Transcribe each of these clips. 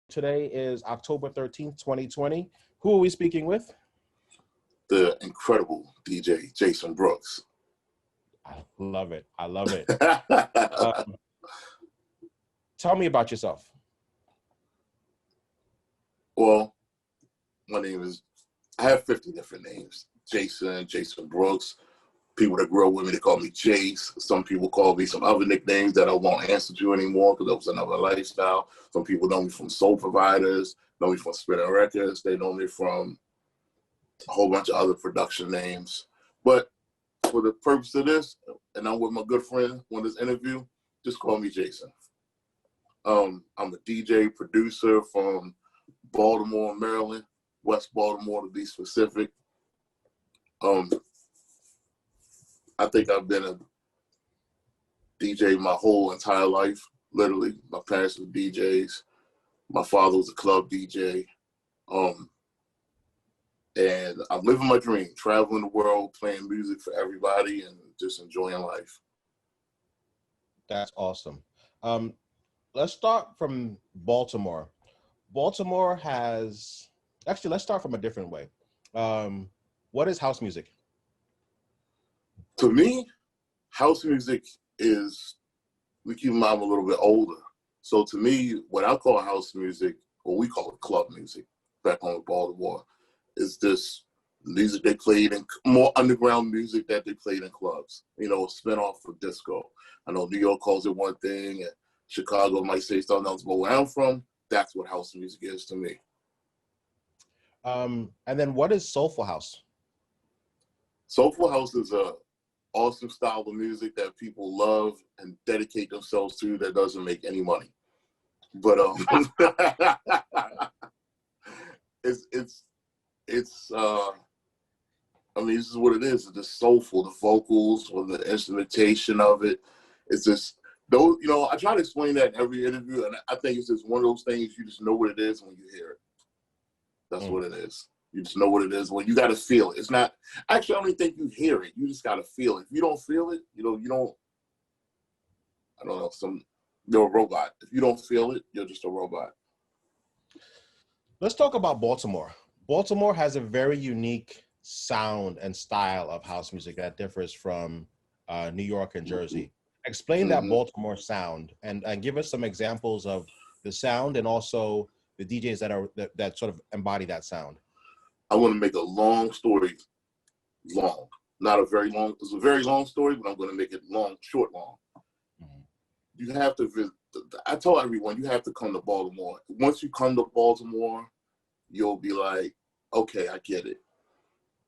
Today is October 13th, 2020. Who are we speaking with? The incredible DJ Jason Brooks. I love it. I love it. Tell me about yourself. Well, my name is, I have 50 different names. Jason Brooks. People that grew up with me, they call me Jace. Some people call me some other nicknames that I won't answer to anymore because that was another lifestyle. Some people know me from Soul Providers, know me from Spinning Records. They know me from a whole bunch of other production names. But for the purpose of this, and I'm with my good friend on this interview, just call me Jason. I'm a DJ producer from Baltimore, Maryland, West Baltimore to be specific. I think I've been a DJ my whole entire life, literally. My parents were DJs. My father was a club DJ. And I'm living my dream, traveling the world, playing music for everybody and just enjoying life. That's awesome. Let's start from Baltimore. Baltimore has, actually, let's start from a different way. What is house music? To me, house music is, we keep in mind I'm a little bit older. So to me, what I call house music, or we call it club music, back home in Baltimore, is this music they played in, more underground music that they played in clubs, you know, a spinoff of disco. I know New York calls it one thing, and Chicago might say something else, but where I'm from, that's what house music is to me. And then what is soulful house? Soulful house is a awesome style of music that people love and dedicate themselves to that doesn't make any money. But it's I mean, this is what it is. It's just soulful, the vocals or the instrumentation of it. It's just those, you know, I try to explain that in every interview, and I think it's just one of those things you just know what it is when you hear it. That's what it is. You just know what it is when you got to feel it. It's not, actually, I don't even think you hear it. You just got to feel it. If you don't feel it, you know, you don't, I don't know, you're a robot. If you don't feel it, you're just a robot. Let's talk about Baltimore. Baltimore has a very unique sound and style of house music that differs from New York and Jersey. Explain that Baltimore sound and give us some examples of the sound and also the DJs that sort of embody that sound. I want to make a long story long. Not a very long, it's a very long story, but I'm going to make it long, short, long. You have to visit, I tell everyone, you have to come to Baltimore. Once you come to Baltimore, you'll be like, okay, I get it.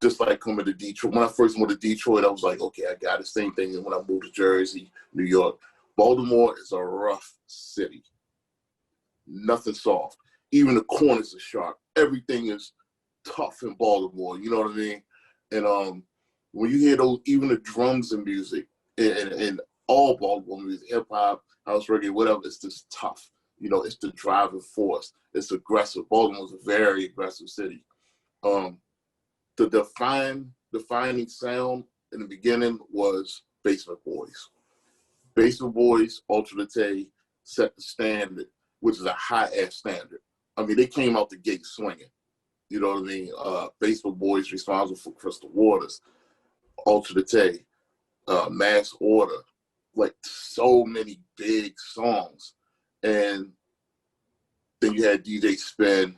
Just like coming to Detroit. When I first went to Detroit, I was like, okay, I got it. Same thing when I moved to Jersey, New York. Baltimore is a rough city. Nothing soft. Even the corners are sharp. Everything is tough in Baltimore, you know what I mean? And when you hear those, even the drums and music, and all Baltimore music, hip hop, house reggae, whatever, it's just tough. You know, it's the driving force. It's aggressive. Baltimore's a very aggressive city. The defining sound in the beginning was Basement Boys. Basement Boys, Ultra Tay, set the standard, which is a high-ass standard. I mean, they came out the gate swinging. You know what I mean? Basement Boys responsible for Crystal Waters, Ultra Tay, Mass Order, like so many big songs. And then you had DJ Spin.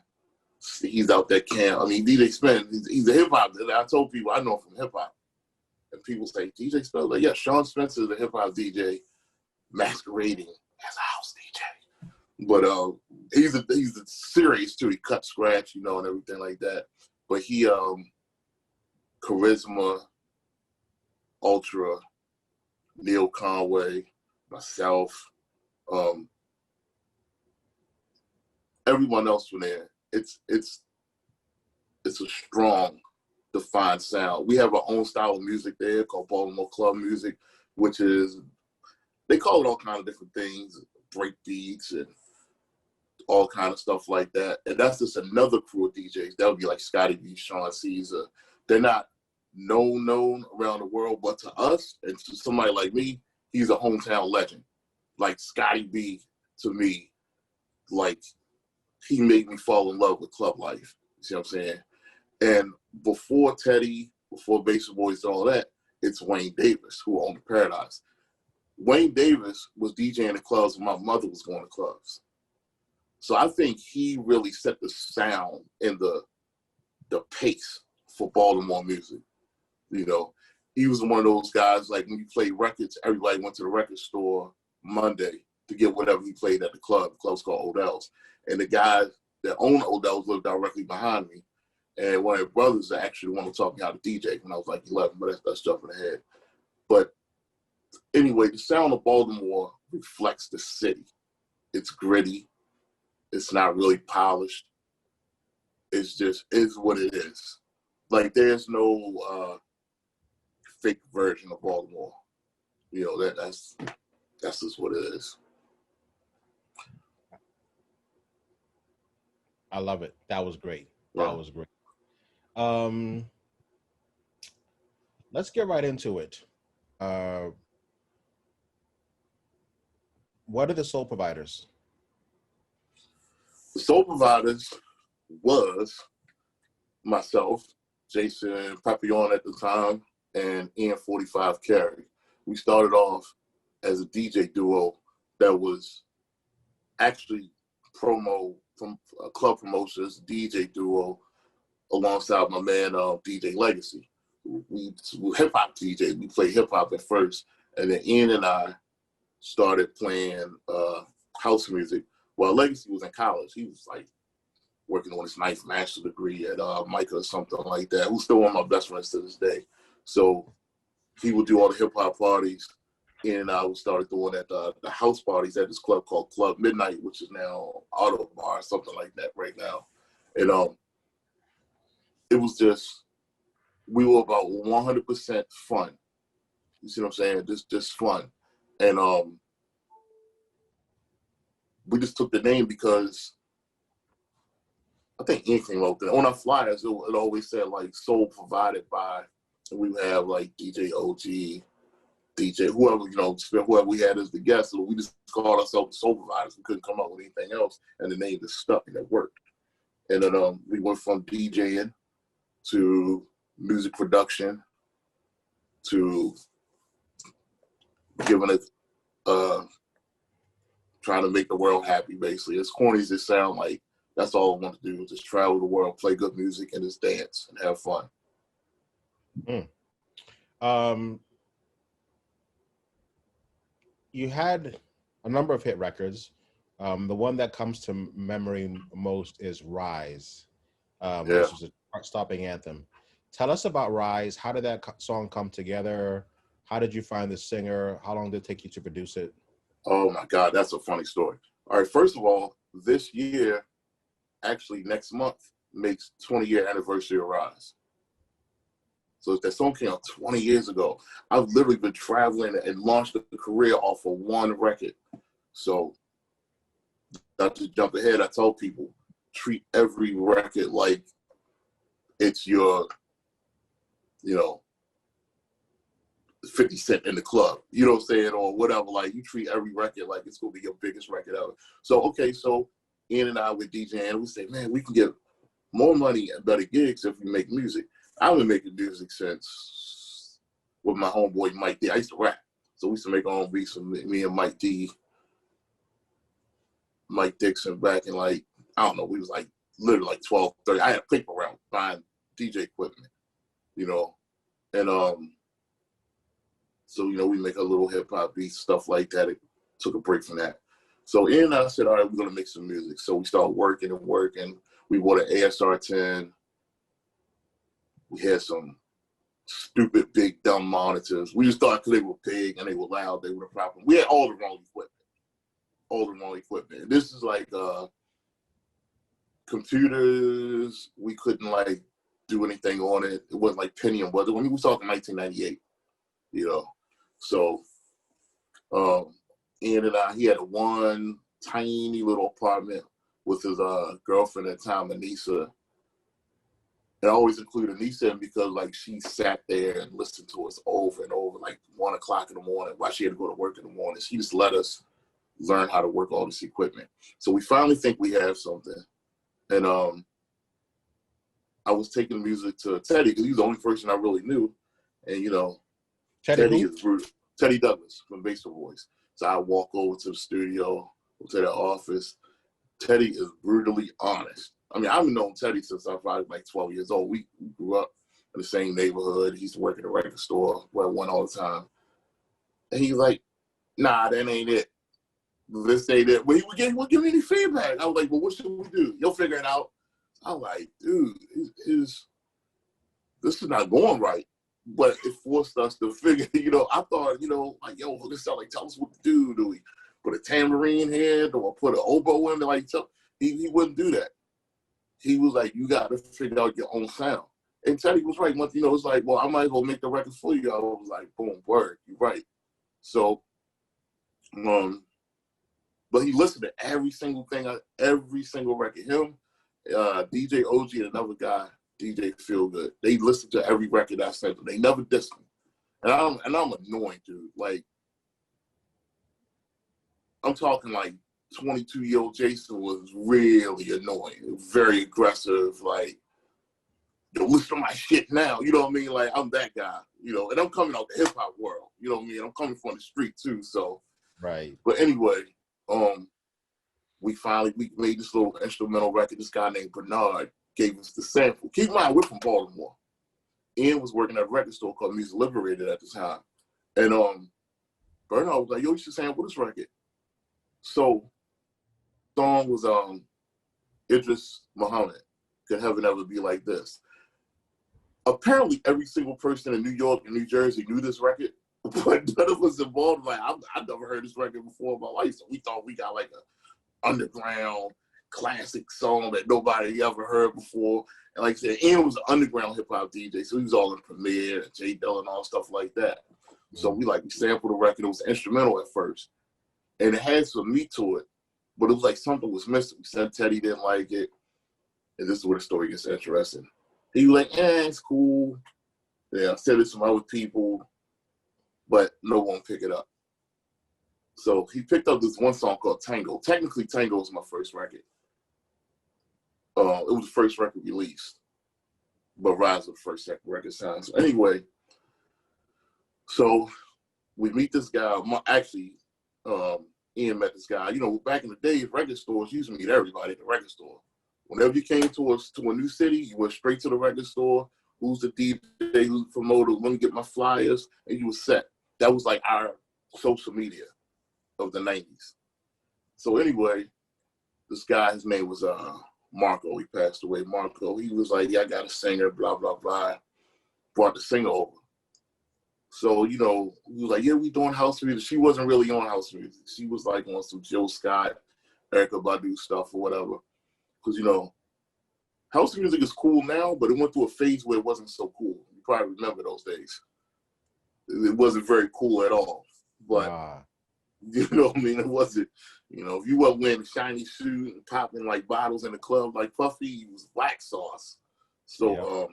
He's out that camp. I mean, DJ Spin, he's a hip hop. I told people I know him from hip hop. And people say, DJ Spin, like, yeah, Sean Spencer is a hip hop DJ masquerading as a house DJ. But he's a serious too. He cut scratch, you know, and everything like that. But he Charisma, Ultra, Neil Conway, myself, everyone else from there. It's a strong, defined sound. We have our own style of music there called Baltimore Club Music, which is, they call it all kinds of different things, break beats and all kind of stuff like that. And that's just another crew of DJs. That would be like Scotty B, Sean Caesar. They're not known around the world, but to us and to somebody like me, he's a hometown legend. Like Scotty B, to me, like he made me fall in love with club life. You see what I'm saying? And before Teddy, before Basic Boys and all that, it's Wayne Davis who owned the Paradise. Wayne Davis was DJing the clubs when my mother was going to clubs. So I think he really set the sound and the pace for Baltimore music. You know, he was one of those guys, like when you play records, everybody went to the record store Monday to get whatever he played at the club. The club's called Odell's. And the guy that owned Odell's lived directly behind me. And one of his brothers actually wanted to talk me how to DJ when I was like 11, but that's jumping ahead. But anyway, the sound of Baltimore reflects the city. It's gritty. It's not really polished. It's just is what it is. Like there's no fake version of Baltimore. You know, that's just what it is. I love it. That was great. Wow. That was great. Let's get right into it. What are the Soul Providers? The Soul Providers was myself, Jason Papillon at the time, and Ian 45 Carey. We started off as a DJ duo that was actually club promotions, DJ duo, alongside my man DJ Legacy. We hip hop DJ. We played hip hop at first, and then Ian and I started playing house music while Legacy was in college. He was like working on his ninth master's degree at Micah or something like that. Who's still one of my best friends to this day. So he would do all the hip hop parties. Ian and I started doing at the house parties at this club called Club Midnight, which is now Auto Bar, something like that right now. And it was just, we were about 100% fun. You see what I'm saying? Just fun. And we just took the name because I think Ian came up with it. On our flyers, it always said like Soul Provided By, and we would have like DJ OG, DJ, whoever, you know, whoever we had as the guest. So we just called ourselves Soul Providers. We couldn't come up with anything else, and the name just stuck and it worked. And then we went from DJing to music production to giving it, trying to make the world happy, basically. As corny as it sounds, like, that's all I want to do, is just travel the world, play good music, and just dance and have fun. You had a number of hit records. The one that comes to memory most is Rise, which was a chart-stopping anthem. Tell us about Rise. How did that song come together? How did you find the singer? How long did it take you to produce it? Oh my God, that's a funny story. All right, first of all, this year, actually next month, makes 20-year anniversary of Rise. So that song came out 20 years ago. I've literally been traveling and launched a career off of one record. So not to jump ahead, I tell people, treat every record like it's your, 50 Cent in the club, you know what I'm saying, or whatever. Like, you treat every record like it's gonna be your biggest record ever. So Ian and I with DJing, we say, man, we can get more money and better gigs if we make music. I've been making music since with my homeboy Mike D. I used to rap, so we used to make our own beats with me and Mike D, Mike Dixon back in we was like literally like 12, 30. I had a paper route buying DJ equipment, and so, we make a little hip hop beats, stuff like that. It took a break from that. So Ian and I said, all right, we're going to make some music. So we started working. We bought an ASR 10. We had some stupid, big, dumb monitors. We just thought because they were big and they were loud, they were the problem. We had all the wrong equipment. This is like computers. We couldn't do anything on it. It wasn't like Pentium, but when we was talking 1998, So, Ian and I, he had one tiny little apartment with his girlfriend at the time, Anissa. And I always include Anissa in because she sat there and listened to us over and over, 1 o'clock in the morning while she had to go to work in the morning. She just let us learn how to work all this equipment. So we finally think we have something. And I was taking music to Teddy because he's the only person I really knew. And, you know, Teddy is brutal. Teddy Douglas from Basement Boys. So I walk over to the studio, to the office. Teddy is brutally honest. I mean, I've known Teddy since I was probably like 12 years old. We grew up in the same neighborhood. He used to work at a record store where I went all the time. And he's like, nah, that ain't it. This ain't it. But he would give me any feedback. I was like, well, what should we do? You'll figure it out. I'm like, dude, this is not going right. But it forced us to figure, you know, I thought, you know, like, yo, this sound like, tell us what to do. Do we put a tambourine here? Do I put an oboe in there? Like, he wouldn't do that. He was like, you got to figure out your own sound. And Teddy was right. You know, it's like, well, I might as well make the record for you. I was like, boom, word, you're right. So, but he listened to every single thing, every single record. Him, DJ OG, and another guy, DJ Feelgood. They listened to every record I sent them. They never dissed me. And I'm annoying, dude. Like, I'm talking like 22-year-old Jason was really annoying, very aggressive. Like, yo, listen to my shit now. You know what I mean? Like, I'm that guy. You know, and I'm coming out the hip hop world. You know what I mean? I'm coming from the street too. So, right. But anyway, we made this little instrumental record. This guy named Bernard gave us the sample. Keep in mind, we're from Baltimore. Ian was working at a record store called Music Liberated at the time. And Bernard was like, yo, you should sample this record. So song was Idris Muhammad, Could Heaven Ever Be Like This. Apparently every single person in New York and New Jersey knew this record, but none of us involved. Like, I've never heard this record before in my life, so we thought we got like a underground classic song that nobody ever heard before. And like I said, Ian was an underground hip hop DJ, so he was all in Premiere and J Dell and all stuff like that. So we sampled the record. It was instrumental at first, and it had some meat to it, but it was like something was missing. We said Teddy didn't like it, and this is where the story gets interesting. He was like, it's cool. Yeah, I said it to some other people, but no one picked it up. So he picked up this one song called Tango. Technically, Tango was my first record. It was the first record released, but Rise was the first record signed. So anyway, so we meet this guy. Ian met this guy. You know, back in the day, record stores used to meet everybody at the record store. Whenever you came to a new city, you went straight to the record store. Who's the DJ, who's the promoter, let me get my flyers, and you were set. That was like our social media of the 90s. So anyway, this guy, his name was Marco. He passed away. Marco, he was like, yeah, I got a singer, blah, blah, blah. Brought the singer over. So, you know, he was like, yeah, we doing house music. She wasn't really on house music. She was like on some Jill Scott, Erykah Badu stuff or whatever. Because, you know, house music is cool now, but it went through a phase where it wasn't so cool. You probably remember those days. It wasn't very cool at all. But, you know what I mean? It wasn't, you know, if you weren't wearing a shiny suit and popping like bottles in the club like Puffy, you was black sauce. So,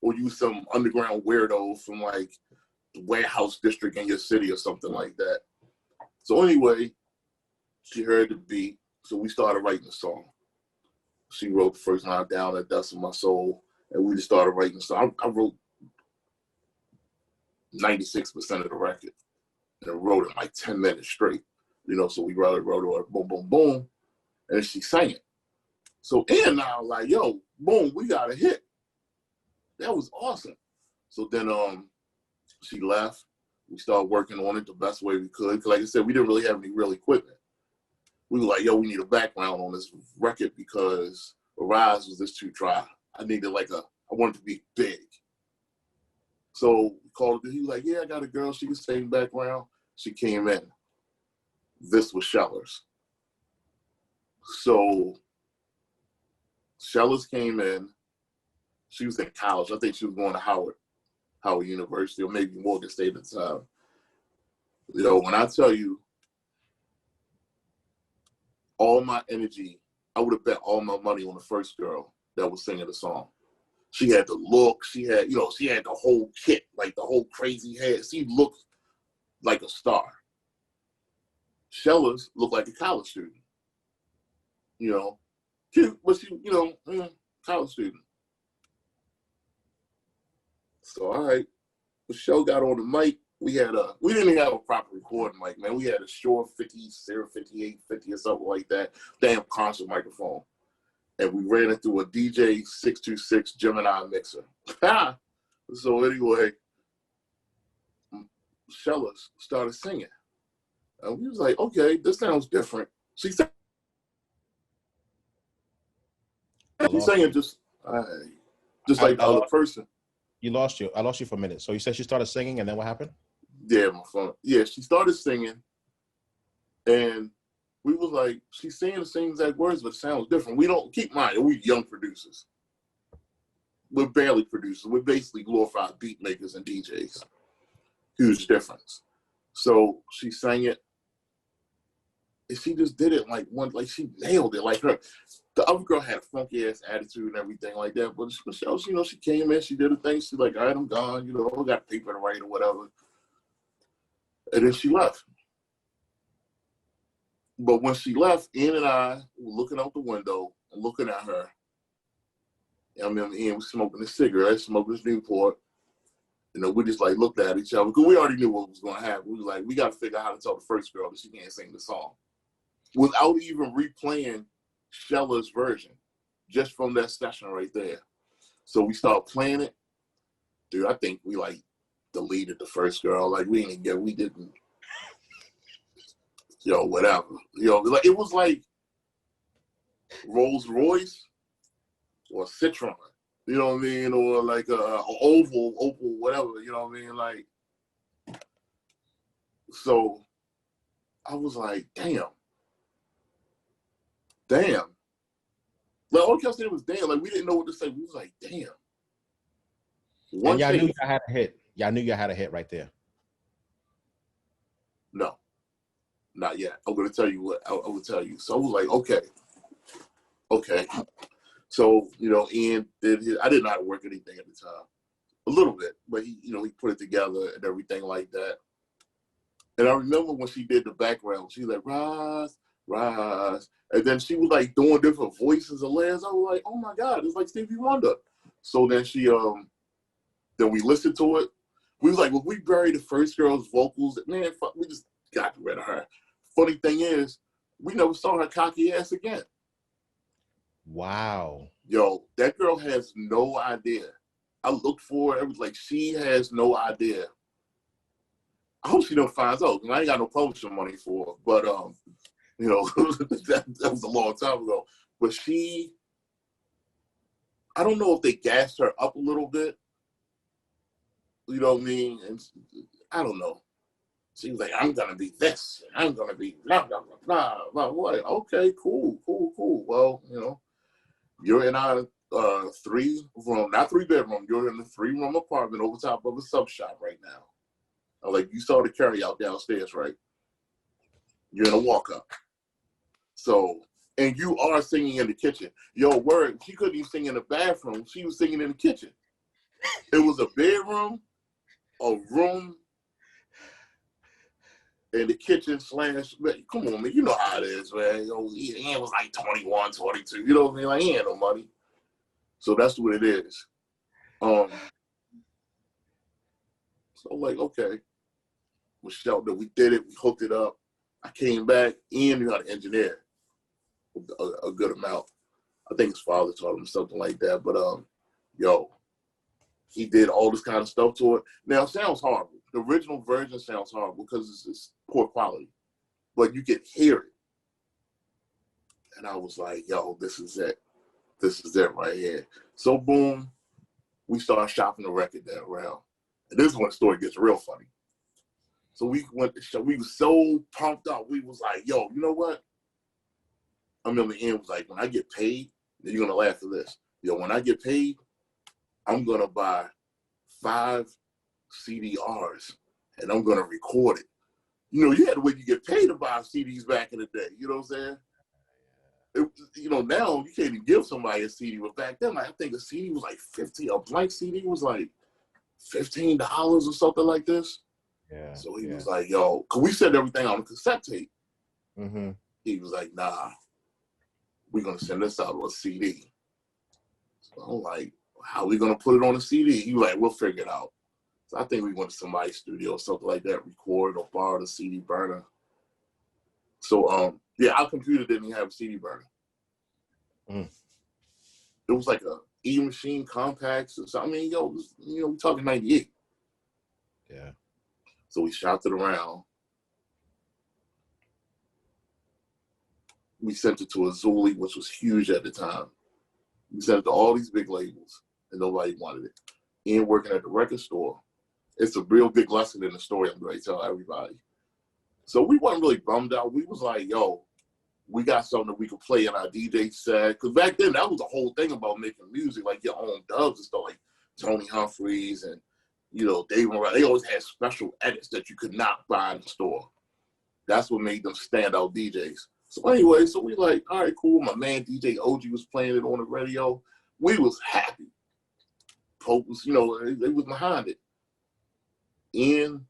or you was some underground weirdo from like the warehouse district in your city or something like that. So anyway, she heard the beat, so we started writing the song. She wrote the first line down at Dust of My Soul, and we just started writing the song. I wrote 96% of the record, and wrote it like 10 minutes straight. You know, so we wrote it, boom, boom, boom, and she sang it. So Ian and I were like, yo, boom, we got a hit. That was awesome. So then she left. We started working on it the best way we could. Because like I said, we didn't really have any real equipment. We were like, yo, we need a background on this record because Arise was just too dry. I needed I wanted to be big. So we called her. He was like, yeah, I got a girl. She can sing background. She came in. This was Shellers. So Shellers came in. She was in college. I think she was going to Howard University, or maybe Morgan State at the time. You know, when I tell you, all my energy, I would have bet all my money on the first girl that was singing the song. She had the look, she had the whole kit, like the whole crazy hair. She looked like a star. Shellers looked like a college student, you know. cute, but she, college student. So, all right, the show got on the mic. We didn't even have a proper recording mic, man. We had a Shure 50, 5850 or something like that. Damn concert microphone. And we ran it through a DJ 626 Gemini mixer. So anyway, Shella started singing. And we was like, okay, this sounds different. She said, she's singing just like the other person. I lost you for a minute. So you said she started singing, and then what happened? Yeah, my phone. Yeah, she started singing, and we was like, she's saying the same exact words, but it sounds different. We don't keep in mind, we're young producers. We're barely producers. We're basically glorified beat makers and DJs. Huge difference. So she sang it, and she just did it like she nailed it. Like the other girl had a funky ass attitude and everything like that. But Michelle, she came in, she did her thing. She's like, all right, I'm gone. I got paper to write or whatever. And then she left. But when she left, Ian and I were looking out the window and looking at her. I remember Ian was smoking a cigarette, smoking his Newport. We just like looked at each other because we already knew what was going to happen. We was like, we got to figure out how to tell the first girl that she can't sing the song without even replaying Shella's version, just from that session right there. So we started playing it. Dude, I think we like deleted the first girl. Like we didn't. Whatever. Like it was like Rolls Royce or Citroen. You know what I mean? Or like a Opal, whatever. You know what I mean? Like, so I was like, damn. Like all I kept saying was damn. Like we didn't know what to say. We was like, damn. And y'all knew y'all had a hit. Y'all knew y'all had a hit right there. No, not yet. I'm gonna tell you what I will tell you. So I was like, okay. So Ian did his. I didn't know how to work anything at the time, a little bit, but he put it together and everything like that. And I remember when she did the background, she was like, rise, rise. And then she was like doing different voices of Liz. I was like, oh my God, it's like Stevie Wonder. So then then we listened to it. We was like, well, we buried the first girl's vocals. Man, fuck, we just got rid of her. Funny thing is, we never saw her cocky ass again. Wow. Yo, that girl has no idea. I looked for her. It was like, she has no idea. I hope she never finds out. I ain't got no publishing money for her. But, that was a long time ago. But I don't know if they gassed her up a little bit. You know what I mean? And I don't know. She was like, I'm going to be this. I'm going to be blah, blah, blah, blah, blah. What? Okay, cool. Well, you're in our not 3-bedroom. You're in a 3-room apartment over top of a sub shop right now. I'm like, you saw the carry out downstairs, right? You're in a walk up. So, and you are singing in the kitchen. Yo, word, she couldn't even sing in the bathroom. She was singing in the kitchen. It was a bedroom, a room, and the kitchen / come on, man, you know how it is, man. Ian was like 21, 22. You know what I mean? Like, he ain't no money. So that's what it is. So I'm like, okay. Michelle, we did it. We hooked it up. I came back. Ian knew how to engineer a good amount. I think his father taught him something like that. But, he did all this kind of stuff to it. Now, it sounds horrible. The original version sounds horrible because it's poor quality. But you can hear it. And I was like, yo, this is it. This is it right here. So, boom, we started shopping the record that around. And this is when the story gets real funny. So we went to show. We was so pumped up. We was like, yo, you know what? I remember Ian was like, when I get paid, you're going to laugh at this. Yo, when I get paid, I'm going to buy 5 CDRs and I'm going to record it. You had to wait to get paid to buy CDs back in the day. You know what I'm saying? Now you can't even give somebody a CD. But back then, I think a CD was like $15. A blank CD was like $15 or something like this. Yeah. So he was like, yo, because we set everything on a cassette tape. Mm-hmm. He was like, nah, we're gonna send this out on a CD. So I'm like, how are we gonna put it on a CD? He was like, we'll figure it out. So I think we went to somebody's studio or something like that, record or borrow the CD burner. So yeah, our computer didn't have a CD burner. It was like a E-Machine Compacts or something. I mean, we're talking 98. Yeah. So we shopped it around. We sent it to Azuli, which was huge at the time. We sent it to all these big labels, and nobody wanted it. Ian working at the record store. It's a real big lesson in the story I'm going to tell everybody. So we weren't really bummed out. We was like, yo, we got something that we could play in our DJ set. Because back then, that was the whole thing about making music, like your own dubs and stuff, like Tony Humphries and, Dave Morales. They always had special edits that you could not buy in the store. That's what made them standout DJs. So anyway, so we like, all right, cool. My man DJ OG was playing it on the radio. We was happy. Pope was, they was behind it. Ian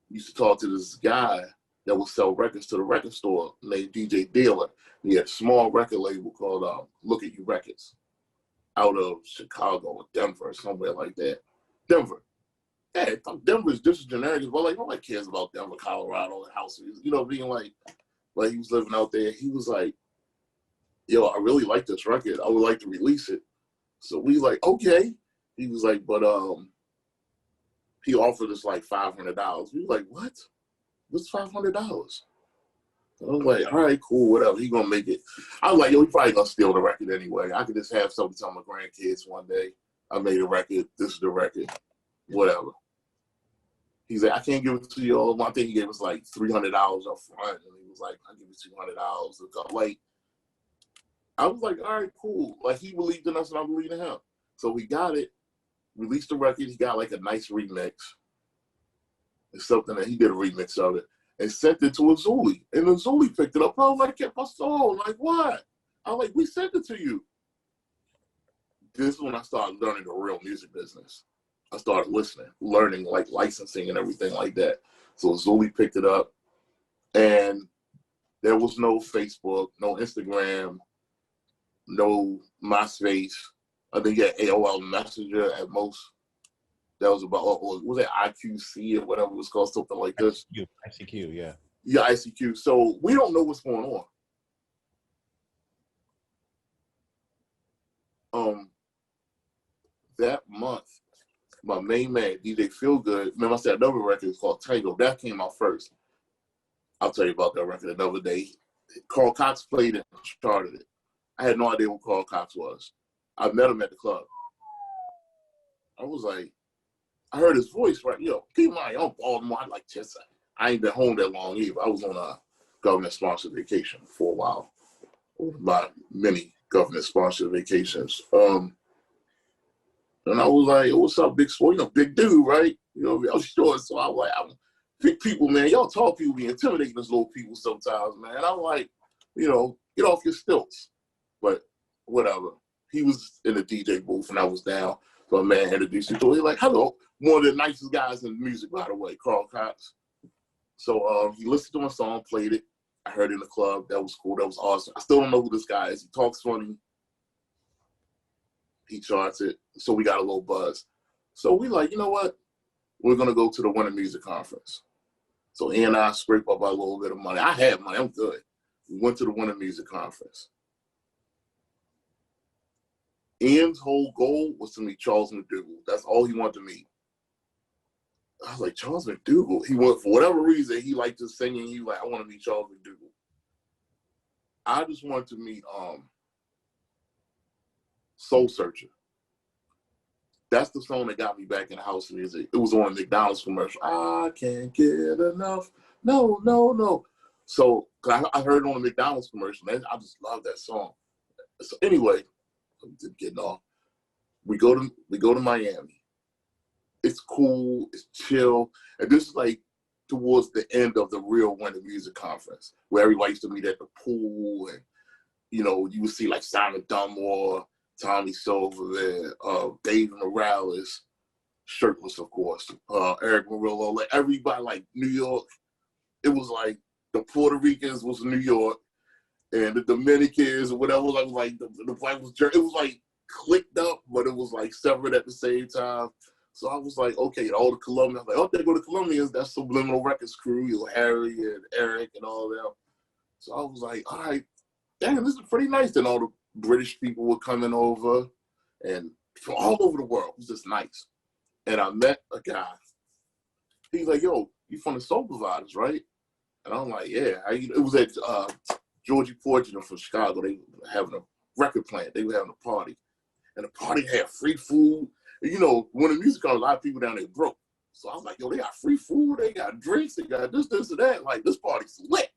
used to talk to this guy that would sell records to the record store named DJ Dealer. He had a small record label called Look At You Records out of Chicago or Denver or somewhere like that. Denver. Yeah, Denver is just as generic as well. Like, nobody cares about Denver, Colorado, and houses. Being like he was living out there. He was like, yo, I really like this record. I would like to release it. So we like, okay. He was like, but he offered us like $500. We were like, what? What's $500? I was like, all right, cool, whatever. He gonna make it. I was like, yo, he probably gonna steal the record anyway. I could just have something tell my grandkids one day, I made a record. This is the record. Whatever. He's like, I can't give it to you all. One thing he gave us like $300 up front, and he was like, I'll give you $200. Like, I was like, all right, cool. Like, he believed in us, and I believed in him. So we got it. Released the record. He got like a nice remix. It's something that he did a remix of it and sent it to Azuli. And Azuli picked it up. I was like, kept my soul. Like, what? I was like, we sent it to you. This is when I started learning the real music business. I started listening, learning like licensing and everything like that. So Azuli picked it up, and there was no Facebook, no Instagram, no MySpace. I think you had AOL Messenger at most. That was about, or was it IQC or whatever it was called, something like this? ICQ, yeah. Yeah, ICQ. So we don't know what's going on. That month, my main man, DJ Feelgood, remember I said another record is called Tango. That came out first. I'll tell you about that record another day. Carl Cox played it and started it. I had no idea who Carl Cox was. I met him at the club. I was like, I heard his voice, right? Yo, keep in mind, I'm Baltimore. I ain't been home that long either. I was on a government-sponsored vacation for a while. My many government-sponsored vacations. And I was like, what's up, big sport? Big dude, right? I was short. So I was like, big people, man. Y'all tall people be intimidating us little people sometimes, man. I'm like, get off your stilts. But whatever. He was in the DJ booth and I was down. So a man introduced me to him. He's like, hello. One of the nicest guys in music, by the way, Carl Cox. So he listened to my song, played it. I heard it in the club. That was cool. That was awesome. I still don't know who this guy is. He talks funny. He charts it. So we got a little buzz. So we like, you know what? We're going to go to the Winter Music Conference. So Ian and I scraped up a little bit of money. I had money. I'm good. We went to the Winter Music Conference. Ian's whole goal was to meet Charles McDougall. That's all he wanted to meet. I was like, Charles McDougall? He went, for whatever reason, he liked his singing. He was like, I want to meet Charles McDougall. I just wanted to meet Soul Searcher. That's the song that got me back in the house music. It was on a McDonald's commercial. I can't get enough. No, no, no. So I heard it on a McDonald's commercial. Man, I just love that song. So anyway, I'm getting off. We go to Miami. It's cool. It's chill. And this is like towards the end of the real Winter Music Conference, where everybody used to meet at the pool, and you would see like Simon Dunmore, Tommy Silver, David Morales, shirtless, of course, Eric Murillo, like everybody, like New York. It was like the Puerto Ricans was New York, and the Dominicans or whatever. I was like, the black was it was like clicked up, but it was like separate at the same time. So I was like, okay, all the Colombians, I was like, oh, there go the Colombians. That's Subliminal Records crew, you know, Harry and Eric and all them. So I was like, all right, damn, this is pretty nice. Then all the British people were coming over and from all over the world. It was just nice. And I met a guy. He's like, yo, you from the Soul Providers, right? And I'm like, yeah. It was at Georgie Fortune from Chicago. They were having a record plant. They were having a party. And the party had free food. You know, when the music comes, a lot of people down there broke. So I was like, yo, they got free food, they got drinks, they got this, and that. Like, this party's lit.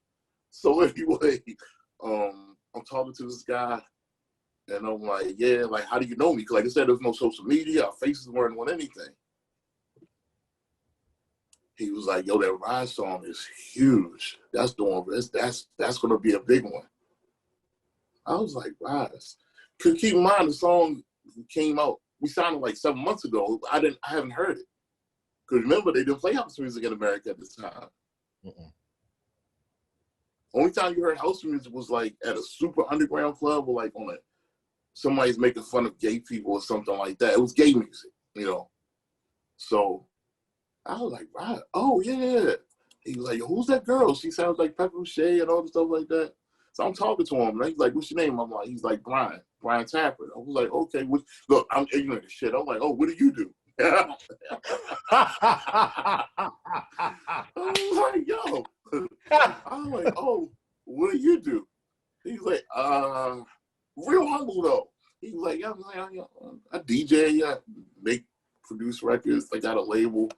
So anyway, I'm talking to this guy, and I'm like, yeah, like, how do you know me? Because like I said, there's no social media, our faces weren't on anything. He was like, yo, that Ride song is huge. That's gonna be a big one. I was like, Rise. Cause keep in mind the song came out, we signed it like 7 months ago. I haven't heard it. Cause remember, they didn't play house music in America at this time. Only time you heard house music was like at a super underground club or like on somebody's making fun of gay people or something like that. It was gay music, you know. So I was like, right, oh yeah. He was like, yo, who's that girl? She sounds like Pepper Shea and all the stuff like that. So I'm talking to him, and he's like, what's your name? I'm like, he's like, Brian Tapper. I was like, okay, look, I'm ignorant as shit. I'm like, oh, what do you do? I was like, yo. I'm like, oh, what do you do? He's like, real humble though. He's like, yeah, I DJ, I produce records. I got a label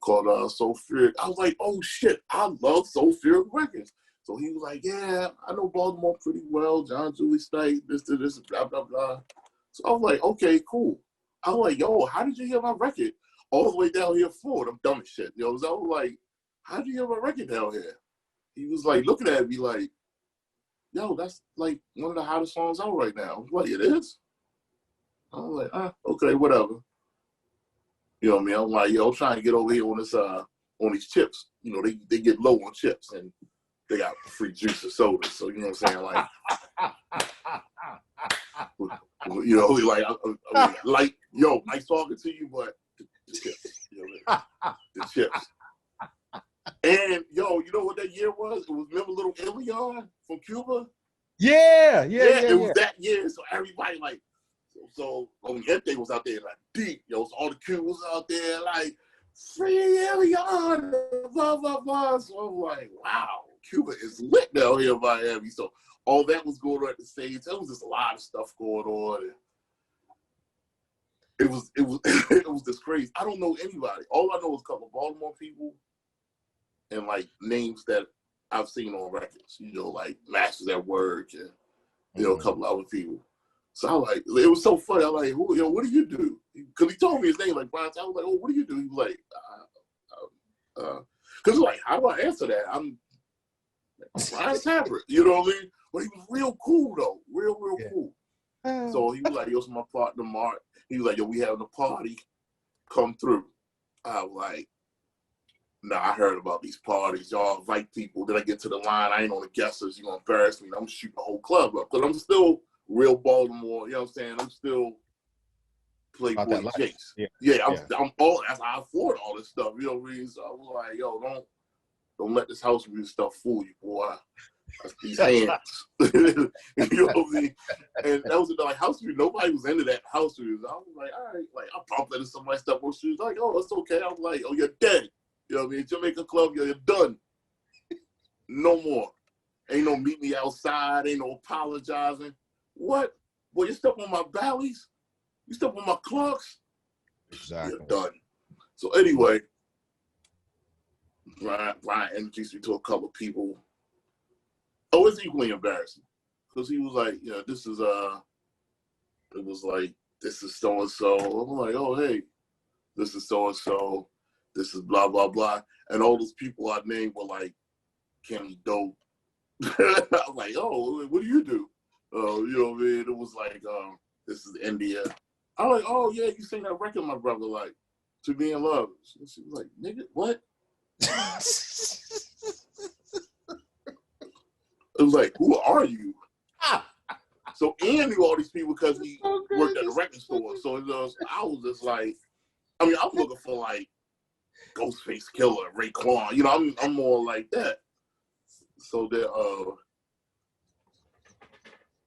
called Sulfuric. I was like, oh shit, I love Sulfuric Records. So he was like, yeah, I know Baltimore pretty well. John Julie Stipe, this, blah, blah, blah. So I was like, okay, cool. I was like, yo, how did you hear my record? All the way down here Florida. I'm dumb as shit. You know, so I was like, how did you hear my record down here? He was like looking at me like, yo, that's like one of the hottest songs out right now. I was like, it is? I was like, okay, whatever. You know what I mean? I'm like, yo, I'm trying to get over here on this on these chips. You know, they get low on chips and they got free juice and soda. So you know what I'm saying? Like, you know, like, I mean, like, yo, nice talking to you, but the chips, you know, the chips. And yo, you know what that year was? It was, remember little Elan from Cuba? Yeah. It was that year. So everybody like, so Gente was out there like deep, yo. So all the Cubans out there like, free Elan, blah blah blah. So I'm like, wow, Cuba is lit down here in Miami. So all that was going on at the same time. There was just a lot of stuff going on. And it was it was just crazy. I don't know anybody. All I know is a couple of Baltimore people and like names that I've seen on records, you know, like Masters at Work and, you know, a couple of other people. So I was like, it was so funny. I was like, yo, what do you do? Because he told me his name, like Brian. I was like, oh, what do you do? He was like, because like, how do I answer that? I'm Brian Tapper, you know what I mean? But he was real cool though, real cool. So he was like, yo, so my partner Mark, he was like, yo, we having a party, come through. I was like, nah, I heard about these parties. Y'all invite people. Then I get to the line. I ain't on the guest list. You're going to embarrass me. I'm going to shoot the whole club up. Because I'm still real Baltimore. You know what I'm saying? I'm still Playboy Chase. Yeah, I'm all, that's how I afford all this stuff. You know what I mean? So I was like, yo, don't let this house music stuff fool you, boy. That's these hands. You know what I mean? And that was like house music. Nobody was into that house music. I was like, all right. Like, I bumped into somebody's stuff on shoes. Like, oh, it's okay. I was like, oh, you're dead. You know what I mean? Jamaica Club, you're done. No more. Ain't no meet me outside. Ain't no apologizing. What? Boy, you step on my valleys? You step on my clocks? Exactly. You're done. So anyway, Brian introduced me to a couple of people. Oh, it's equally embarrassing. Because he was like, yeah, this is, it was like, this is so-and-so. I'm like, oh, hey, this is so-and-so. This is blah, blah, blah. And all those people I named were like, Kenny Dope. I was like, oh, what do you do? You know what I mean? It was like, this is India. I was like, oh, yeah, you sing that record, my brother, like, To Be in Love. She was like, nigga, what? It was like, who are you? So Ian knew all these people because he worked at the record store. So I was just like, I mean, I'm looking for like Ghostface Killer, Raekwon. You know, I'm more like that. So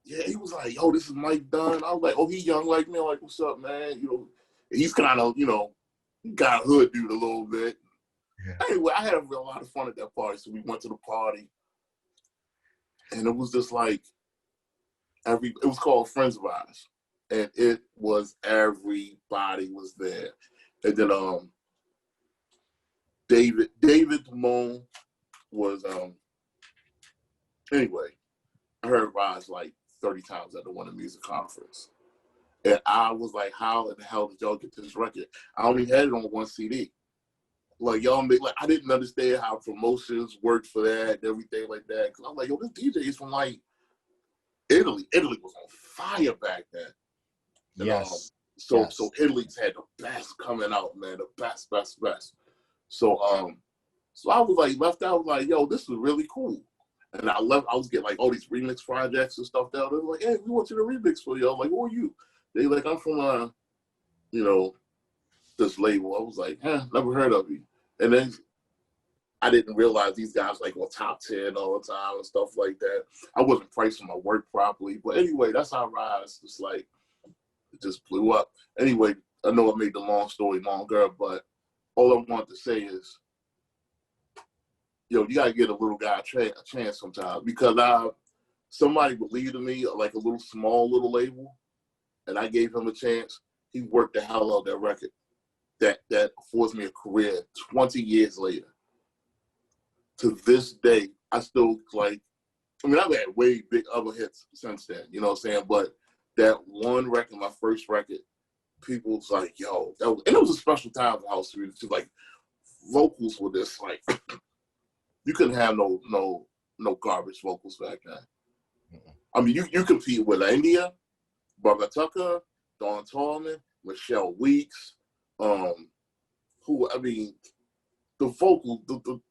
yeah, he was like, yo, this is Mike Dunn. I was like, oh, he young like me. I'm like, what's up, man? You know, he's kind of, you know, he got hood dude a little bit. Yeah. Anyway, I had a lot of fun at that party. So we went to the party. And it was just like, it was called Friends of Ours. And it was, everybody was there. And then David Damone was, anyway, I heard Roz like 30 times at the Winter Music Conference. And I was like, how in the hell did y'all get this record? I only had it on one CD. Like, y'all make, like, I didn't understand how promotions worked for that and everything like that. Cause I'm like, yo, this DJ is from like Italy. Italy was on fire back then. And, yes. So Italy's had the best coming out, man. The best. So I was like, left out, like, yo, this is really cool. And I was getting like all these remix projects and stuff down. They were like, hey, we want you to remix for you. I'm like, who are you? They like, I'm from you know, this label. I was like, never heard of you. And then I didn't realize these guys like on top 10 all the time and stuff like that. I wasn't pricing my work properly. But anyway, that's how Rise just like, it just blew up. Anyway, I know I made the long story longer, but all I wanted to say is, yo, you gotta give a little guy a chance sometimes, because somebody believed in me, like a small little label, and I gave him a chance. He worked the hell out of that record. That affords me a career 20 years later. To this day, I still like, I mean, I've had way big other hits since then, you know what I'm saying? But that one record, my first record, people was like, yo, and it was a special time for house music. Like, vocals were this, like, you couldn't have no garbage vocals back then. I mean, you compete with India, Barbara Tucker, Dawn Tallman, Michelle Weeks, the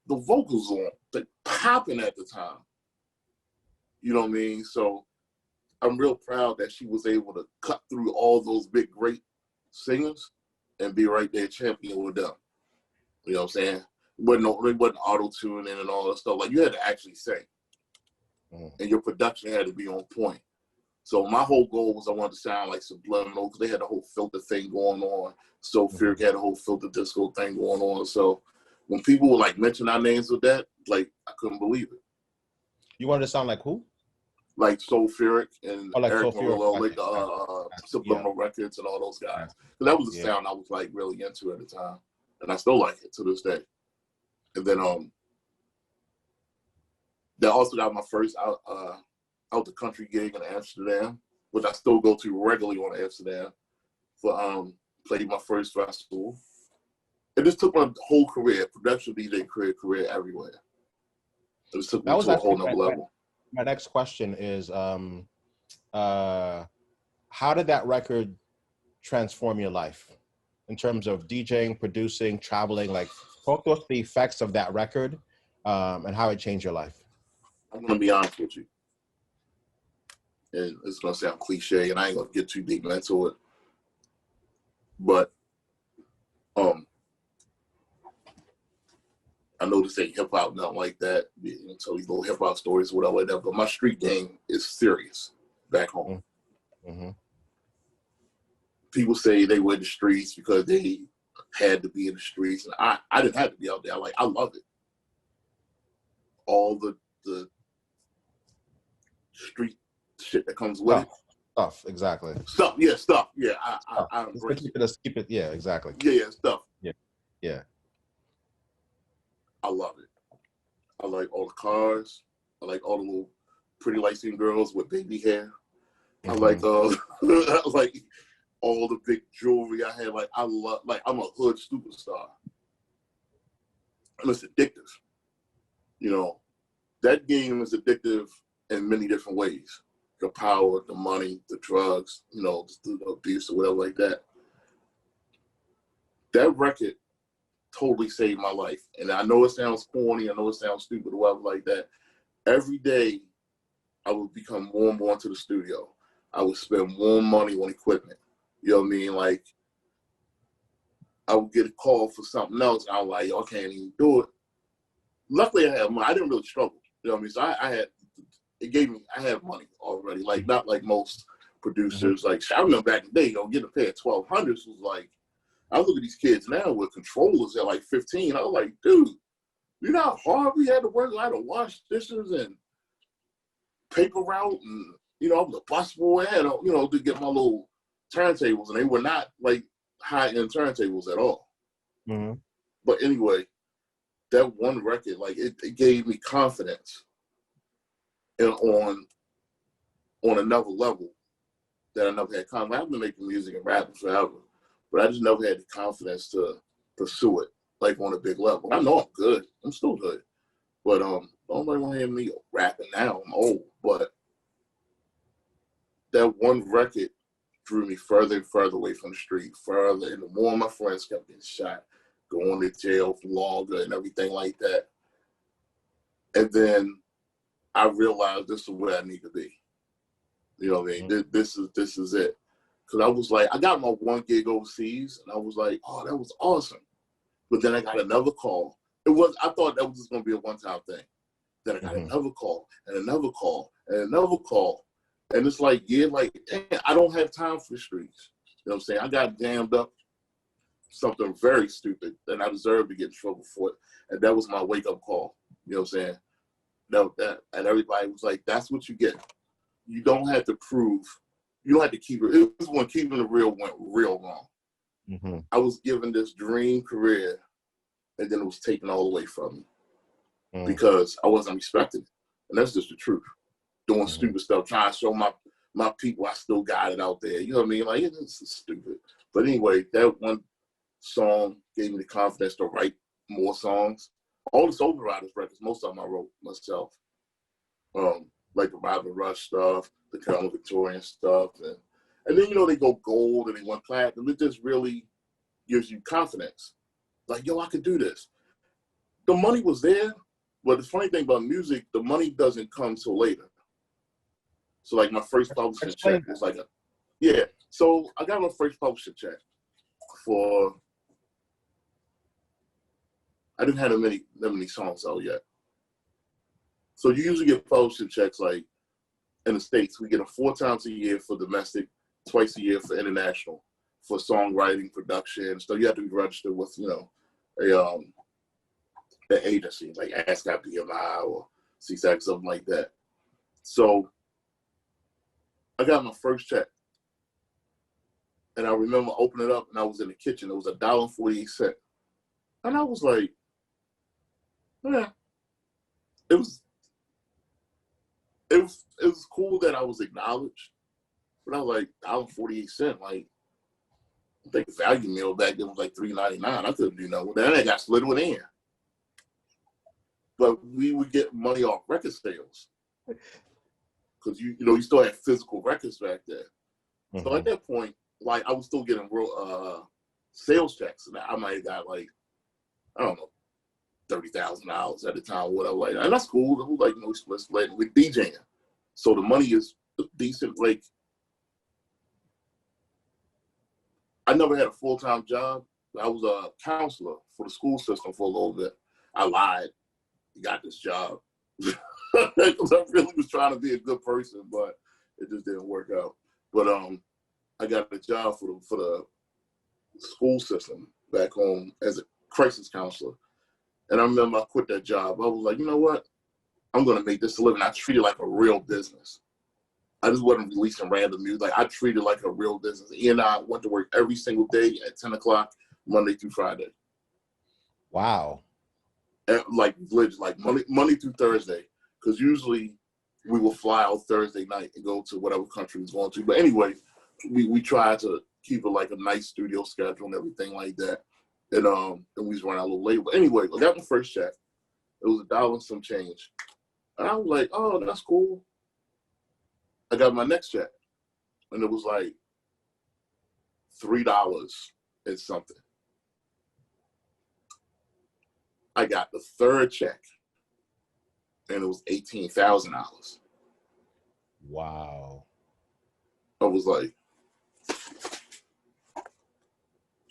vocals on, like, popping at the time. You know what I mean? So I'm real proud that she was able to cut through all those big, great singers and be right there champion with them. You know what I'm saying? It wasn't auto-tuning and all that stuff. Like, you had to actually sing. And your production had to be on point. So my whole goal was I wanted to sound like Subliminal, because they had a whole filter thing going on. So Fear had a whole filter disco thing going on. So when people would like mention our names with that, like, I couldn't believe it. You wanted to sound like who? Like Sulfuric and like Eric Malone, like Subliminal Records and all those guys. So that was the sound I was like really into at the time, and I still like it to this day. And then they also got my first out the country gig in Amsterdam, which I still go to regularly on Amsterdam for played my first festival. It just took my whole career, production DJ career everywhere. It just took me to a whole nother level. My next question is, how did that record transform your life in terms of DJing, producing, traveling? Like, talk to us the effects of that record and how it changed your life. I'm gonna be honest with you, and it's gonna sound cliche, and I ain't gonna get too deep into it, but I know this ain't hip hop, nothing like that. So these little hip hop stories, whatever, like that. But my street game is serious back home. Mm-hmm. People say they were in the streets because they had to be in the streets, and I didn't have to be out there. I love it. All the street shit that comes with it. Stuff, exactly. Stuff. Yeah, I embrace it. Keep it. Yeah, exactly. Yeah, stuff. Yeah. I love it. I like all the cars. I like all the little pretty light-skinned girls with baby hair. Mm-hmm. I like all the big jewelry I had. Like, I love, like, I'm a hood superstar. And it's addictive. You know, that game is addictive in many different ways. The power, the money, the drugs, you know, the abuse or whatever like that. That record totally saved my life. And I know it sounds corny, I know it sounds stupid or whatever like that. Every day I would become more and more into the studio. I would spend more money on equipment. You know what I mean? Like, I would get a call for something else, and I was like, yo, I can't even do it. Luckily, I had money. I didn't really struggle. You know what I mean? So I had money already. Like, not like most producers. Like, I remember back in the day, getting a pair of 1200s was like, I look at these kids now with controllers at like 15. I was like, dude, you know how hard we had to work? I had to wash dishes and paper route, and I was a busboy. I had to get my little turntables, and they were not like high-end turntables at all. Mm-hmm. But anyway, that one record, like it gave me confidence and on another level that I never had confidence. I've been making music and rapping forever, but I just never had the confidence to pursue it like on a big level. I know I'm good. I'm still good. But nobody want to hear me rapping now. I'm old. But that one record drew me further and further away from the street, further, and the more my friends kept getting shot, going to jail for longer and everything like that. And then I realized this is where I need to be. You know what I mean? This is it. Because I was like, I got my one gig overseas, and I was like, oh, that was awesome. But then I got another call. I thought that was just going to be a one-time thing. Then I got another call, and another call, and another call. And it's like, I don't have time for the streets. You know what I'm saying? I got jammed up something very stupid, and I deserved to get in trouble for it. And that was my wake-up call. You know what I'm saying? And everybody was like, that's what you get. You don't have to prove. You don't have to keep it. It was when keeping it real went real wrong. Mm-hmm. I was given this dream career, and then it was taken all away from me because I wasn't respected. And that's just the truth. Doing stupid stuff, trying to show my people I still got it out there. You know what I mean? Like, it's stupid. But anyway, that one song gave me the confidence to write more songs. All the Soul Riders records, most of them I wrote myself. Like the Robin Rush stuff, the Colonel Victorian stuff. And then, they go gold and they went platinum. It just really gives you confidence. Like, yo, I could do this. The money was there, but the funny thing about music, the money doesn't come till later. So, like, my first publishing check was like So I got my first publishing check for, I didn't have that many songs out yet. So you usually get publishing checks, like, in the States. We get them 4 times a year for domestic, twice a year for international, for songwriting, production. So you have to be registered with, an agency, like ASCAP, BMI, or CSAC, something like that. So I got my first check. And I remember opening it up, and I was in the kitchen. It was $1.48. And I was like, it was cool that I was acknowledged. But I was like, $1.48, like, I think value meal back then was like $3.99. I couldn't do nothing with that. And I got slid within. But we would get money off record sales. Because, you still had physical records back there. Mm-hmm. So at that point, like, I was still getting real sales checks. And I might have got, like, I don't know, $30,000 at the time, whatever. Like, and that's cool. It was like, split with DJing. So the money is decent. Like, I never had a full-time job. I was a counselor for the school system for a little bit. I lied. Got this job. Because I really was trying to be a good person, but it just didn't work out. But I got a job for the school system back home as a crisis counselor. And I remember I quit that job. I was like, you know what? I'm going to make this a living. I treat it like a real business. I just wasn't releasing random music. Like, I treated it like a real business. Ian and I went to work every single day at 10 o'clock, Monday through Friday. Wow. And like Monday through Thursday. Because usually we will fly out Thursday night and go to whatever country we're going to. But anyway, we tried to keep it like a nice studio schedule and everything like that. And we just run out a little late. But anyway, I got my first check. It was $1 and some change. And I was like, oh, that's cool. I got my next check. And it was like $3 and something. I got the third check. And it was $18,000. Wow. I was like,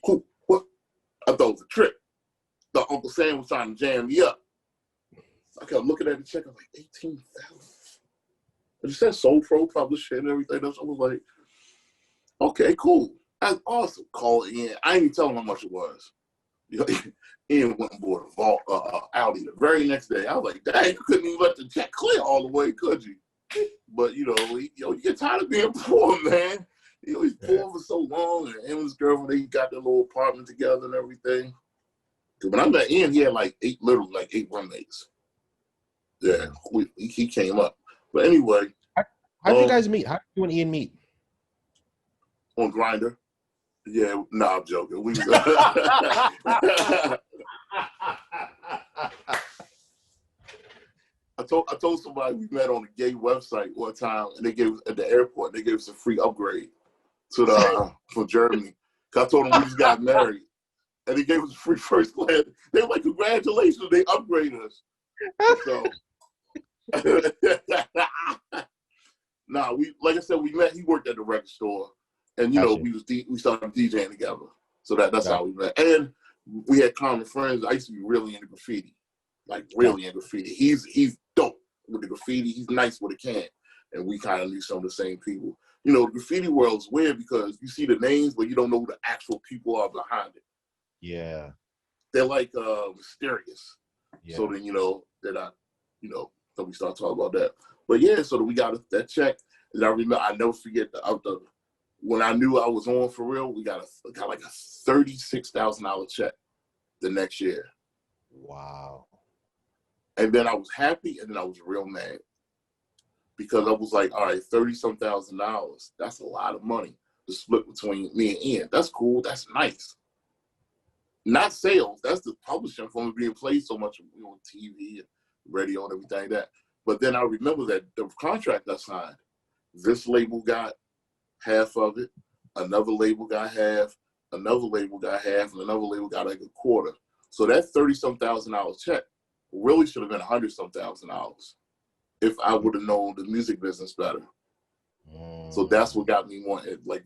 cool, what? I thought it was a trick. The Uncle Sam was trying to jam me up. I kept looking at the check. I was like, 18,000. It said Soul Pro publisher and everything else. I was like, okay, cool. That's awesome. Call Ian. I didn't even tell him how much it was. You know, Ian went and bought a Audi the very next day. I was like, dang, you couldn't even let the check clear all the way, could you? But, you get tired of being poor, man. He's poor for so long, and him and his girlfriend, they got their little apartment together and everything. Because when I met Ian, he had literally eight roommates. Yeah, he came up. But anyway. How'd you guys meet? How did you and Ian meet? On Grindr. Yeah, I'm joking. I told somebody we met on a gay website one time, and they gave us at the airport. They gave us a free upgrade to for Germany. Cause I told them we just got married, and they gave us a free first class. They were like, "Congratulations, they upgraded us." So, like I said, we met. He worked at the record store, and we started DJing together. So that's how we met, and we had common friends. I used to be really into graffiti. Really into graffiti. He's dope with the graffiti. He's nice with a can. And we kind of knew some of the same people. The graffiti world's weird because you see the names, but you don't know who the actual people are behind it. Yeah. They're mysterious. Yeah. So then, so we start talking about that. But yeah, so we got that check. And I remember, I never forget when I knew I was on for real, we got like a $36,000 check the next year. Wow. And then I was happy, and then I was real mad because I was like, all right, $30-some thousand. That's a lot of money to split between me and Ian. That's cool. That's nice. Not sales. That's the publishing from being played so much on TV and radio and everything like that. But then I remember that the contract I signed, this label got half of it, another label got half, another label got half, and another label got like a quarter. So that $30-some thousand check really should have been $100-some thousand if I would have known the music business better. So that's what got me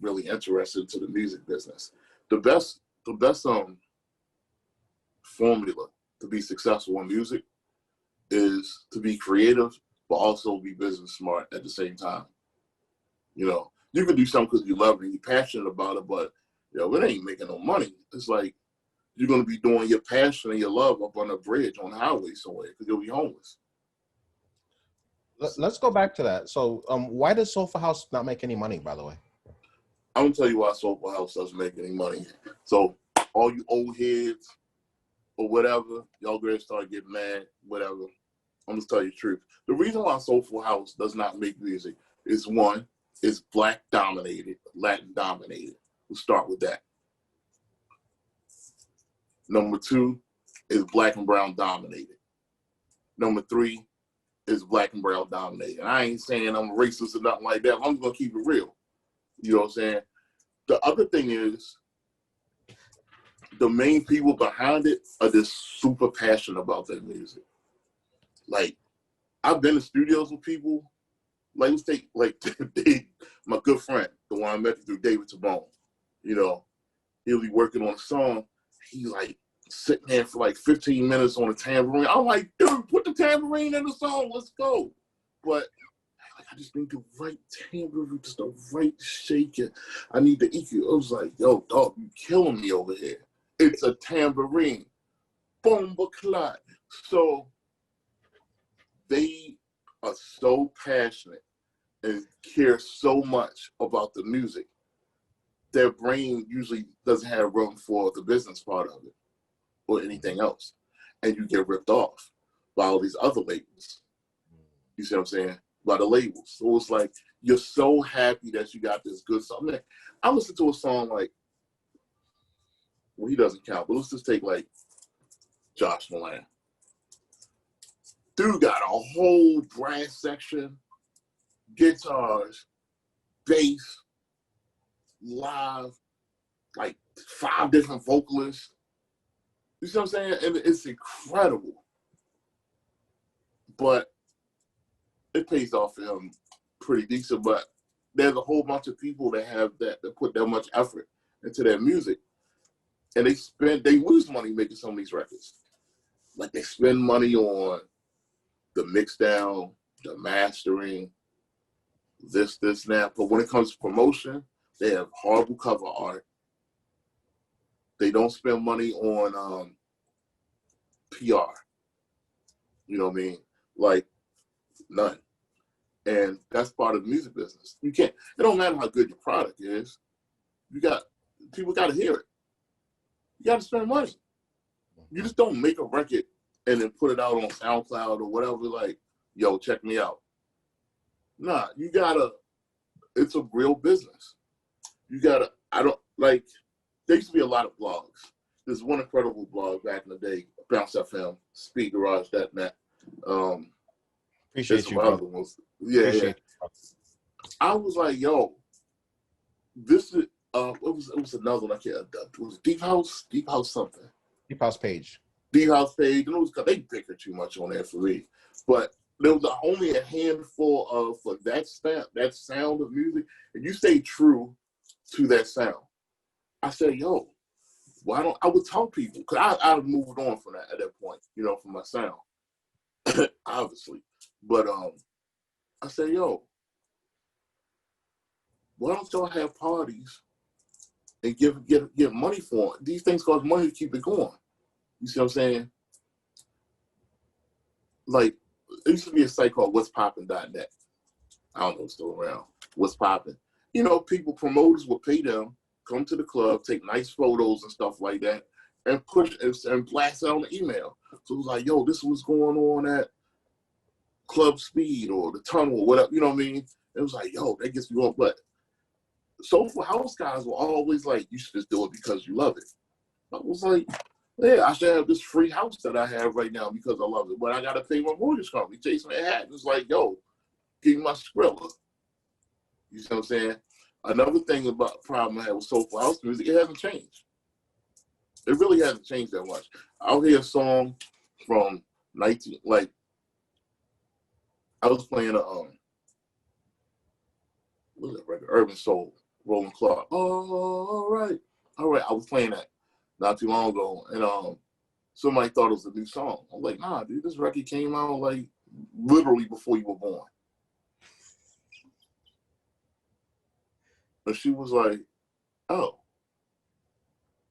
really interested into the music business. The best formula to be successful in music is to be creative, but also be business smart at the same time. You can do something because you love it and you're passionate about it, but it ain't making no money. It's like you're going to be doing your passion and your love up on a bridge on the highway somewhere because you'll be homeless. Let's go back to that. So why does Soulful House not make any money, by the way? I'm going to tell you why Soulful House doesn't make any money. So all you old heads or whatever, y'all going to start getting mad, whatever. I'm going to tell you the truth. The reason why Soulful House does not make music is, one, it's Black dominated, Latin dominated. We'll start with that. Number two is Black and Brown dominated. Number three is Black and Brown dominated. And I ain't saying I'm racist or nothing like that. I'm going to keep it real. You know what I'm saying? The other thing is the main people behind it are just super passionate about their music. I've been in studios with people. Let's take my good friend, the one I met through David Tabone. He'll be working on a song. He's sitting there for 15 minutes on a tambourine. I'm like, dude, put the tambourine in the song. Let's go. But I just need the right tambourine, just the right shake. I need the EQ. I was like, yo, dog, you killing me over here. It's a tambourine. Boom, clot. So they are so passionate and care so much about the music. Their brain usually doesn't have room for the business part of it or anything else. And you get ripped off by all these other labels. You see what I'm saying? By the labels. So it's like, you're so happy that you got this good song. I listen to a song he doesn't count, but let's just take Josh Milan. Dude got a whole brass section, guitars, bass, live, 5 different vocalists. You see what I'm saying? And it's incredible. But it pays off for him pretty decent. But there's a whole bunch of people that have that put that much effort into their music, and they lose money making some of these records. Like they spend money on the mix down, the mastering, this, that. But when it comes to promotion, they have horrible cover art. They don't spend money on PR. You know what I mean? Like none. And that's part of the music business. You can't. It don't matter how good your product is. People got to hear it. You got to spend money. You just don't make a record and then put it out on SoundCloud or whatever. Like, yo, check me out. Nah, you gotta. It's a real business. You gotta. There used to be a lot of blogs. There's one incredible blog back in the day, Bounce FM, Speed Garage, that and that. Appreciate you. Other ones. Yeah. I was like, yo, this is it was another one. I can't. It was Deep House something. Deep House Page. Deep House Page. And it was they bickered too much on there for me, but there was only a handful of for that sound of music, and you stay true to that sound. I said, yo, why don't I would tell people, because I moved on from that at that point, you know, from my sound, obviously. But I said, yo, why don't y'all have parties and give money for it? These things cost money to keep it going. You see what I'm saying? Like, there used to be a site called what'spoppin.net. I don't know if it's still around. What's Poppin'. You know, promoters would pay them, come to the club, take nice photos and stuff like that, and push and blast it on the email. So it was like, yo, this is what's going on at Club Speed or the Tunnel or whatever, you know what I mean? It was like, yo, that gets me going. But Soulful House guys were always like, you should just do it because you love it. I was like, yeah, I should have this free house that I have right now because I love it. But I got to pay my mortgage company. Jason Manhattan was like, yo, give me my Skrilla. You see what I'm saying? Another thing about problem I had with Soulful House music, it hasn't changed. It really hasn't changed that much. I'll hear a song from I was playing what was that record? Urban Soul, Rolling Clark. All right. I was playing that not too long ago, and somebody thought it was a new song. I'm like, nah, dude, this record came out like literally before you were born. And she was like, oh,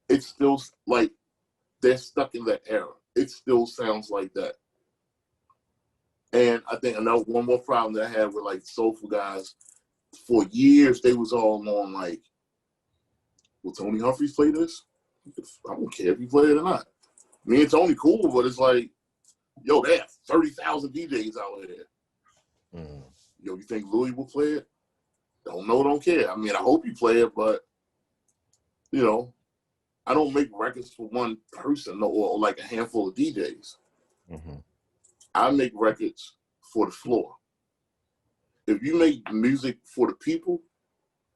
it's still like they're stuck in that era. It still sounds like that. And I think another one more problem that I had with like soulful guys, for years they was all on like, will Tony Humphries play this? I don't care if you play it or not. Me and Tony cool, but it's like, yo, they have 30,000 DJs out here. Mm. Yo, you think Louis will play it? Don't know, don't care. I mean, I hope you play it, but, you know, I don't make records for one person or like a handful of DJs. Mm-hmm. I make records for the floor. If you make music for the people,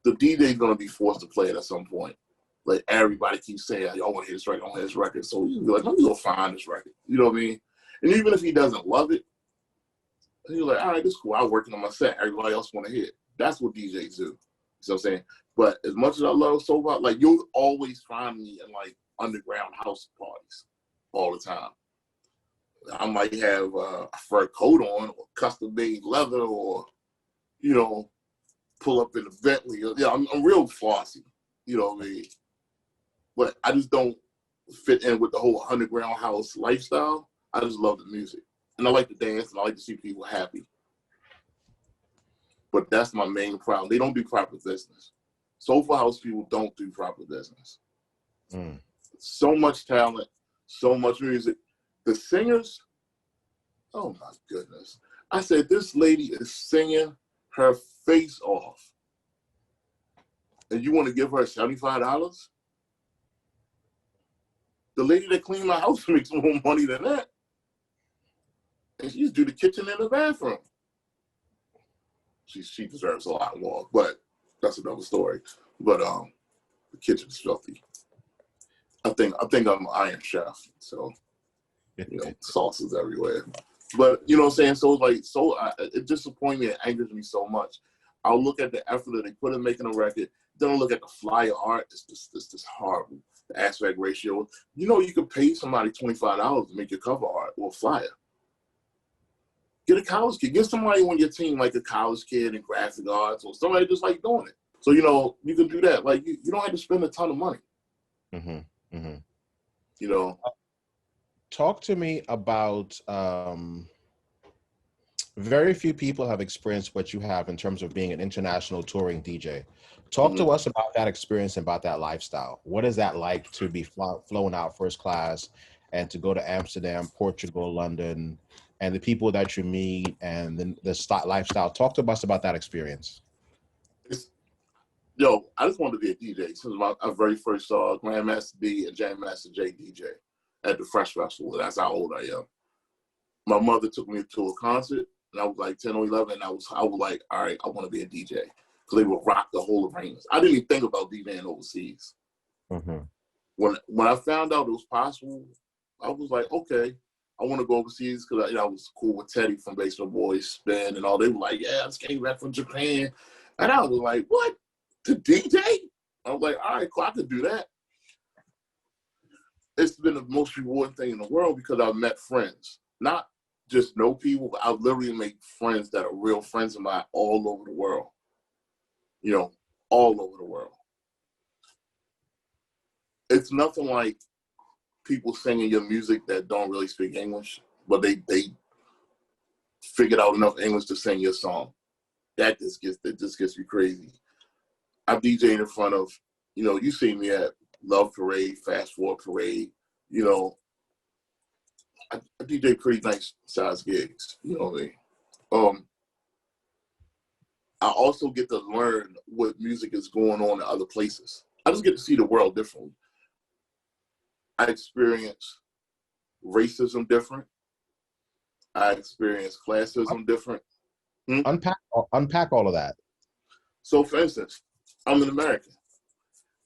the DJ is going to be forced to play it at some point. Like everybody keeps saying, I want to hear this record, I want to hear this record. So you be like, let me go find this record. You know what I mean? And even if he doesn't love it, he's like, all right, this is cool. I'm working on my set. Everybody else want to hear it. That's what DJs do. You know what I'm saying? But as much as I love soul, like you'll always find me in like underground house parties all the time. I might have a fur coat on or custom made leather or, you know, pull up in a Bentley. Yeah, I'm real flossy. You know what I mean? But I just don't fit in with the whole underground house lifestyle. I just love the music. And I like to dance and I like to see people happy. But that's my main problem. They don't do proper business. Soulful house people don't do proper business. Mm. So much talent, so much music. The singers, oh my goodness. I said, this lady is singing her face off. And you want to give her $75? The lady that cleaned my house makes more money than that. And she just do the kitchen and the bathroom. She deserves a lot more, but that's another story. But the kitchen's filthy. I think I'm an Iron Chef, so you know, sauces everywhere. But you know what I'm saying? So like, it disappoints me, it angers me so much. I'll look at the effort that they put in making a record. Then I'll look at the flyer art. It's just horrible. The aspect ratio. You know, you could pay somebody $25 to make your cover art or a flyer. Get a college kid. Get somebody on your team like a college kid in graphic arts or somebody just like doing it. So, you know, you can do that. Like, you don't have to spend a ton of money. Mm-hmm. Mm-hmm. You know? Talk to me about, very few people have experienced what you have in terms of being an international touring DJ. Talk to us about that experience and about that lifestyle. What is that like to be flown out first class and to go to Amsterdam, Portugal, London, and the people that you meet and the lifestyle? Talk to us about that experience. I just wanted to be a DJ since I very first saw Grandmaster D and Jam Master J DJ at the Fresh Festival. That's how old I am. My mother took me to a concert, and I was like 10 or 11, and I was like, all right, I want to be a DJ. Because they would rock the whole arena. I didn't even think about DJing overseas. Mm-hmm. When I found out it was possible, I was like, okay, I want to go overseas because I was cool with Teddy from Basement Boys, Spin, and all. They were like, yeah, I just came back from Japan. And I was like, what? To DJ? I was like, all right, cool, I could do that. It's been the most rewarding thing in the world because I've met friends. Not just know people, but I've literally made friends that are real friends of mine all over the world. You know, all over the world. It's nothing like people singing your music that don't really speak English, but they figured out enough English to sing your song. That just gets me crazy. I've DJed in front of, you know, you see me at Love Parade, Fast Forward Parade, you know. I DJ pretty nice size gigs, you know what I mean? I also get to learn what music is going on in other places. I just get to see the world differently. I experience racism different. I experience classism different. Unpack all of that. So, for instance, I'm an American.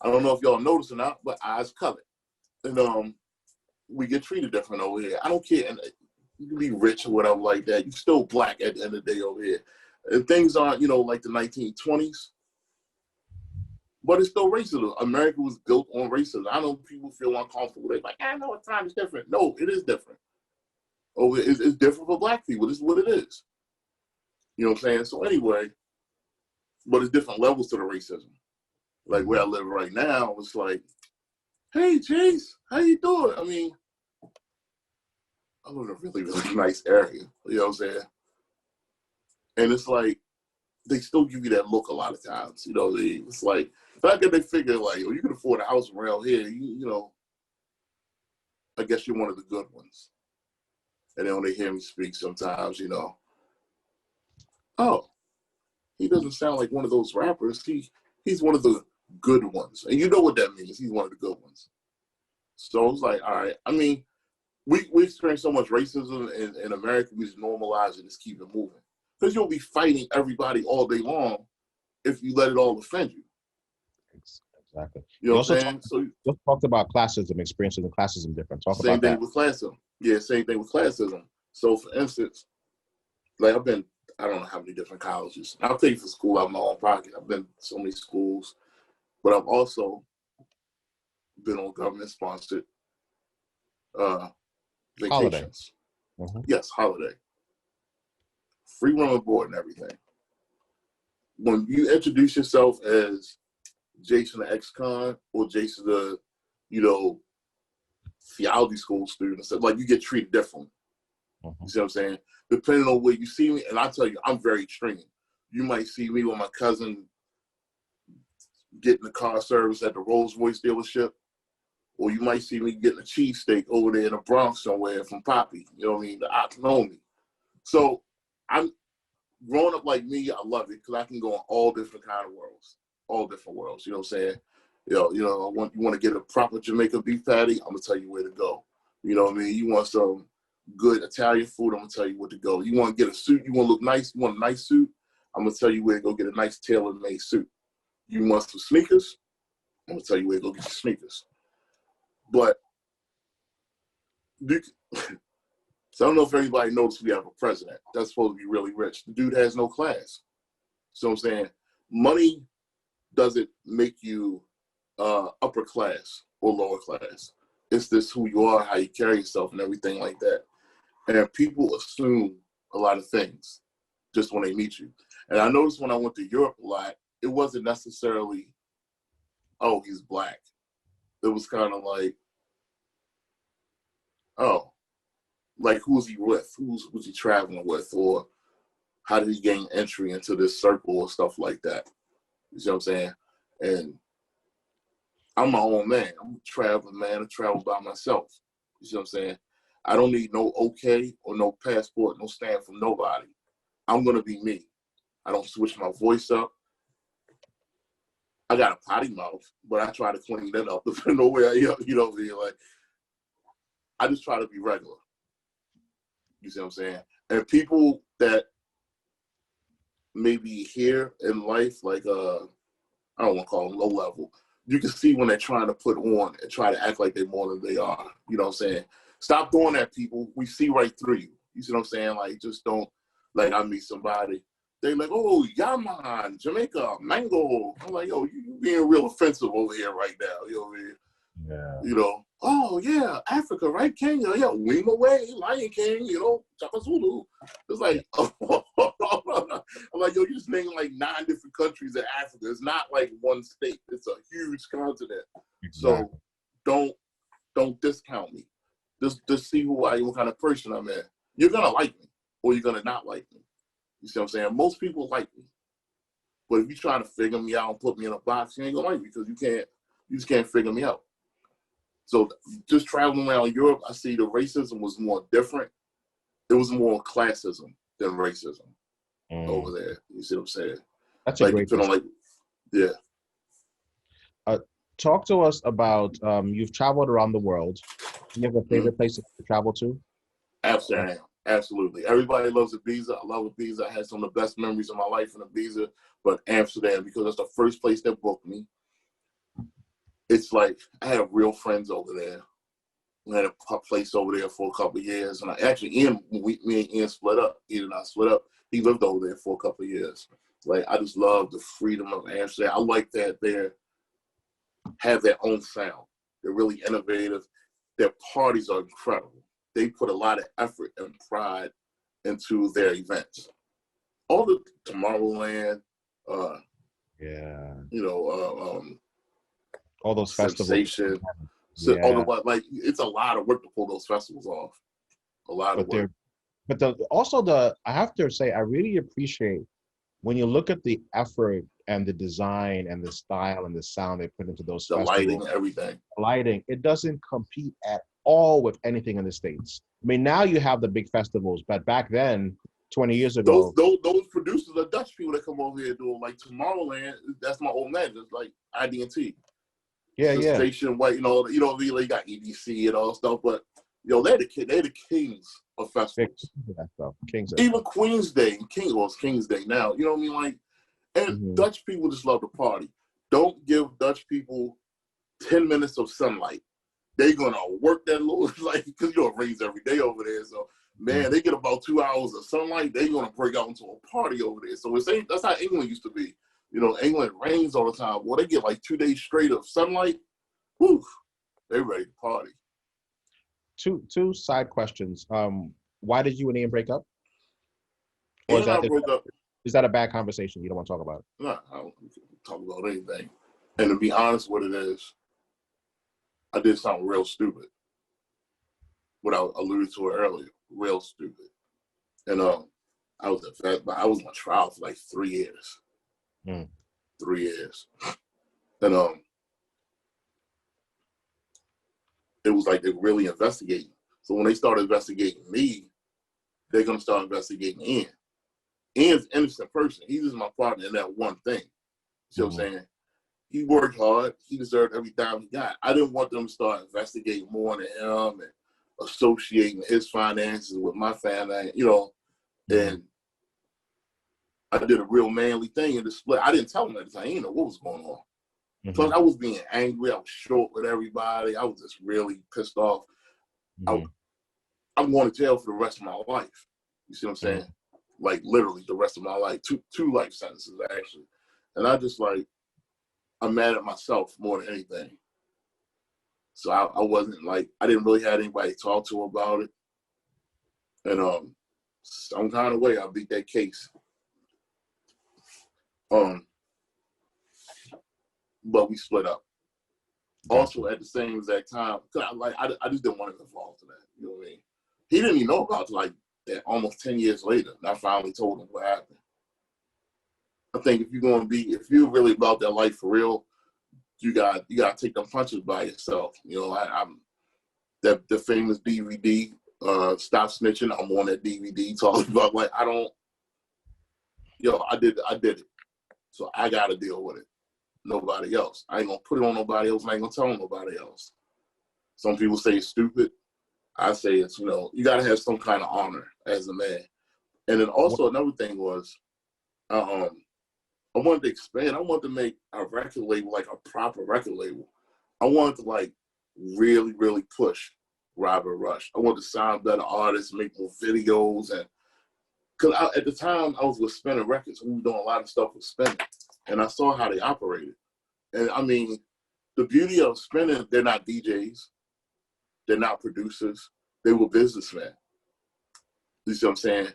I don't know if y'all notice or not, but eyes colored. And we get treated different over here. I don't care. And you can be rich or whatever like that. You're still black at the end of the day over here. And things aren't, you know, like the 1920s. But it's still racism. America was built on racism. I know people feel uncomfortable. They're like, I know it's time is different. No, it is different. Oh, it's different for black people. This is what it is. You know what I'm saying? So anyway, but it's different levels to the racism. Like where I live right now, it's like, hey, Chase, how you doing? I mean, I live in a really, really nice area. You know what I'm saying? And it's like, they still give you that look a lot of times. You know, it's like, I get they figure like, oh, you can afford a house around here. You know, I guess you're one of the good ones. And then when they hear me speak sometimes, you know, oh, he doesn't sound like one of those rappers. He's one of the good ones. And you know what that means. He's one of the good ones. So it's like, all right. I mean, we experience so much racism in America. We just normalize it, just keep it moving. Because you'll be fighting everybody all day long if you let it all offend you. Exactly. You know what I'm saying? You talked about classism, experiencing classism different. Talk same about that. Same thing with classism. Yeah, same thing with classism. So for instance, like I've been, I don't know how many different colleges. I'll take for school out of my own pocket. I've been to so many schools, but I've also been on government-sponsored vacations. Holiday. Yes, holiday. Free room and board and everything. When you introduce yourself as Jason the ex-con or Jason the, you know, theology school student, so like you get treated differently. You see what I'm saying? Depending on where you see me, and I tell you, I'm very extreme. You might see me with my cousin getting the car service at the Rolls Royce dealership, or you might see me getting a cheesesteak over there in the Bronx somewhere from Poppy. You know what I mean? The Oklahoma. So I'm growing up like me. I love it because I can go in all different kind of worlds, all different worlds. You know what I'm saying? You know, you want to get a proper Jamaican beef patty, I'm gonna tell you where to go. You know what I mean? You want some good Italian food, I'm gonna tell you where to go. You want to get a suit, you want to look nice, you want a nice suit, I'm gonna tell you where to go get a nice tailor-made suit. You want some sneakers, I'm gonna tell you where to go get your sneakers. But so I don't know if anybody knows we have a president that's supposed to be really rich. The dude has no class. So I'm saying money doesn't make you upper class or lower class. It's just who you are, how you carry yourself, and everything like that. And people assume a lot of things just when they meet you. And I noticed when I went to Europe a lot, it wasn't necessarily, oh, he's black. It was kind of like, oh, like who's he with? Who's he traveling with? Or how did he gain entry into this circle or stuff like that? You see what I'm saying? And I'm my own man. I'm a traveling man. I travel by myself. You see what I'm saying? I don't need no okay or no passport, no stamp from nobody. I'm going to be me. I don't switch my voice up. I got a potty mouth, but I try to clean that up. No way, you know what I mean? Like, I just try to be regular. You see what I'm saying? And people that maybe here in life, like, I don't want to call them low level, you can see when they're trying to put on and try to act like they're more than they are. You know what I'm saying? Stop doing that, people. We see right through you. You see what I'm saying? Like, just don't, like, I meet somebody. They like, oh, Yaman, Jamaica, Mango. I'm like, yo, you being real offensive over here right now. You know what I mean? Yeah. You know, oh, yeah, Africa, right? Kenya, yeah, Weem Away, Lion King, you know, Chaka Zulu. It's like, I'm like, yo, you just named like 9 different countries in Africa. It's not like one state. It's a huge continent. Exactly. So don't discount me. Just see who I am, what kind of person I'm in. You're going to like me or you're going to not like me. You see what I'm saying? Most people like me. But if you're trying to figure me out and put me in a box, you ain't going to like me because you just can't figure me out. So just traveling around Europe, I see the racism was more different. It was more classism than racism over there. You see what I'm saying? That's a great depending on, like, yeah. Talk to us about, you've traveled around the world. Do you have a favorite place to travel to? Amsterdam. Absolutely. Everybody loves Ibiza. I love Ibiza. I had some of the best memories of my life in Ibiza, but Amsterdam, because that's the first place that booked me. It's like I have real friends over there. We had a place over there for a couple of years. And me and Ian split up. Ian and I split up. He lived over there for a couple of years. Like, I just love the freedom of Amsterdam. I like that they have their own sound. They're really innovative. Their parties are incredible. They put a lot of effort and pride into their events. All the Tomorrowland, all those Sensation. festivals. Like, it's a lot of work to pull those festivals off. A lot of work. I have to say, I really appreciate when you look at the effort and the design and the style and the sound they put into those festivals. Lighting, everything. Lighting, it doesn't compete at all with anything in the States. I mean, now you have the big festivals, but back then, 20 years ago, those producers are Dutch people that come over here doing, like, Tomorrowland. That's my old man, just like ID&T. Yeah. Station White, you know, you got EDC and all stuff, but they're the kings of festivals. Even Queen's Day, King's Day now. You know what I mean? Like, and Dutch people just love to party. Don't give Dutch people 10 minutes of sunlight. They're gonna work that little, like, because it rains every day over there. So, man, they get about 2 hours of sunlight, they're gonna break out into a party over there. So that's how England used to be. You know, England rains all the time. Well, they get like 2 days straight of sunlight. Whew, they're ready to party. Two side questions. Why did you and Ian break up? Or is that a bad conversation? You don't want to talk about it? No, I don't talk about anything. And to be honest, what it is, I did something real stupid. What I alluded to earlier, real stupid. And I was on trial for like 3 years. 3 years. And it was like they're really investigating. So when they started investigating me, they're gonna start investigating Ian. Ian's an innocent person. He's just my partner in that one thing. You know what I'm saying? He worked hard. He deserved every dime he got. I didn't want them to start investigating more into him and associating his finances with my family, you know. And I did a real manly thing in the split. I didn't tell him at the time. I didn't know what was going on. Plus, I was being angry. I was short with everybody. I was just really pissed off. I'm going to jail for the rest of my life. You see what I'm saying? like literally the rest of my life, two life sentences actually. And I just like, I'm mad at myself more than anything. So I wasn't like, I didn't really have anybody to talk to about it. And some kind of way I beat that case. But we split up. Gotcha. Also at the same exact time, cause I just didn't want him involved in that. You know what I mean? He didn't even know about it like that almost 10 years later. And I finally told him what happened. I think if you're really about that life for real, you got to take them punches by yourself. You know, I'm the famous DVD, Stop Snitching. I'm on that DVD talking about like I did it, so I got to deal with it. Nobody else. I ain't gonna put it on nobody else. I ain't gonna tell nobody else. Some people say it's stupid. I say it's, you got to have some kind of honor as a man. And then also another thing was, I wanted to expand. I wanted to make a record label like a proper record label. I wanted to like really, really push Robert Rush. I wanted to sign better artists, make more videos, and because at the time I was with Spinning Records, we were doing a lot of stuff with Spinning, and I saw how they operated. And I mean, the beauty of Spinning, they're not DJs, they're not producers, they were businessmen. You see what I'm saying?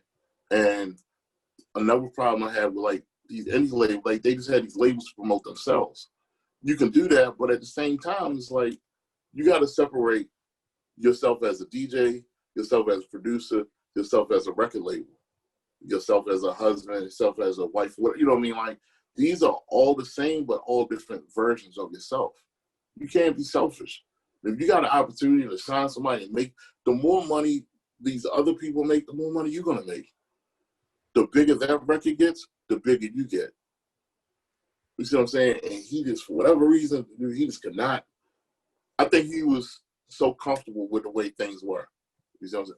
And another problem I had with like these indie labels, like they just had these labels to promote themselves. You can do that, but at the same time, it's like you got to separate yourself as a DJ, yourself as a producer, yourself as a record label, yourself as a husband, yourself as a wife. You know what I mean? Like these are all the same, but all different versions of yourself. You can't be selfish. If you got an opportunity to sign somebody and make, the more money these other people make, the more money you're gonna make. The bigger that record gets, the bigger you get. You see what I'm saying? And he just, for whatever reason, he just could not. I think he was so comfortable with the way things were. You see what I'm saying?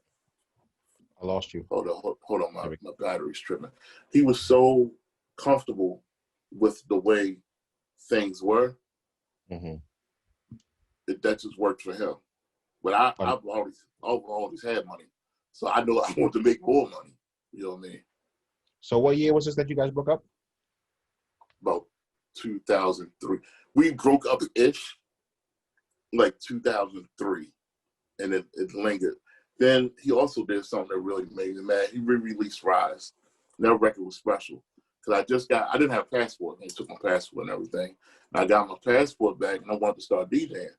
I lost you. Hold on, my battery's tripping. He was so comfortable with the way things were. Mm-hmm. That just worked for him. But I've always had money. So I know I want to make more money. You know what I mean? So what year was this that you guys broke up? About 2003. We broke up-ish like 2003. And it lingered. Then he also did something that really made me mad. He re-released Rise. That record was special. Because I didn't have a passport. They took my passport and everything. And I got my passport back and I wanted to start DJing.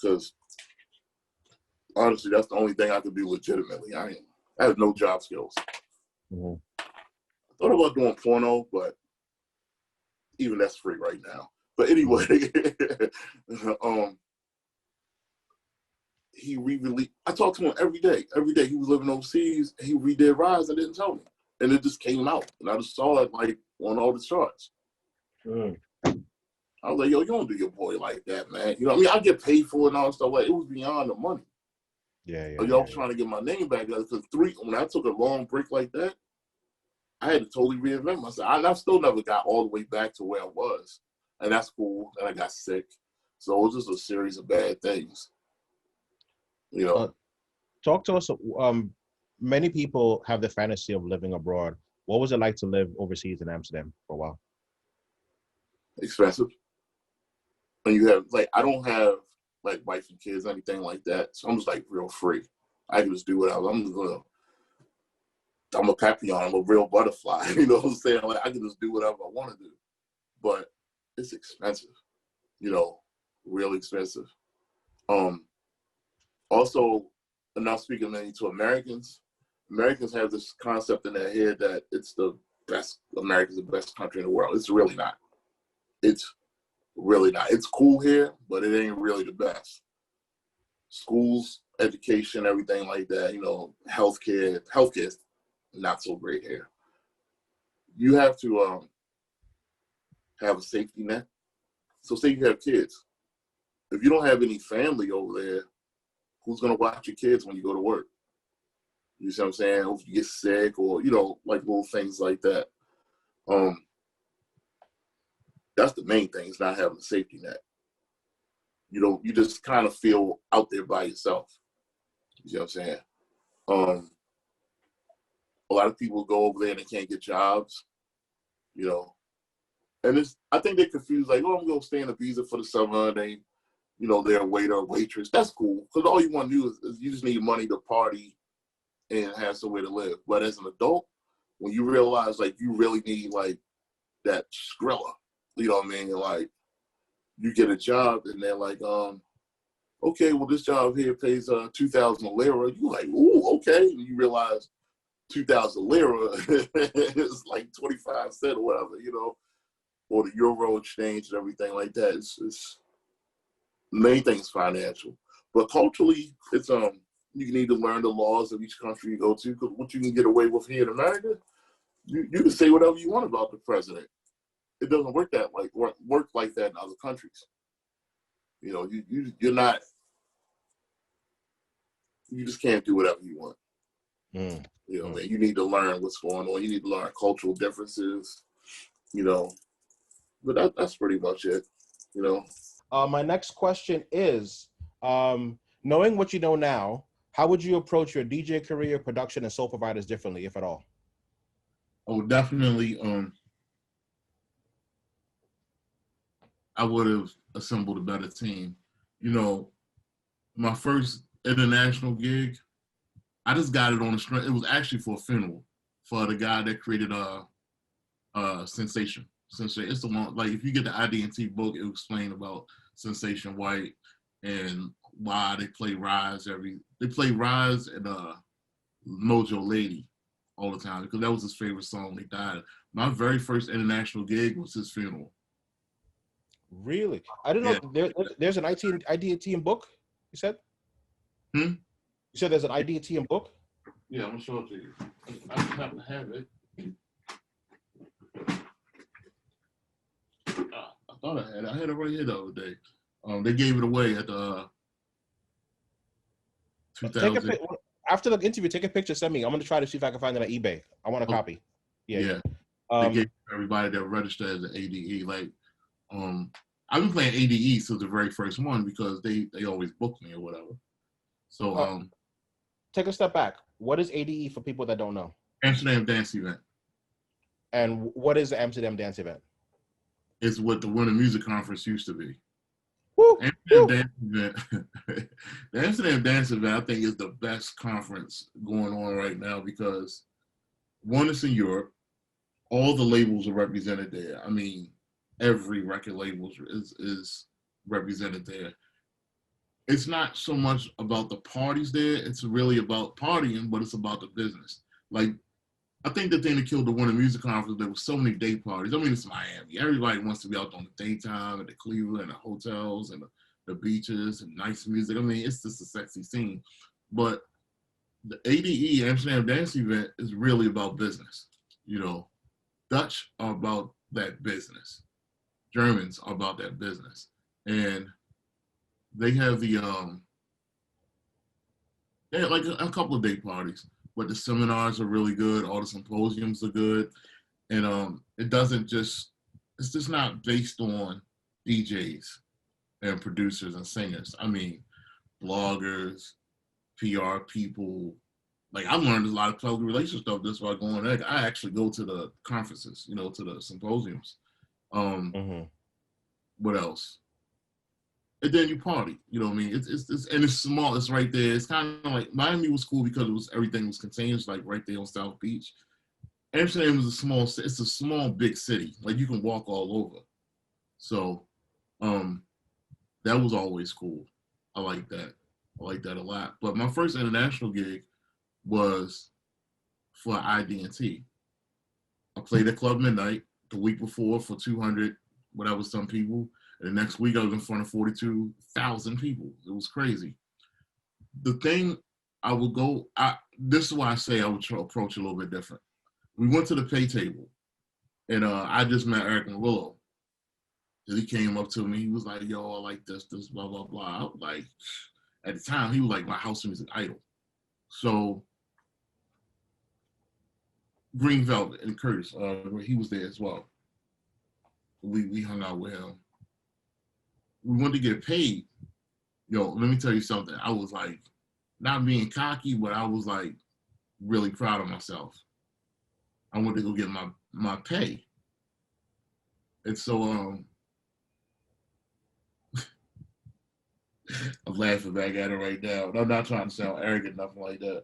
Because honestly, that's the only thing I could do legitimately. I have no job skills. Mm-hmm. I thought about doing porno, but even that's free right now. But anyway, he re-released. I talked to him every day. Every day he was living overseas. And he redid Rise and didn't tell me. And it just came out. And I just saw it like on all the charts. Mm. I was like, yo, you don't do your boy like that, man. You know what I mean? I get paid for it and all that stuff. Like, it was beyond the money. I was trying to get my name back. Because when I took a long break like that, I had to totally reinvent myself. I still never got all the way back to where I was. And that's cool. And I got sick. So it was just a series of bad things. You know. Talk to us. Many people have the fantasy of living abroad. What was it like to live overseas in Amsterdam for a while? Expensive. And you have, like, I don't have, like, wife and kids, anything like that. So I'm just, like, real free. I can just do whatever. I'm a papillon. I'm a real butterfly. You know what I'm saying? Like, I can just do whatever I want to do. But it's expensive. You know, real expensive. Also, and now speaking mainly to Americans have this concept in their head that it's the best, America's the best country in the world. It's really not. It's really not. It's cool here, but it ain't really the best. Schools, education, everything like that, you know, healthcare is not so great here. You have to have a safety net. So say you have kids. If you don't have any family over there, who's going to watch your kids when you go to work? You see what I'm saying? Or if you get sick or, you know, like little things like that. That's the main thing, is not having a safety net. You just kind of feel out there by yourself. You see what I'm saying? a lot of people go over there and they can't get jobs, you know. And I think they're confused, like, oh, I'm going to stay in Ibiza for the summer. They, you know, they're a waiter or waitress. That's cool, because all you want to do is you just need money to party and have somewhere to live. But as an adult, when you realize, like, you really need, like, that Skrilla, you know what I mean? And, like, you get a job and they're like, okay, well, this job here pays 2,000 lira. You're like, ooh, okay. And you realize 2,000 lira is like 25 cents or whatever, you know, or the euro exchange and everything like that. It's main thing is financial. But culturally, it's you need to learn the laws of each country you go to, because what you can get away with here in America, you can say whatever you want about the president. It doesn't work like that in other countries. You know, you're not, you just can't do whatever you want. You know, man, you need to learn what's going on. You need to learn cultural differences, you know. But that's pretty much it, you know. My next question is, knowing what you know now, how would you approach your DJ career, production, and sole providers differently, if at all? Oh, definitely. I would have assembled a better team. You know, my first international gig, I just got it on the string. It was actually for a funeral for the guy that created Sensation. It's the one, like, if you get the ID&T book, it will explain about Sensation White and why they play Rise and Mojo Lady all the time, because that was his favorite song. He died. My very first international gig was his funeral. Really? I didn't know there's an ID&T book, you said? You said there's an ID&T book? Yeah, I'm gonna show it to you. I just happen to have it. I thought I had it. I had it right here the other day. They gave it away at the 2000. After the interview, take a picture, send me. I'm gonna try to see if I can find it on eBay. I want a copy. Yeah. They gave everybody that registered as an ADE. Like, I've been playing ADE since the very first one because they always book me or whatever. So take a step back. What is ADE for people that don't know? Amsterdam Dance Event. And what is the Amsterdam Dance Event? It's what the Winter Music Conference used to be. Woo, Dance Event. The Amsterdam Dance Event, I think, is the best conference going on right now because, one, it's in Europe. All the labels are represented there. I mean, every record label is represented there. It's not so much about the parties there. It's really about partying, but it's about the business. Like, I think the thing that killed the Winter Music Conference, there was so many day parties. I mean, it's Miami. Everybody wants to be out on the daytime at the Cleveland and the hotels and the beaches and nice music. I mean, it's just a sexy scene. But the ADE, Amsterdam Dance Event, is really about business. You know, Dutch are about that business. Germans are about that business. And they have they have like a couple of day parties. But the seminars are really good. All the symposiums are good. And it's just not based on DJs and producers and singers. I mean, bloggers, PR people. Like, I've learned a lot of public relations stuff just by going there. I actually go to the conferences, you know, to the symposiums. What else? And then you party, you know what I mean? It's and it's small. It's right there. It's kind of like Miami was cool because everything was contained. It's like right there on South Beach. Amsterdam is it's a small big city. Like, you can walk all over. So, that was always cool. I like that. I like that a lot. But my first international gig was for ID&T. I played at Club Midnight the week before for 200, whatever, some people. And the next week I was in front of 42,000 people. It was crazy. The thing this is why I say I would approach a little bit different. We went to the pay table and I just met Eric and Willow. And he came up to me. He was like, yo, I like this, blah, blah, blah. I was like, at the time, he was like my house music idol. So Green Velvet and Curtis, he was there as well. We hung out with him. We wanted to get paid. Yo, let me tell you something. I was like, not being cocky, but I was like really proud of myself. I went to go get my pay. And so I'm laughing back at it right now. And I'm not trying to sound arrogant, nothing like that.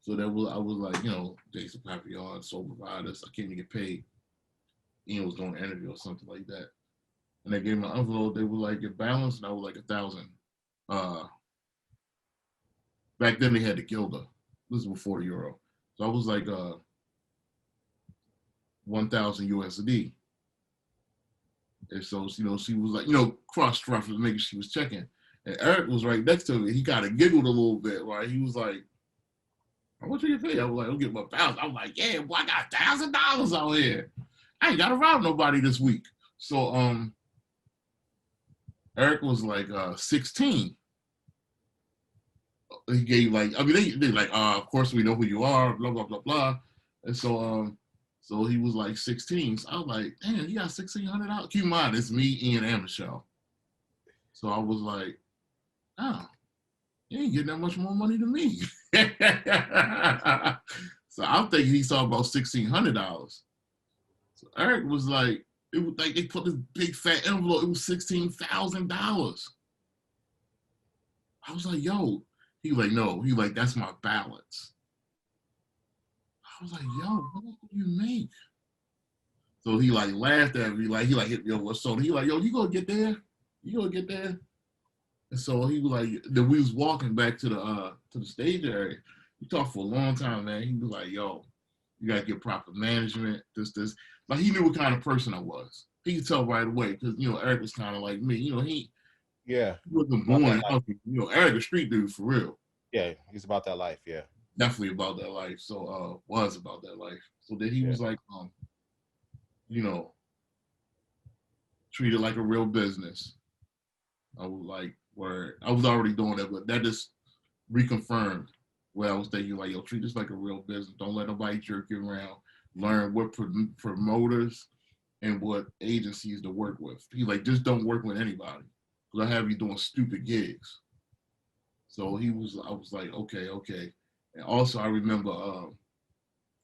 So I was like, Jason Papillon, sole providers. I came to get paid. Ian was doing an interview or something like that. And they gave me an envelope. They were like, your balance, and I was like 1,000. Back then they had the guilder. This was before the euro. So I was like 1,000 USD. And so, she was like, cross-reference, making sure she was checking. And Eric was right next to me. He kind of giggled a little bit, right? He was like, how much are you pay? I was like, I'll get my 1,000. I was like, yeah, boy, I got $1,000 out here. I ain't got to rob nobody this week. So Eric was like 16. He gave they like, of course we know who you are, blah, blah, blah, blah. And so he was like 16. So I was like, damn, you got $1,600? Keep in mind, it's me, Ian, and Michelle. So I was like, oh, you ain't getting that much more money than me. So I'm thinking he saw about $1,600. So Eric was like, it was like they put this big fat envelope, it was $16,000. I was like, yo. He was like, no. He was like, that's my balance. I was like, yo, what do you make? So he like laughed at me, like he like hit me over with soda. He like, yo, you gonna get there? You gonna get there? And so he was like, then we was walking back to the stage area. We talked for a long time, man. He was like, yo, you gotta get proper management, this. Like he knew what kind of person I was. He could tell right away, because Eric was kind of like me. He wasn't born, Eric a street dude for real. Yeah, he's about that life, yeah. Definitely about that life. So was about that life. So then he was like, treat it like a real business. I was like, I was already doing that, but that just reconfirmed what I was thinking, like, yo, treat this like a real business. Don't let nobody jerk you around. Learn what promoters and what agencies to work with. He like, just don't work with anybody. Because I have you doing stupid gigs. So I was like, okay. And also I remember,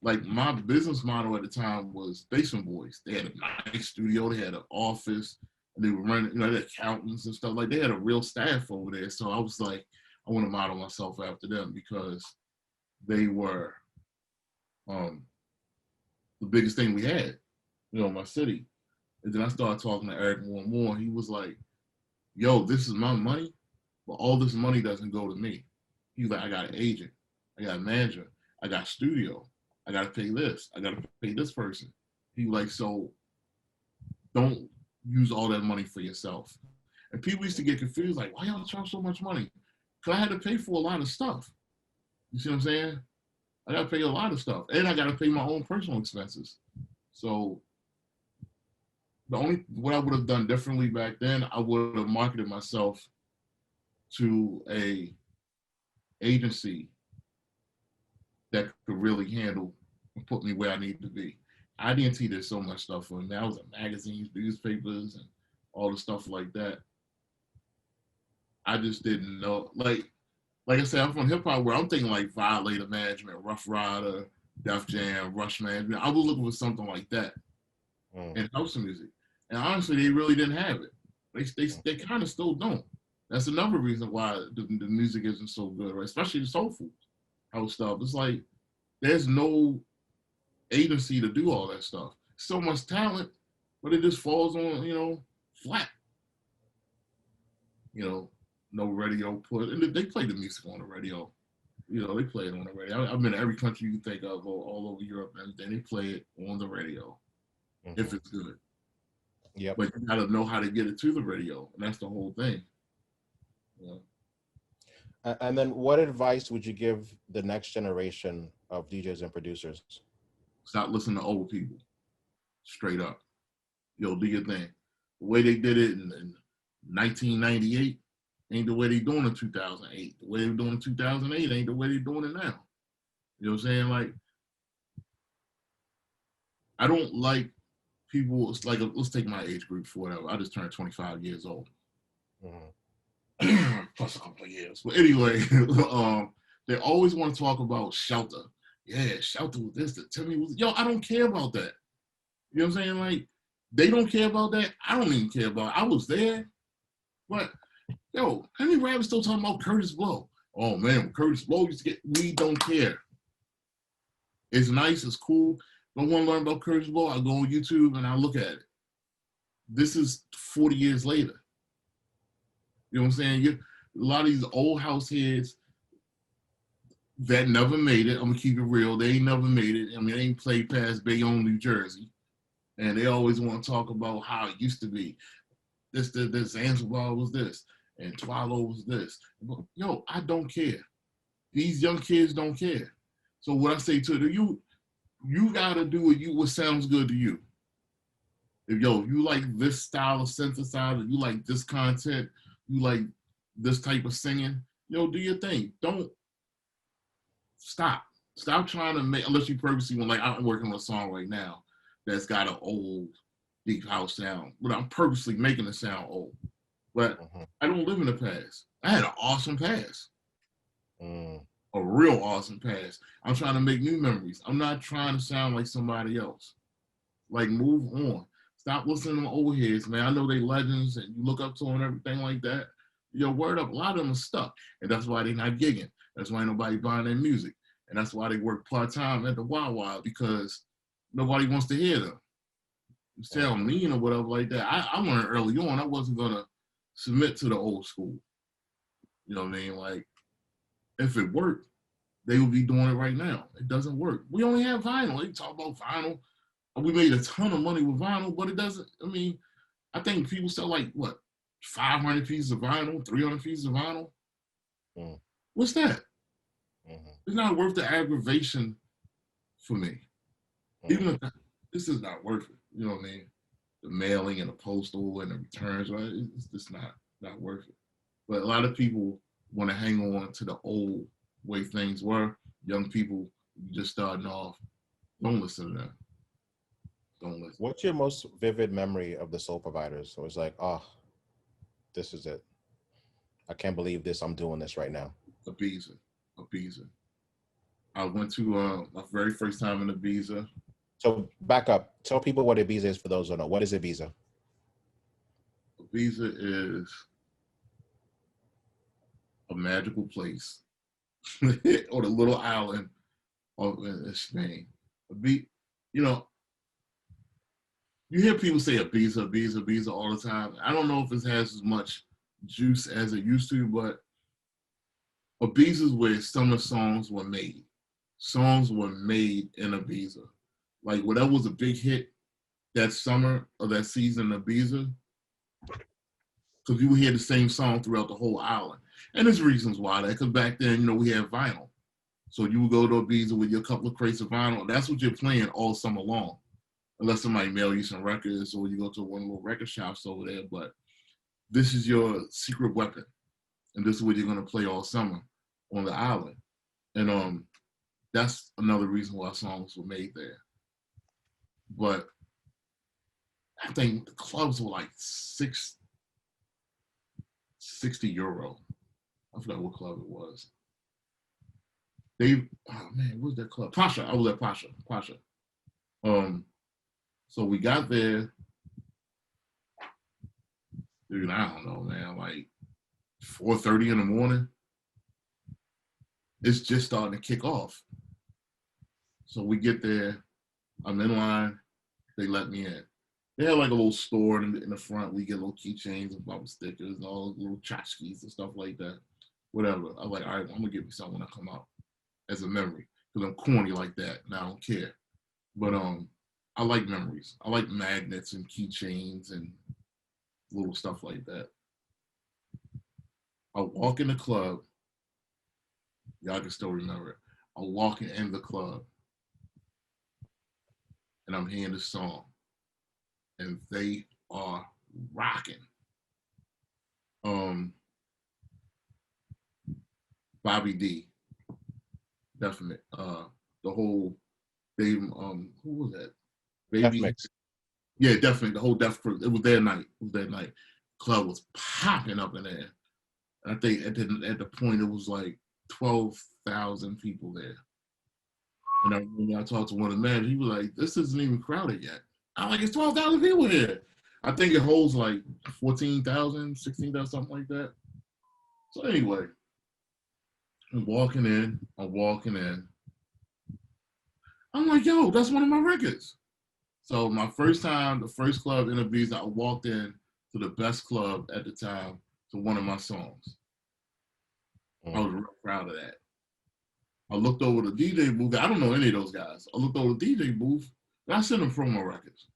like my business model at the time was Basement Boys. They had a nice studio, they had an office, and they were running, they had accountants and stuff. Like they had a real staff over there. So I was like, I want to model myself after them because they were the biggest thing we had, in my city. And then I started talking to Eric more and more. He was like, yo, this is my money, but all this money doesn't go to me. He's like, I got an agent, I got a manager, I got a studio, I got to pay this, I got to pay this person. He was like, so don't use all that money for yourself. And people used to get confused, like, why y'all charge so much money? Because I had to pay for a lot of stuff. You see what I'm saying? I got to pay a lot of stuff. And I got to pay my own personal expenses. So what I would have done differently back then, I would have marketed myself to a agency that could really handle and put me where I need to be. IDT did so much stuff for me. I was in magazines, newspapers, and all the stuff like that. I just didn't know. Like I said, I'm from hip hop where I'm thinking like Violator Management, Rough Rider, Def Jam, Rush Management. I was looking for something like that in house music. And honestly, they really didn't have it. They kind of still don't. That's another reason why the music isn't so good, right? Especially the soulful house stuff. It's like there's no agency to do all that stuff. So much talent, but it just falls on, flat. No radio put, and they play the music on the radio. They play it on the radio. I've been to every country you think of, all over Europe, and then they play it on the radio if it's good. Yeah, but you gotta know how to get it to the radio, and that's the whole thing. And then, what advice would you give the next generation of DJs and producers? Stop listening to old people. Straight up, do your thing. The way they did it in 1998 ain't the way they doing in 2008. The way they were doing in 2008 ain't the way they doing it now. You know what I'm saying? Like, I don't like people. It's like, let's take my age group for whatever. I just turned 25 years old. Plus a couple of years. But anyway, they always want to talk about shelter. yeah, Shelter was this, Timmy was, yo, I don't care about that. You know what I'm saying? Like, they don't care about that. I don't even care about it. I was there. But, yo, how many rappers still talking about Curtis Blow? Oh, man, Curtis Blow used to get, we don't care. It's nice, it's cool. Don't want to learn about Curtis Blow, I go on YouTube and I look at it. This is 40 years later. You know what I'm saying? A lot of these old house heads that never made it, I'm going to keep it real, they ain't never made it. I mean, they ain't played past Bayonne, New Jersey. And they always want to talk about how it used to be. This, Zanzibar was this, and Twilo was this. But, yo, I don't care. These young kids don't care. So what I say to them, you gotta do what sounds good to you. If you like this style of synthesizer, you like this content, you like this type of singing, do your thing. Don't stop. Stop trying to make, unless you purposely want, like I'm working on a song right now that's got an old deep house sound, but I'm purposely making it sound old. But I don't live in the past. I had an awesome past. A real awesome past. I'm trying to make new memories. I'm not trying to sound like somebody else. Like, move on. Stop listening to them old heads, man. I know they legends and you look up to them and everything like that. Word up, a lot of them are stuck. And that's why they're not gigging. That's why ain't nobody buying their music. And that's why they work part-time at the Wild Wild, because nobody wants to hear them. You sound mean or whatever like that. I learned early on I wasn't going to submit to the old school. You know what I mean? Like, if it worked, they would be doing it right now. It doesn't work. We only have vinyl. They talk about vinyl. We made a ton of money with vinyl, but it doesn't, I think people sell like, 500 pieces of vinyl, 300 pieces of vinyl? What's that? It's not worth the aggravation for me. Even if this is not worth it. You know what I mean? The mailing and the postal and the returns, right? It's just not worth it. But a lot of people want to hang on to the old way things were. Young people just starting off. Don't listen to them. Don't listen. What's your most vivid memory of the Soul Providers? So it's like, oh, this is it. I can't believe this. I'm doing this right now. Ibiza. I went to my very first time in Ibiza. So back up. Tell people what Ibiza is for those who don't know. What is Ibiza? Ibiza is a magical place on a little island in Spain. You hear people say Ibiza all the time. I don't know if it has as much juice as it used to, but Ibiza is where summer songs were made. Songs were made in Ibiza. Like, whatever was a big hit that summer or that season in Ibiza, because you would hear the same song throughout the whole island. And there's reasons why that, because back then, we had vinyl. So you would go to Ibiza with your couple of crates of vinyl, and that's what you're playing all summer long. Unless somebody mail you some records or you go to one of the little record shops over there. But this is your secret weapon. And this is what you're going to play all summer on the island. And that's another reason why songs were made there. But I think the clubs were like €60. I forgot what club it was. What's that club? Pasha. I was at Pasha. So we got there. Dude, I don't know, man. Like 4:30 in the morning. It's just starting to kick off. So we get there. I'm in line. They let me in. They had like a little store in the front. We get little keychains and bumper stickers and all little tchotchkes and stuff like that. Whatever. I was like, all right, I'm gonna give you something when I come out as a memory, because I'm corny like that and I don't care. But I like memories. I like magnets and keychains and little stuff like that. I walk in the club. Y'all can still remember it. I walk in the club and I'm hearing this song. And they are rocking. Bobby D, definite. The whole Dave, who was that? Baby. Mix. Yeah, definitely. The whole Def crew. It was their night. Club was popping up in there. I think at the point it was like 12,000 people there. And when I talked to one of the managers, he was like, "This isn't even crowded yet." I'm like, "It's 12,000 people here." I think it holds like 14,000, 16,000, something like that. So anyway, I'm walking in. I'm like, "Yo, that's one of my records." So my first time, the first club interviews, I walked in to the best club at the time to one of my songs. I was real proud of that. I looked over the DJ booth. I don't know any of those guys. I looked over the DJ booth and I sent them promo records.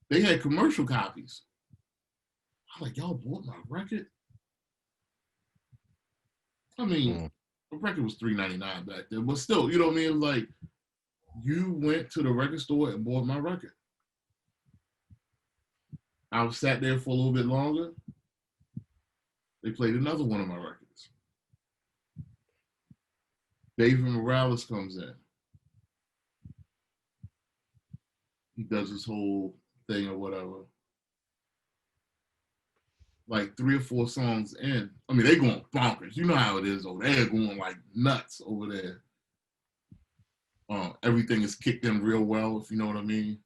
They had commercial copies. I was like, "Y'all bought my record?" I mean, the record was $3.99 back then, but still, you know what I mean? It was like, you went to the record store and bought my record. I sat there for a little bit longer. They played another one of my records. David Morales comes in. He does his whole thing or whatever. Like 3 or 4 songs in. I mean, they going bonkers. You know how it is over there. They're going like nuts over there. Everything is kicked in real well, if you know what I mean.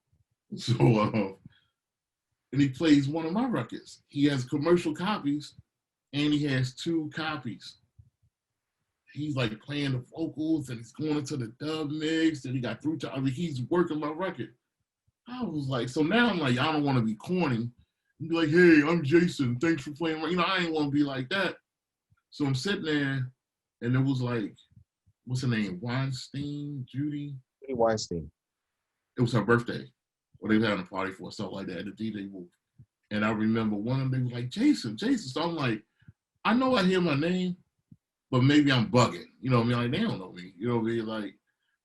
So, and he plays one of my records. He has commercial copies, and he has 2 copies. He's like playing the vocals, and he's going into the dub mix, and he got through to. I mean, he's working my record. I was like, so now I'm like, I don't want to be corny. Be like, "Hey, I'm Jason. Thanks for playing." You know, I ain't want to be like that. So I'm sitting there, and it was like, what's her name? Weinstein, Judy Weinstein. It was her birthday, or they were having a party for stuff like that at the DJ booth. And I remember one of them, they was like, Jason. So I'm like, I know I hear my name, but maybe I'm bugging. You know what I mean? Like, they don't know me. You know what I mean? Like,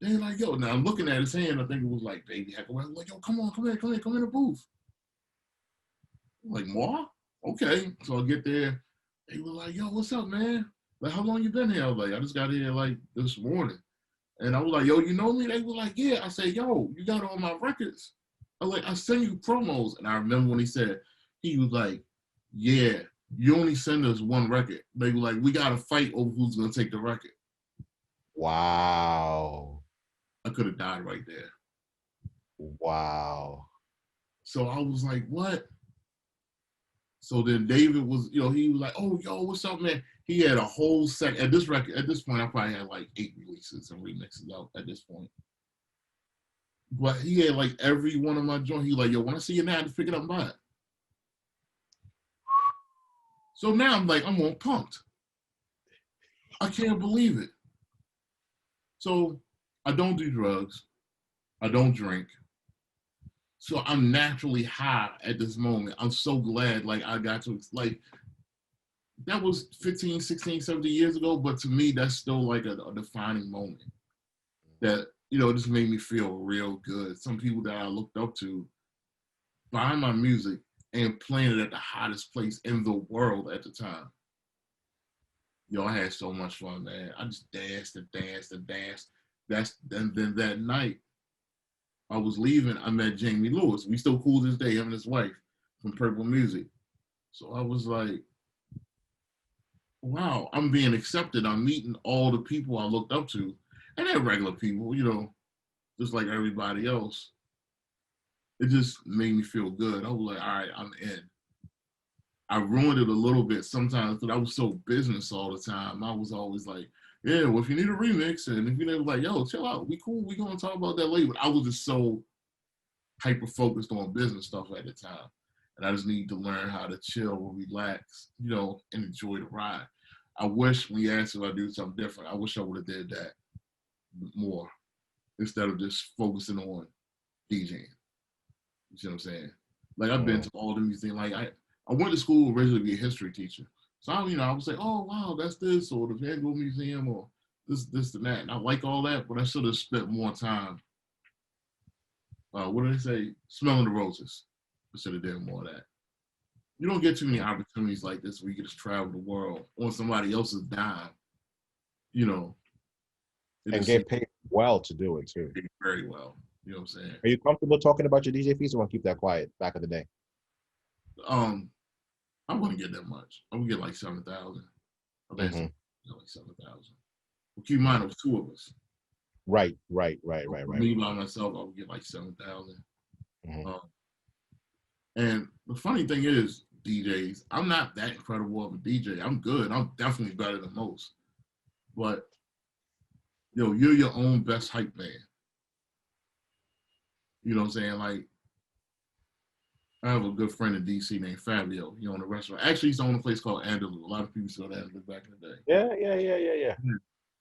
they're like, "Yo," now I'm looking at his hand. I think it was like Baby Heck. I'm like, "Yo, come in the booth." I'm like, "More? Okay." So I get there. They were like, "Yo, what's up, man? Like, how long you been here?" I was like, "I just got here like this morning." And I was like, "Yo, you know me?" They were like, "Yeah." I said, "Yo, you got all my records." I was like, "I send you promos." And I remember when he was like, "Yeah, you only send us one record." They were like, "We got to fight over who's going to take the record." Wow. I could have died right there. Wow. So I was like, "What?" So then David was, he was like, "Oh, yo, what's up, man?" He had a whole set at this record. At this point, I probably had like 8 releases and remixes out at this point. But he had like every one of my joints. He was like, "Yo, when I see you now, just pick it up and buy it." So now I'm like, I'm on pumped. I can't believe it. So I don't do drugs. I don't drink. So I'm naturally high at this moment. I'm so glad like I got to like that was 15, 16, 17 years ago, but to me that's still like a defining moment that just made me feel real good. Some people that I looked up to buying my music and playing it at the hottest place in the world at the time. I had so much fun, man. I just danced and danced and danced. Then that night I was leaving, I met Jamie Lewis. We still cool to this day, him and his wife from Purple Music. So I was like, wow, I'm being accepted. I'm meeting all the people I looked up to. And they're regular people, just like everybody else. It just made me feel good. I was like, all right, I'm in. I ruined it a little bit sometimes because I was so business all the time. I was always like, "Yeah, well, if you need a remix, and if you never like, yo, chill out, we cool, we gonna talk about that later." But I was just so hyper focused on business stuff at the time, and I just need to learn how to chill and relax, and enjoy the ride. I wish when you asked if I do something different, I wish I would have did that more instead of just focusing on DJing. You see what I'm saying? Like I've been to all the museums. Like I went to school originally to be a history teacher. So I would say, "Oh wow, that's this," or the Van Gogh Museum, or this and that. And I like all that, but I should have spent more time. What did they say? Smelling the roses. I should have done more of that. You don't get too many opportunities like this where you get to travel the world on somebody else's dime. And get paid well to do it too. Very well. You know what I'm saying? Are you comfortable talking about your DJ fees, or want to keep that quiet back in the day? I wouldn't get that much. I would get like 7,000. I bet like 7,000. Well, keep in mind, it was 2 of us. Right. For me by myself, I would get like 7,000. Mhm. And the funny thing is, DJs, I'm not that incredible of a DJ. I'm good. I'm definitely better than most. But yo, you're your own best hype man. You know what I'm saying? Like, I have a good friend in DC named Fabio. He owned a restaurant. Actually, he's owned a place called Andalou. A lot of people used to go to Andalou back in the day. Yeah.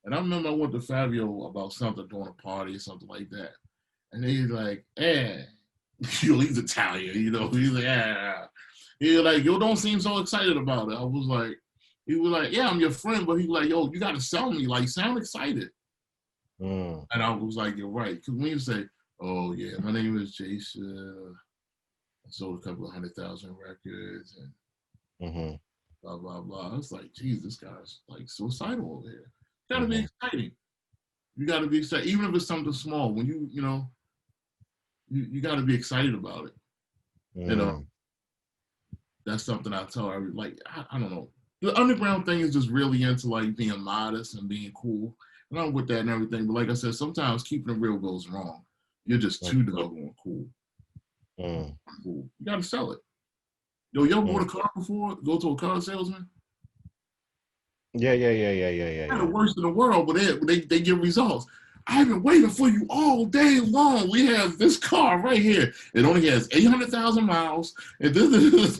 And I remember I went to Fabio about something during a party or something like that. And he's like, he's Italian, you know. He's like, He's like, yo, don't seem so excited about it. He was like, yeah, I'm your friend, but he was like, yo, you got to sell me, like, sound excited. Mm. And I was like, you're right. Because when you say, oh, yeah, my name is Jason, I sold a couple of 100,000 records and blah, blah, blah. I was like, geez, this guy's like suicidal over here. You got to be exciting. You got to be excited. Even if it's something small, when you know, you got to be excited about it. You know, that's something I tell every, like, I don't know. The underground thing is just really into like being modest and being cool. And I'm with that and everything. But like I said, sometimes keeping it real goes wrong. You're just too doggone cool. Cool. You got to sell it. Yo, you ever bought a car before? Go to a car salesman? Yeah. They're the worst in the world, but they give results. I've been waiting for you all day long. We have this car right here. It only has 800,000 miles. And this,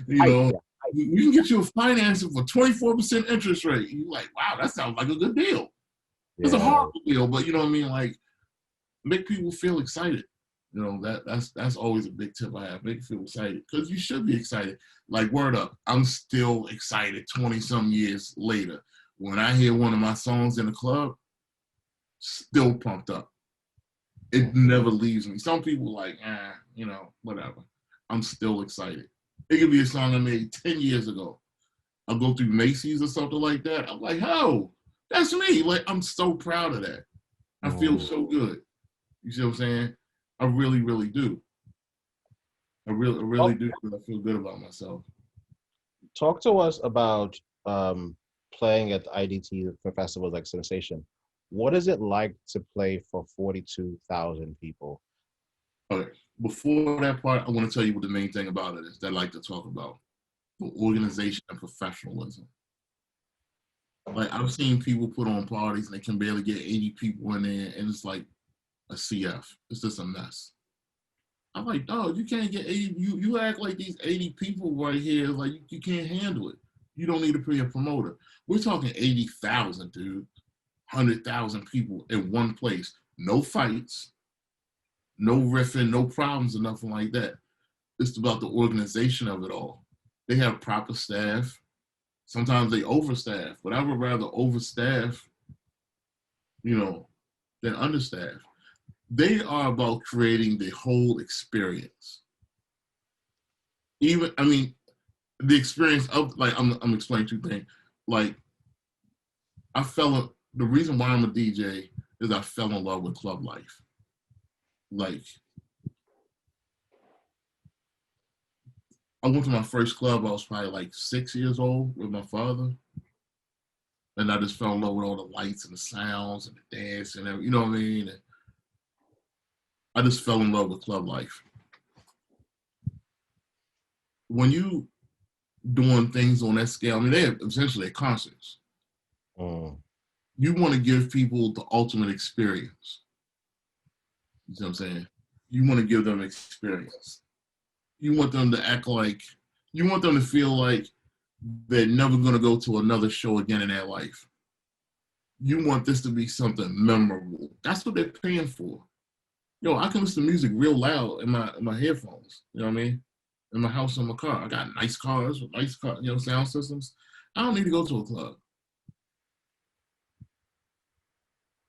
you know, we can get you a financing for 24% interest rate. You're like, wow, that sounds like a good deal. It's a horrible deal, but you know what I mean? Like, make people feel excited. You know, that's always a big tip I have. Make you feel excited. Because you should be excited. Like, word up, I'm still excited 20-some years later. When I hear one of my songs in the club, still pumped up. It never leaves me. Some people like, you know, whatever. I'm still excited. It could be a song I made 10 years ago. I'll go through Macy's or something like that. I'm like, oh, that's me. Like, I'm so proud of that. I feel so good. You see what I'm saying? I really, really do. I really do. I feel good about myself. Talk to us about playing at the IDT for festivals like Sensation. What is it like to play for 42,000 people? Okay. Before that part, I want to tell you what the main thing about it is that I like to talk about. The organization and professionalism. Like, I've seen people put on parties and they can barely get 80 people in there, and it's like a CF. It's just a mess. I'm like, dog, you can't get 80. You act like these 80 people right here, like you can't handle it. You don't need to be a promoter. We're talking 80,000, dude. 100,000 people in one place. No fights, no riffing, no problems or nothing like that. It's about the organization of it all. They have proper staff. Sometimes they overstaff, but I would rather overstaff, you know, than understaff. They are about creating the whole experience. Even, I mean, the experience of, like, I'm explaining two things. Like, the reason why I'm a DJ is I fell in love with club life. Like, I went to my first club, I was probably like 6 years old with my father. And I just fell in love with all the lights and the sounds and the dance and everything, you know what I mean? And I just fell in love with club life. When you doing things on that scale, I mean, they're essentially concerts. You want to give people the ultimate experience. You see what I'm saying? You want to give them experience. You want them to act like, you want them to feel like they're never going to go to another show again in their life. You want this to be something memorable. That's what they're paying for. Yo, I can listen to music real loud in my headphones. You know what I mean? In my house, in my car. I got nice cars with nice car, you know, sound systems. I don't need to go to a club.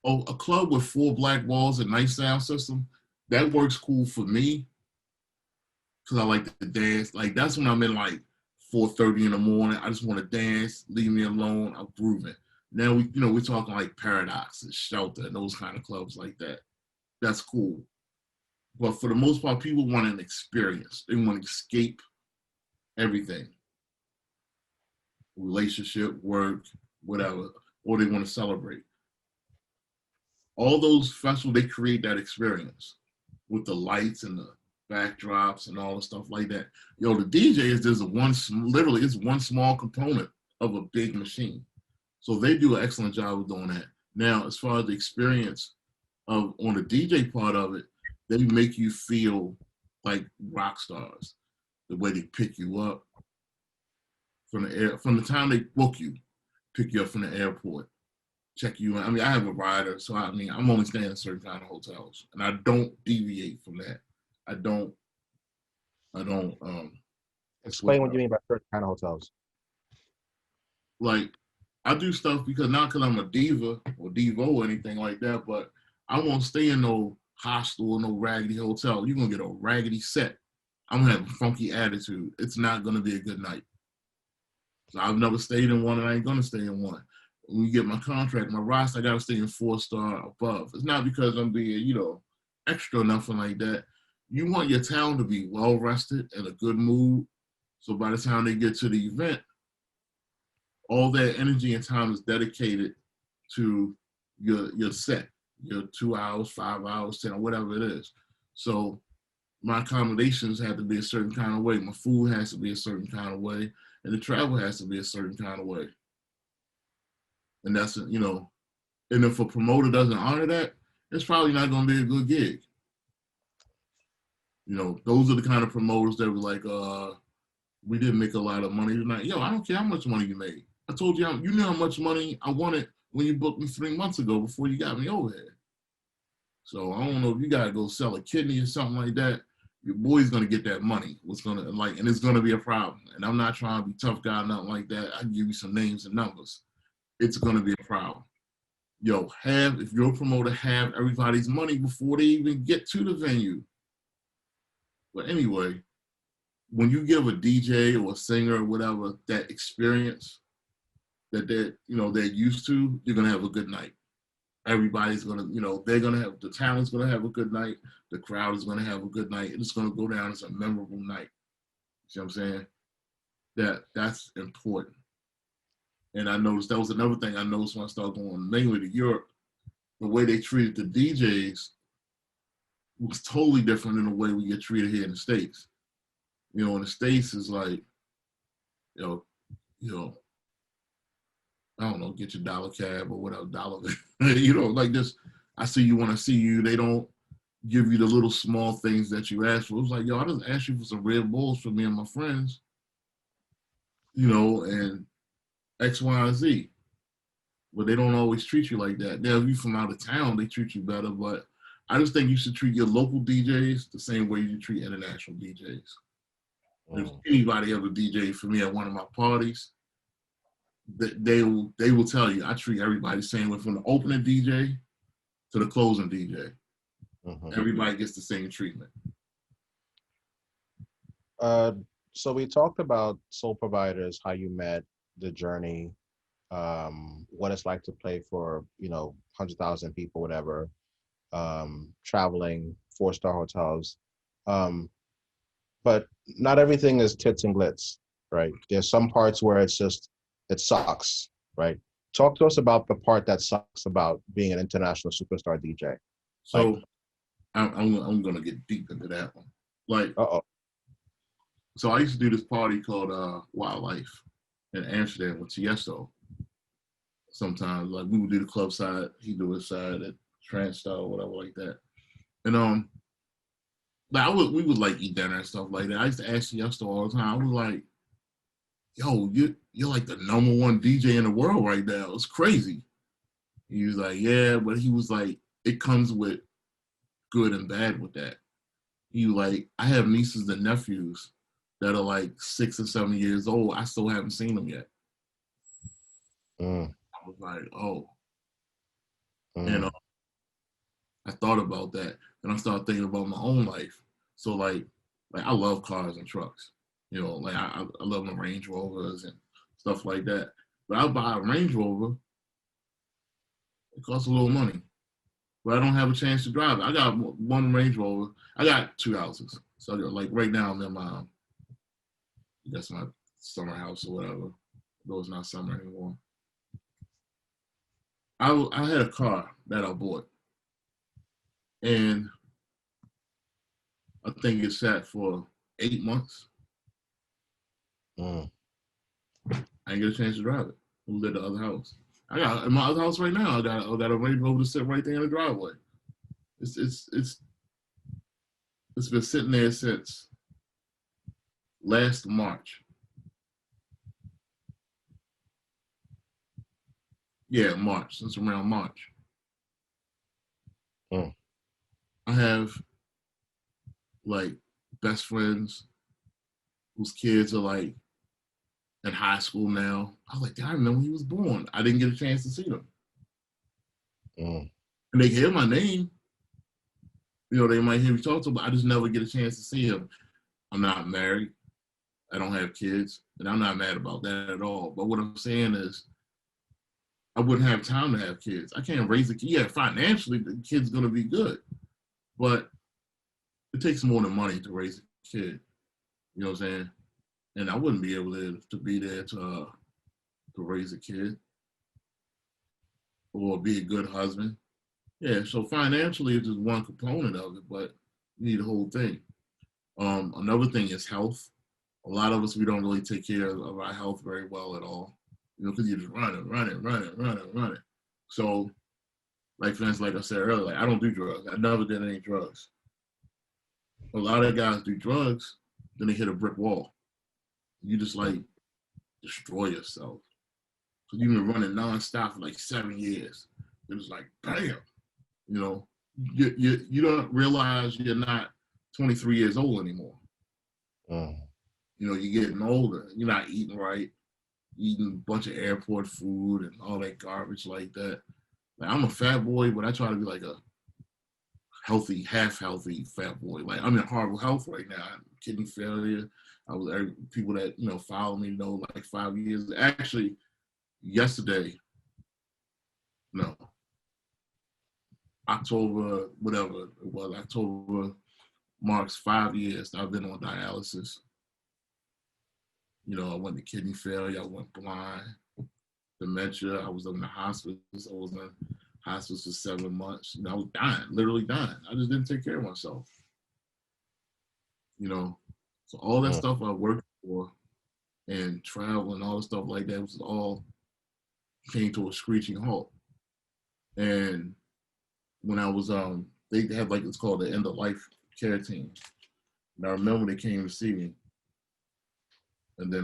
Oh, a club with 4 black walls and nice sound system, that works cool for me because I like to dance. Like, that's when I'm in like 4:30 in the morning. I just want to dance. Leave me alone. I'm grooving. Now we're talking like Paradox and Shelter and those kind of clubs like that. That's cool. But for the most part, people want an experience. They want to escape everything. Relationship, work, whatever. Or they want to celebrate. all those festivals, they create that experience with the lights and the backdrops and all the stuff like that. Yo, the DJ is just literally it's one small component of a big machine. So they do an excellent job of doing that. Now, as far as the experience of on the DJ part of it, they make you feel like rock stars. The way they pick you up from the time they book you, pick you up from the airport, check you in. I mean, I have a rider, so I mean, I'm only staying in certain kind of hotels, and I don't deviate from that. I don't. Explain what you mean by certain kind of hotels. Like, I do stuff not because I'm a diva or divo or anything like that, but I won't stay in no hostel or no raggedy hotel. You're gonna get a raggedy set. I'm gonna have a funky attitude. It's not gonna be a good night. So I've never stayed in one, and I ain't gonna stay in one. When you get my contract, my roster, I gotta stay in 4-star above. It's not because I'm being, extra or nothing like that. You want your talent to be well rested and a good mood. So by the time they get to the event, all that energy and time is dedicated to your set, your 2 hours, 5 hours, 10, or whatever it is. So my accommodations have to be a certain kind of way. My food has to be a certain kind of way. And the travel has to be a certain kind of way. And that's, and if a promoter doesn't honor that, it's probably not going to be a good gig. Those are the kind of promoters that were like, we didn't make a lot of money tonight. Yo, I don't care how much money you made. I told you, you knew how much money I wanted when you booked me 3 months ago before you got me over here. So I don't know if you got to go sell a kidney or something like that. Your boy's going to get that money. And it's going to be a problem. And I'm not trying to be tough guy, nothing like that. I can give you some names and numbers. It's going to be a problem. Yo, if you're a promoter, have everybody's money before they even get to the venue. But anyway, when you give a DJ or a singer or whatever that experience that they're used to, you're going to have a good night. Everybody's going to, the talent's going to have a good night. The crowd is going to have a good night. It's going to go down as a memorable night. See what I'm saying? That's important. And I noticed that was another thing I noticed when I started going mainly to Europe. The way they treated the DJs was totally different than the way we get treated here in the States. In the States is like, I don't know, get your dollar cab or whatever, dollar, like this, I see you when I see you. They don't give you the little small things that you ask for. It was like, I just asked you for some Red Bulls for me and my friends, and X, Y, and Z. But they don't always treat you like that. Now, if you're from out of town, they treat you better, but I just think you should treat your local DJs the same way you treat international DJs. If anybody ever DJ for me at one of my parties, they will tell you I treat everybody the same way, from the opening DJ to the closing DJ. Mm-hmm. Everybody gets the same treatment. So we talked about Soul Providers, how you met, the journey, what it's like to play for 100,000 people, whatever, traveling, 4-star hotels, but not everything is tits and glitz, right? There's some parts where it sucks, right? Talk to us about the part that sucks about being an international superstar DJ. So I'm gonna get deep into that one. Like, so I used to do this party called Wildlife in Amsterdam with Tiesto. Sometimes, like, we would do the club side, he'd do his side at trance style, whatever like that. And we would like eat dinner and stuff like that. I used to ask Tiesto all the time. I was like, yo, you're like the #1 DJ in the world right now. It's crazy. He was like, yeah, but he was like, it comes with good and bad with that. He was like, I have nieces and nephews that are like 6 or 7 years old. I still haven't seen them yet. I was like, oh. I thought about that, and I started thinking about my own life. So like I love cars and trucks. Like I love my Range Rovers and stuff like that. But I'll buy a Range Rover. It costs a little money, but I don't have a chance to drive it. I got one Range Rover. I got 2 houses. So like right now I'm in my summer house or whatever. Though it's not summer anymore. I had a car that I bought and I think it sat for 8 months. Mm. I didn't get a chance to drive it. We lived at the other house. I got in my other house right now. I got a Range Rover to sit right there in the driveway. It's been sitting there since last March. Yeah, March. Since around March. Mm. I have like best friends whose kids are like in high school now. I was like, I remember when he was born. I didn't get a chance to see them. Mm. And they hear my name. You know, they might hear me talk to them, but I just never get a chance to see them. I'm not married. I don't have kids. And I'm not mad about that at all. But what I'm saying is, I wouldn't have time to have kids. I can't raise a kid. Yeah, financially, the kid's going to be good. But it takes more than money to raise a kid. You know what I'm saying? And I wouldn't be able to be there to raise a kid or be a good husband. Yeah, so financially it's just one component of it, but you need the whole thing. Another thing is health. A lot of us, we don't really take care of our health very well at all, you know, because you're just running. So, like for instance, like I said earlier, like I don't do drugs. I never did any drugs. A lot of guys do drugs, then they hit a brick wall. You just like destroy yourself. So you've been running nonstop for like 7 years. It was like, bam, you know, you don't realize you're not 23 years old anymore. Mm. You know, you're getting older. You're not eating right, eating a bunch of airport food and all that garbage like that. Like I'm a fat boy, but I try to be like a healthy, half healthy fat boy. Like I'm in horrible health right now. I have kidney failure. People that, you know, follow me know like 5 years. Actually, yesterday, no, October, whatever it was, October marks 5 years I've been on dialysis. You know, I went to kidney failure, I went blind, dementia, I was in the hospice, I was in hospice for 7 months. You know, I was dying, literally dying. I just didn't take care of myself. You know, so all that stuff I worked for and travel and all the stuff like that was all came to a screeching halt. And when I was they had like it's called the end of life care team. And I remember they came to see me. And then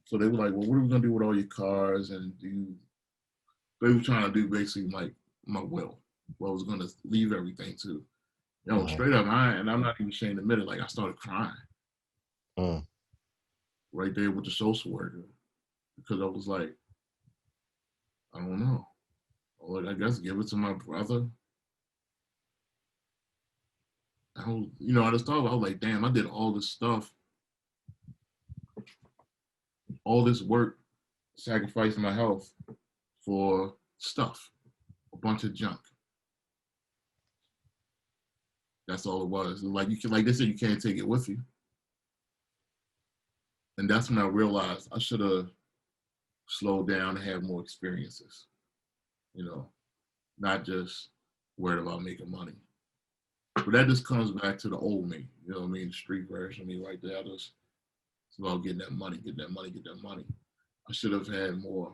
so they were like, well, what are we gonna do with all your cars? And they were trying to do basically like my will. Well, I was gonna leave everything to. You know, straight up, and I'm not even ashamed to admit it, like I started crying. Right there with the social worker. Because I was like, I don't know. Like, I guess give it to my brother. You know, I just thought, I was like, damn, I did all this stuff, all this work, sacrificing my health for stuff, a bunch of junk. That's all it was. Like you can, like they said, you can't take it with you. And that's when I realized I should have slowed down and had more experiences. You know, not just worried about making money. But that just comes back to the old me. You know what I mean? The street version of me right there. It's about getting that money. I should have had more.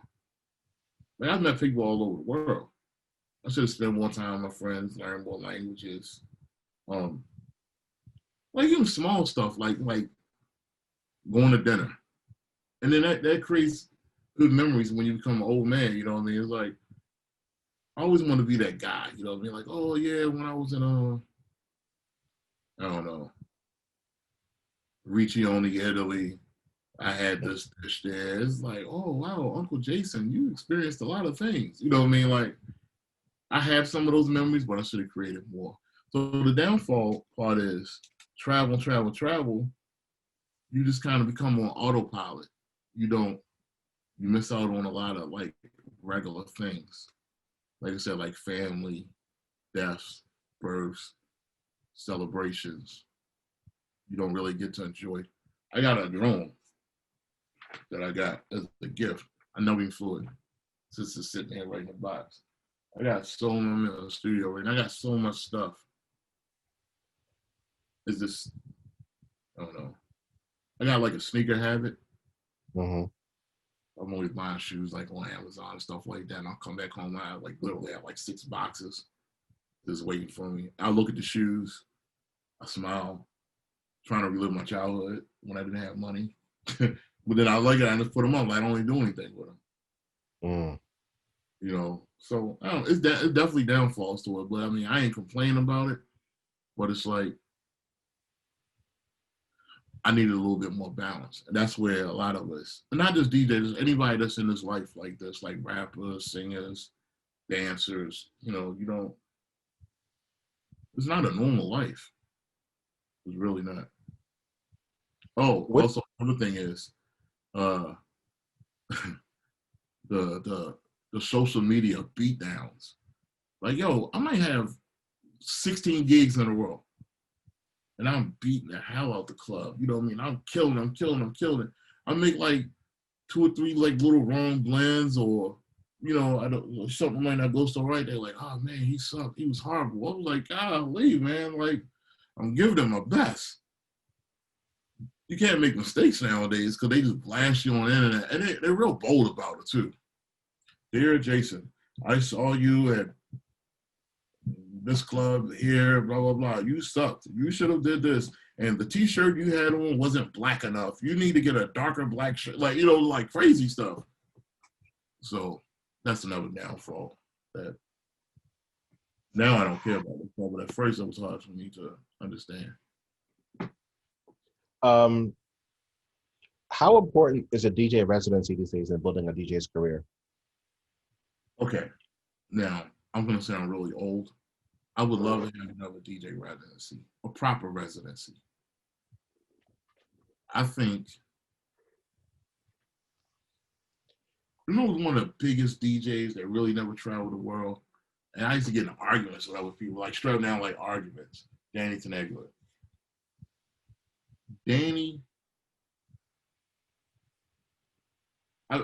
Like, I've met people all over the world. I should have spent more time with my friends, learn more languages. Like even small stuff, like going to dinner. And then that creates good memories when you become an old man, you know what I mean? It's like, I always want to be that guy, you know what I mean? Like, oh yeah, when I was in, I don't know, Riccione, Italy, I had this dish there. It's like, oh wow, Uncle Jason, you experienced a lot of things. You know what I mean? Like, I have some of those memories, but I should have created more. So the downfall part is travel. You just kind of become on autopilot. You miss out on a lot of like regular things. Like I said, like family, deaths, births, celebrations. You don't really get to enjoy. I got a drone that I got as a gift. I never even flew it. Since it's sitting there right in the box. I got so I'm in the studio right now. I got so much stuff. It's just, I don't know. I got like a sneaker habit. Mm-hmm. I'm always buying shoes like on Amazon and stuff like that. And I'll come back home and I like literally have like 6 boxes just waiting for me. I look at the shoes, I smile, trying to relive my childhood when I didn't have money. But then I like it, I just put them up. I don't really do anything with them. Mm. You know, so I don't, it's definitely downfalls to it. But I mean, I ain't complaining about it. But it's like I needed a little bit more balance. And that's where a lot of us, and not just DJs, anybody that's in this life like this, like rappers, singers, dancers, you know, you don't, it's not a normal life. It's really not. Oh, What? also another thing is uh the social media beatdowns. Like, yo, I might have 16 gigs in a row and I'm beating the hell out the club. You know what I mean? I'm killing. I make like 2 or 3 like little wrong blends, or you know, I don't, something might not go so right. They're like, oh man, he sucked. He was horrible. I was like, golly, man, like I'm giving them my best. You can't make mistakes nowadays because they just blast you on the internet, and they're real bold about it too. Dear Jason, I saw you at this club here, blah blah blah. You sucked. You should have did this. And the T-shirt you had on wasn't black enough. You need to get a darker black shirt. Like, you know, like crazy stuff. So that's another downfall. That now I don't care about it, but at first it was hard for me to understand. How important is a DJ residency these days in building a DJ's career? Okay, now I'm gonna sound really old. I would love to have another DJ residency, a proper residency. I think, you know, one of the biggest DJs that really never traveled the world, and I used to get in arguments with other people, like straight down like arguments. Danny Tenegula. Danny, I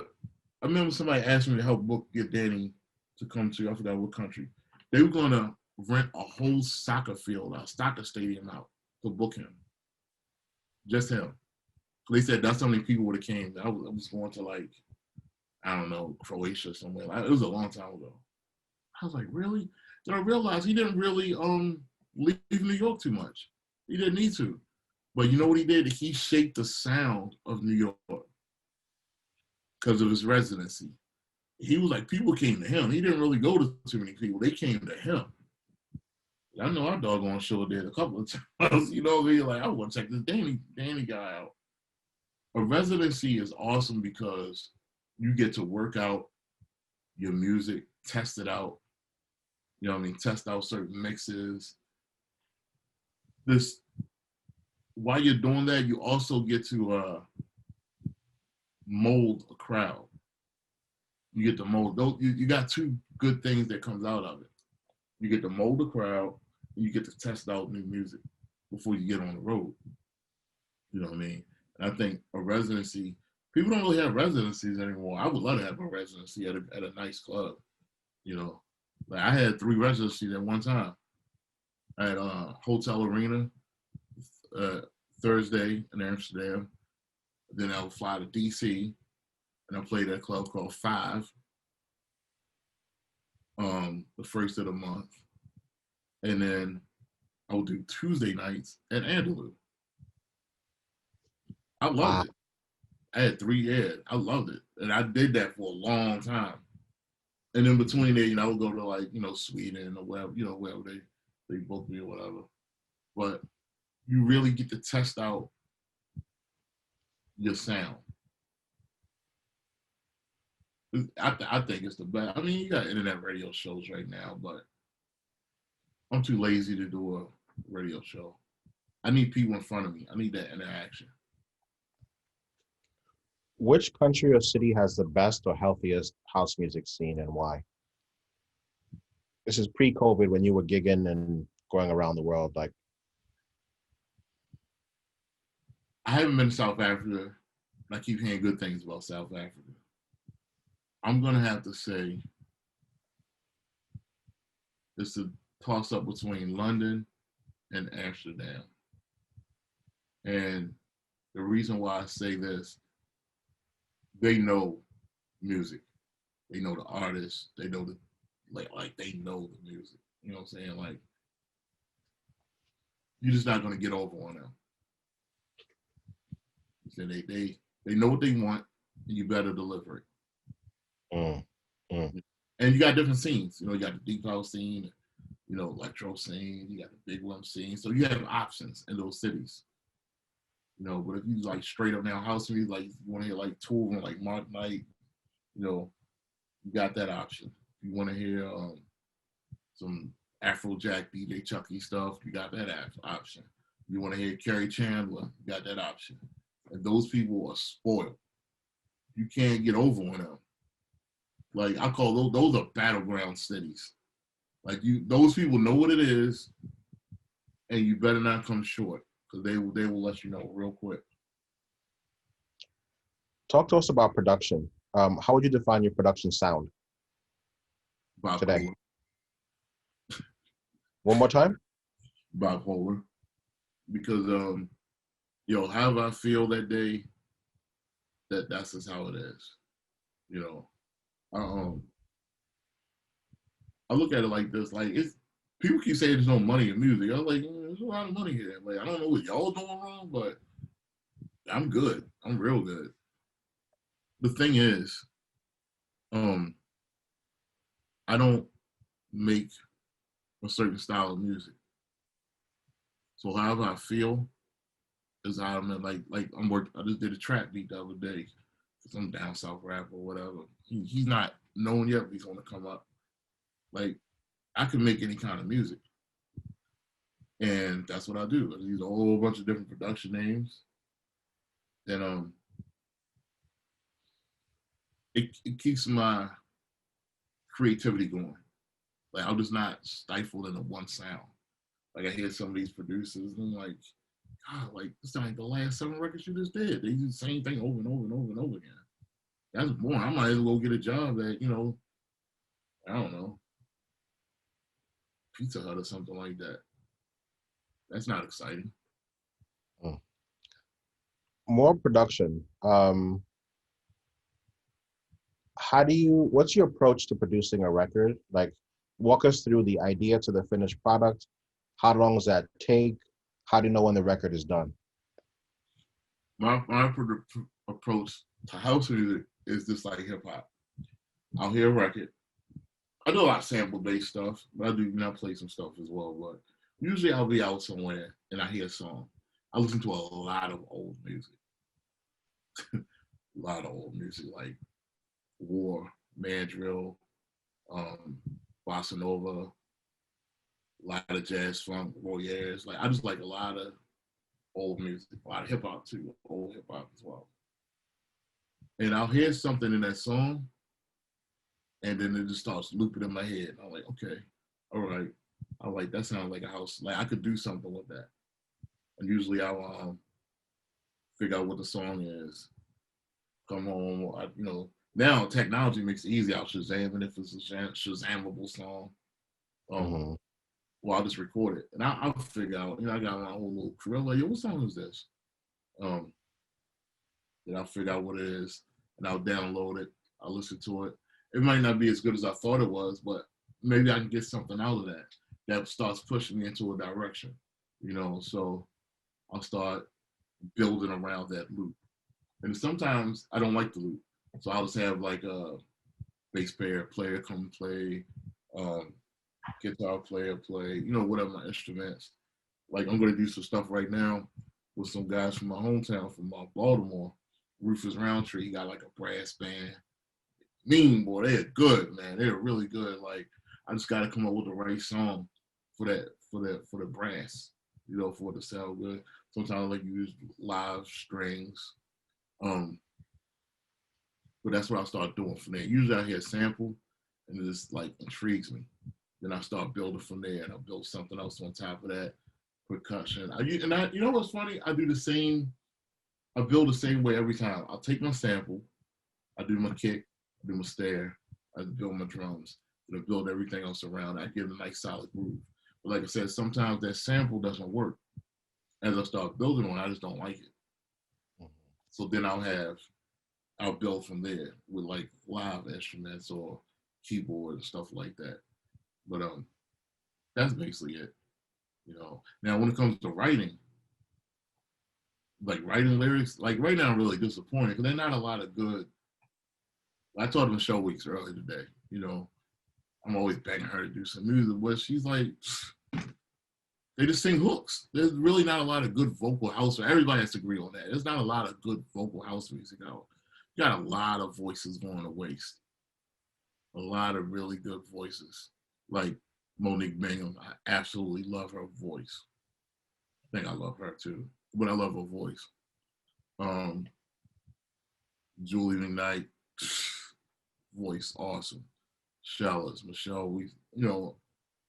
remember somebody asked me to help get Danny to come to, I forgot what country. They were gonna rent a whole soccer field, a soccer stadium out to book him. Just him. They said that's how many people would have came. I was going to like, I don't know, Croatia somewhere. It was a long time ago. I was like, really? Then I realized he didn't really leave New York too much. He didn't need to. But you know what he did? He shaped the sound of New York because of his residency. He was like, people came to him. He didn't really go to too many people. They came to him. I know our doggone show did a couple of times. You know what I mean? Like, I want to check this Danny guy out. A residency is awesome because you get to work out your music, test it out. You know what I mean? Test out certain mixes. While you're doing that, you also get to mold a crowd. You get to mold. You got 2 good things that comes out of it. You get to mold the crowd, and you get to test out new music before you get on the road. You know what I mean? And I think a residency, people don't really have residencies anymore. I would love to have a residency at a nice club. You know, like I had 3 residencies at one time. I had Hotel Arena Thursday in Amsterdam. Then I would fly to DC, and I played at a club called Five. The first of the month, and then I would do Tuesday nights at Andalou. I loved it. I had 3 years. I loved it, and I did that for a long time. And in between there, you know, I would go to like, you know, Sweden or wherever, you know, wherever they booked me or whatever. But you really get to test out your sound. I think it's the best. I mean, you got internet radio shows right now, but I'm too lazy to do a radio show. I need people in front of me. I need that interaction. Which country or city has the best or healthiest house music scene, and why? This is pre-COVID when you were gigging and going around the world. Like, I haven't been to South Africa, but I keep hearing good things about South Africa. I'm gonna have to say is to toss up between London and Amsterdam. And the reason why I say this, they know music. They know the artists. They know the like they know the music. You know what I'm saying? Like, you're just not gonna get over on them. So they know what they want, and you better deliver it. And you got different scenes. You know, you got the deep house scene, you know, electro scene, you got the big room scene. So you have options in those cities. You know, but if you like straight up now house music, like you want to hear like Tool and like Mark Knight, you know, you got that option. If you want to hear some Afrojack DJ Chucky stuff, you got that option. You want to hear Kerry Chandler, you got that option. And those people are spoiled. You can't get over on them. Like, I call those are battleground cities. Like, those people know what it is, and you better not come short, because they will let you know real quick. Talk to us about production. How would you define your production sound today? One more time? Bipolar. Because, however I feel that day, that's just how it is. You know, I look at it like this, like, people keep saying there's no money in music. I was like, there's a lot of money here. Like, I don't know what y'all doing wrong, but I'm good. I'm real good. The thing is, I don't make a certain style of music. So however I feel is how I'm like I'm working. I just did a trap beat the other day for some down south rapper or whatever. He's not known yet, but he's gonna come up. Like, I can make any kind of music. And that's what I do. I use a whole bunch of different production names. Then it keeps my creativity going. Like, I'm just not stifled into one sound. Like, I hear some of these producers and I'm like, God, like, this ain't the last 7 records you just did. They do the same thing over and over and over and over again. That's boring. I might as well get a job at, you know, I don't know, Pizza Hut or something like that. That's not exciting. More production. What's your approach to producing a record? Like, walk us through the idea to the finished product. How long does that take? How do you know when the record is done? My approach to house music is just like hip hop. I'll hear a record. I do a lot of sample-based stuff, but I do not play some stuff as well. But usually I'll be out somewhere and I hear a song. I listen to a lot of old music. A lot of old music, like War, Mandrill, Bossa Nova, a lot of jazz, funk, Royers. Like, I just like a lot of old music, a lot of hip hop too, old hip hop as well. And I'll hear something in that song, and then it just starts looping in my head. I'm like, okay, all right. I'm like, that sounds like a house. Like, I could do something with that. And usually I'll figure out what the song is. Come home, now technology makes it easy. I'll Shazam, and if it's a Shazamable song, well, I'll just record it, and I'll figure out. I got my whole little crew. I'm like, yo, what song is this? Then I'll figure out what it is, and I'll download it. I'll listen to it. It might not be as good as I thought it was, but maybe I can get something out of that starts pushing me into a direction. So I'll start building around that loop. And sometimes I don't like the loop. So I'll just have like a bass player come play, guitar player play, whatever my instruments. Like, I'm going to do some stuff right now with some guys from my hometown, from Baltimore. Rufus Roundtree, he got like a brass band. Mean, boy, they're good, man. They're really good. Like, I just got to come up with the right song for the brass, for it to sound good. Sometimes I like use live strings. But that's what I start doing from there. Usually I hear a sample and it just like intrigues me. Then I start building from there, and I'll build something else on top of that. Percussion. You know what's funny? I build the same way every time. I'll take my sample, I do my kick, I do my snare, I build my drums. and build everything else around. I give it a nice solid groove. But like I said, sometimes that sample doesn't work. As I start building on, I just don't like it. So then I'll build from there with like live instruments or keyboard and stuff like that. But that's basically it. Now when it comes to writing, like writing lyrics, like right now I'm really disappointed because there's not a lot of good. I told Michelle Weeks earlier today, I'm always begging her to do some music, but she's like, they just sing hooks. There's really not a lot of good vocal house. Everybody has to agree on that. There's not a lot of good vocal house music out. You got a lot of voices going to waste. A lot of really good voices. Like Monique Bingham, I absolutely love her voice. I think I love her too, but I love her voice. Julie McKnight, voice awesome. Shellas, Michelle,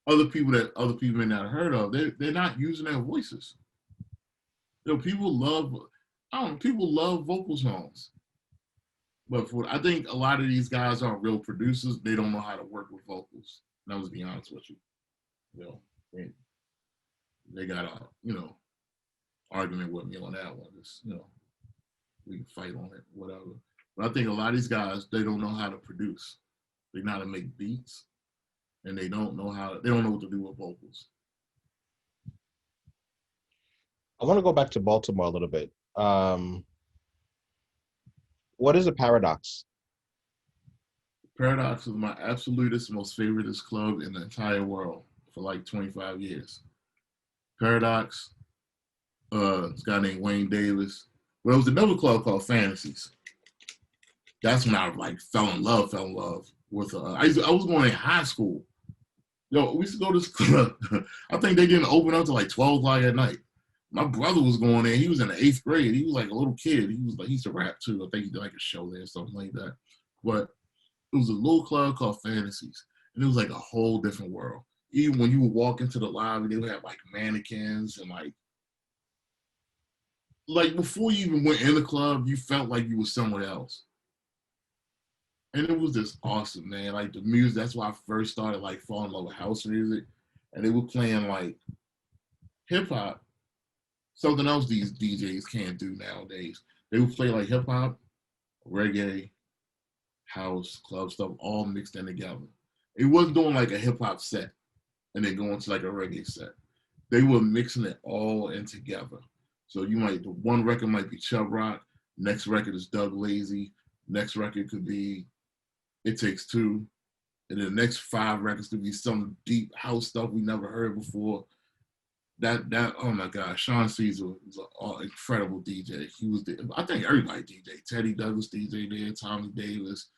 other people may not have heard of, they're not using their voices. People love vocal songs. But I think a lot of these guys aren't real producers. They don't know how to work with vocals. And I'll just be honest with you. They got a, argument with me on that one. Just, we can fight on it, whatever. But I think a lot of these guys, they don't know how to produce. They know how to make beats, and they don't know what to do with vocals. I want to go back to Baltimore a little bit. What is a Paradox? Paradox was my absolutist, most favoriteest club in the entire world for like 25 years. Paradox, this guy named Wayne Davis. Well, it was another club called Fantasies. That's when I fell in love with I was going in high school. We used to go to this club. I think they didn't open up till like 12 o'clock at night. My brother was going there. He was in the 8th grade. He was like a little kid. He used to rap too. I think he did like a show there or something like that. But it was a little club called Fantasies. And it was like a whole different world. Even when you would walk into the lobby, they would have like mannequins and like before you even went in the club, you felt like you were somewhere else. And it was just awesome, man. Like the music, that's why I first started falling in love with house music. And they were playing hip hop, something else these DJs can't do nowadays. They would play hip hop, reggae, house, club stuff, all mixed in together. It wasn't doing a hip hop set and then going to a reggae set. They were mixing it all in together. So the one record might be Chubb Rock, next record is Doug Lazy, next record could be It Takes Two, and then the next 5 records could be some deep house stuff we never heard before. That oh my God, Sean Caesar was an incredible DJ. He was I think everybody DJ. Teddy Douglas DJ there, Tommy Davis.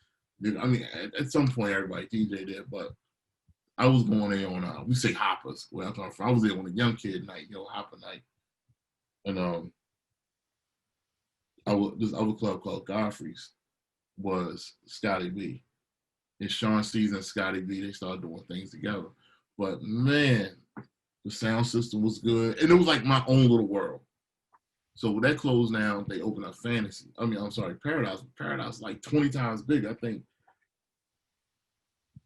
I mean, at some point everybody DJ there, but I was going there on we say hoppers where I'm from. I was there on a young kid night, hopper night, and this other club called Godfrey's was Scotty B. And Sean Caesar and Scotty B, they started doing things together. But man, the sound system was good. And it was like my own little world. So when that closed down, they opened up Paradise. Paradise like 20 times bigger. I think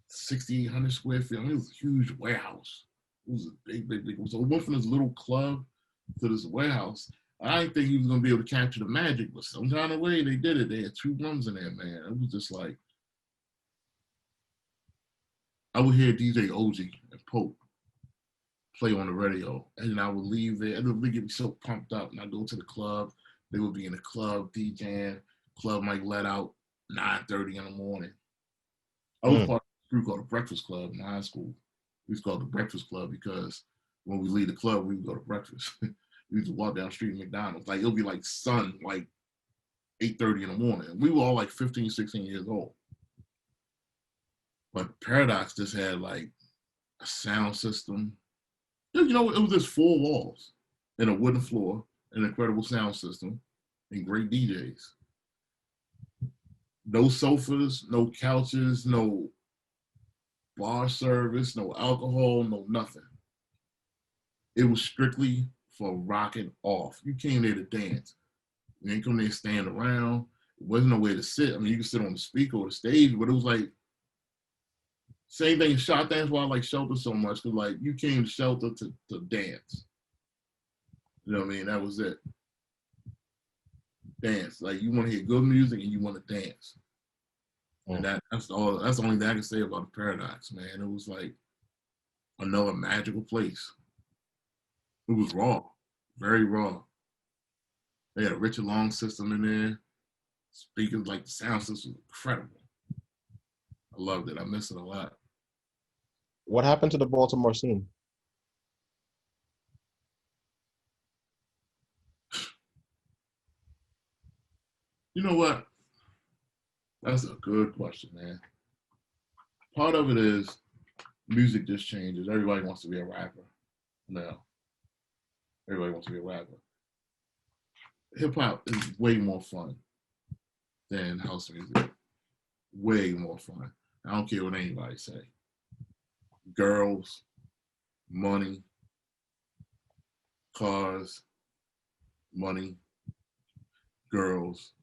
6,800 square feet. It was a huge warehouse. It was a big. So we went from this little club to this warehouse. I didn't think he was going to be able to capture the magic, but some kind of way they did it. They had 2 drums in there, man. It was just like, I would hear DJ OG and Pope play on the radio, and then I would leave there, and they get me so pumped up, and I go to the club. They would be in the club DJing. Club might let out 9:30 in the morning. I was part of a group called the Breakfast Club in high school. We used to call it the Breakfast Club because when we leave the club, we would go to breakfast. We used to walk down the street at McDonald's. It'll be sun, 8:30 in the morning. We were all 15, 16 years old. But Paradox just had a sound system. It was just 4 walls and a wooden floor, an incredible sound system, and great DJs. No sofas, no couches, no bar service, no alcohol, no nothing. It was strictly for rocking off. You came there to dance. You ain't come there to stand around. There wasn't no way to sit. I mean, you could sit on the speaker or the stage, but it was Same thing in shot dance. Why I like Shelter so much, because like you came to Shelter to dance. You know what I mean? That was it. Dance. Like you want to hear good music and you want to dance. And that's all. That's the only thing I can say about the Paradox, man. It was like another magical place. It was raw, very raw. They had a Richard Long system in there. Speakers, like the sound system was incredible. I loved it. I miss it a lot. What happened to the Baltimore scene? You know what? That's a good question, man. Part of it is music just changes. Everybody wants to be a rapper now. Everybody wants to be a rapper. Hip hop is way more fun than house music. Way more fun. I don't care what anybody say. Girls, money, cars, money, girls,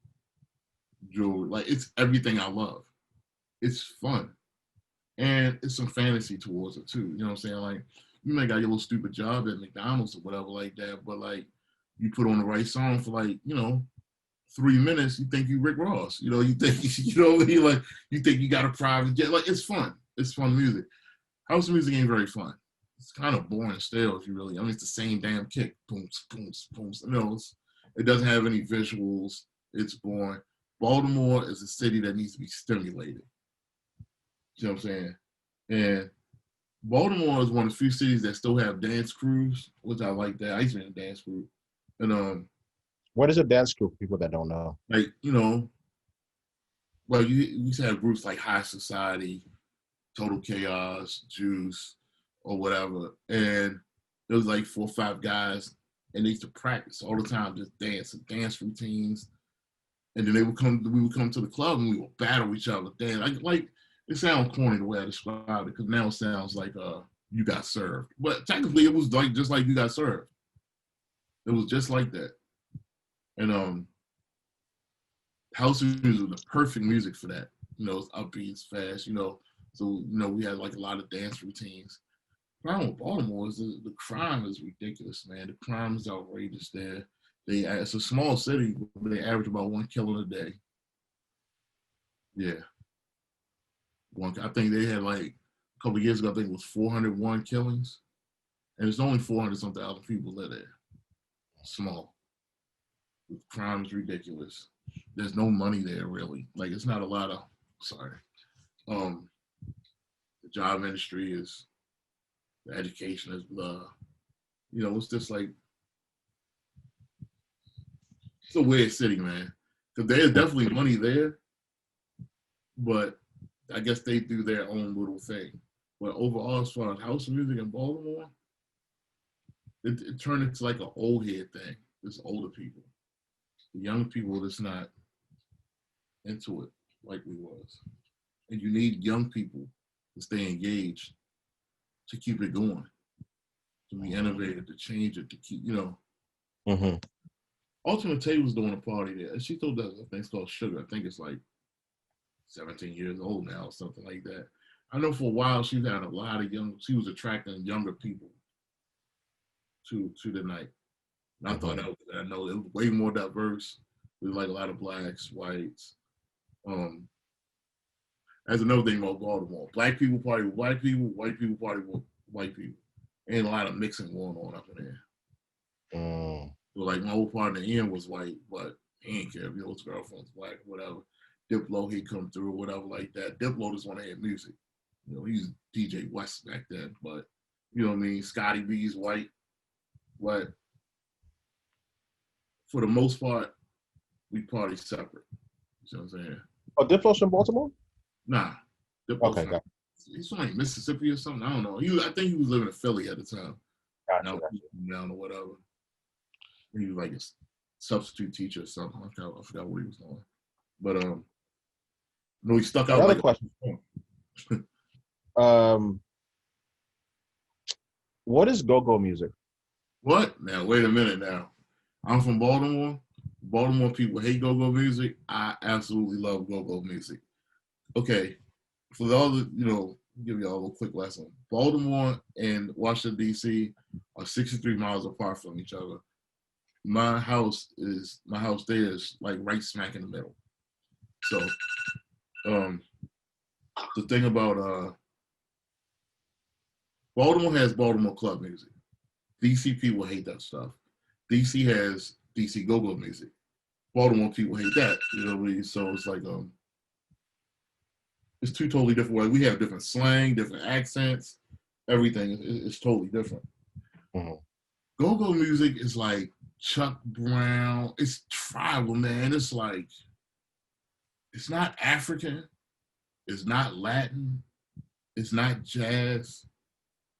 jewelry. Like it's everything I love. It's fun. And it's some fantasy towards it too. You know what I'm saying? Like you may got your little stupid job at McDonald's or whatever like that, but like you put on the right song for like, 3 minutes, you think you Rick Ross. You think like you think you got a private jet. Like it's fun. It's fun music. House music ain't very fun. It's kind of boring still if you really. It's the same damn kick. Boom, boom, boom. It doesn't have any visuals. It's boring. Baltimore is a city that needs to be stimulated. You know what I'm saying? And Baltimore is one of the few cities that still have dance crews, which I like that. I used to be in a dance crew. And What is a dance crew for people that don't know? like, well, you used to have groups like High Society, Total Chaos, Juice, or whatever. And there was like 4 or 5 guys, and they used to practice all the time, just dance routines. And then we would come to the club and we would battle each other. Dance. Like it sounds corny the way I describe it, because now it sounds like You Got Served. But technically it was like just like You Got Served. It was just like that. And house music was the perfect music for that. It's upbeat, it's fast, So, we had like a lot of dance routines. The problem with Baltimore is the crime is ridiculous, man. The crime is outrageous there. It's a small city, but they average about 1 killing a day. Yeah. I think they had like a couple of years ago, I think it was 401 killings. And it's only 400-something thousand people live there. Small. The crime is ridiculous. There's no money there, really. Like, it's not a lot of, the job industry is, the education is, it's just like, it's a weird city, man. Because there's definitely money there, but I guess they do their own little thing. But overall, as far as house music in Baltimore, it turned into like an old head thing. It's older people. The young people that's not into it like we was. And you need young people to stay engaged, to keep it going, to be innovative, to change it, to keep, Mm-hmm. Ultimate Tay was doing a party there. She told us, I think it's called Sugar. I think it's like 17 years old now or something like that. I know for a while she had a lot of she was attracting younger people to the night. And I thought that was, I know it was way more diverse. There was like a lot of blacks, whites. That's another thing about Baltimore. Black people party with white people, white people party with white people. Ain't a lot of mixing going on up in there. So like my old partner Ian was white, but he ain't care if his girlfriend's black or whatever. Diplo, he'd come through or whatever like that. Diplo just want to hear music. He's DJ West back then, but you know what I mean? Scotty B's white. But for the most part, we party separate. You know what I'm saying? Oh, Diplo's from Baltimore? Nah. Diplo's okay, got he's from like Mississippi or something. I don't know. I think he was living in Philly at the time. Gotcha. Down or whatever. He was like a substitute teacher or something. I forgot what he was doing. But no, he stuck out. Another like question. What is GoGo music? What? Now, wait a minute now. I'm from Baltimore. Baltimore people hate go-go music. I absolutely love go-go music. Okay. For all the, give y'all a little quick lesson. Baltimore and Washington, D.C. are 63 miles apart from each other. My house there is like right smack in the middle. So the thing about Baltimore has Baltimore club music. DC people hate that stuff. DC has DC GoGo music. Baltimore people hate that. You know what I mean? So it's like it's two totally different ways. We have different slang, different accents, everything is totally different. Mm-hmm. Go-go music is like Chuck Brown. It's tribal, man. It's like, it's not African. It's not Latin. It's not jazz.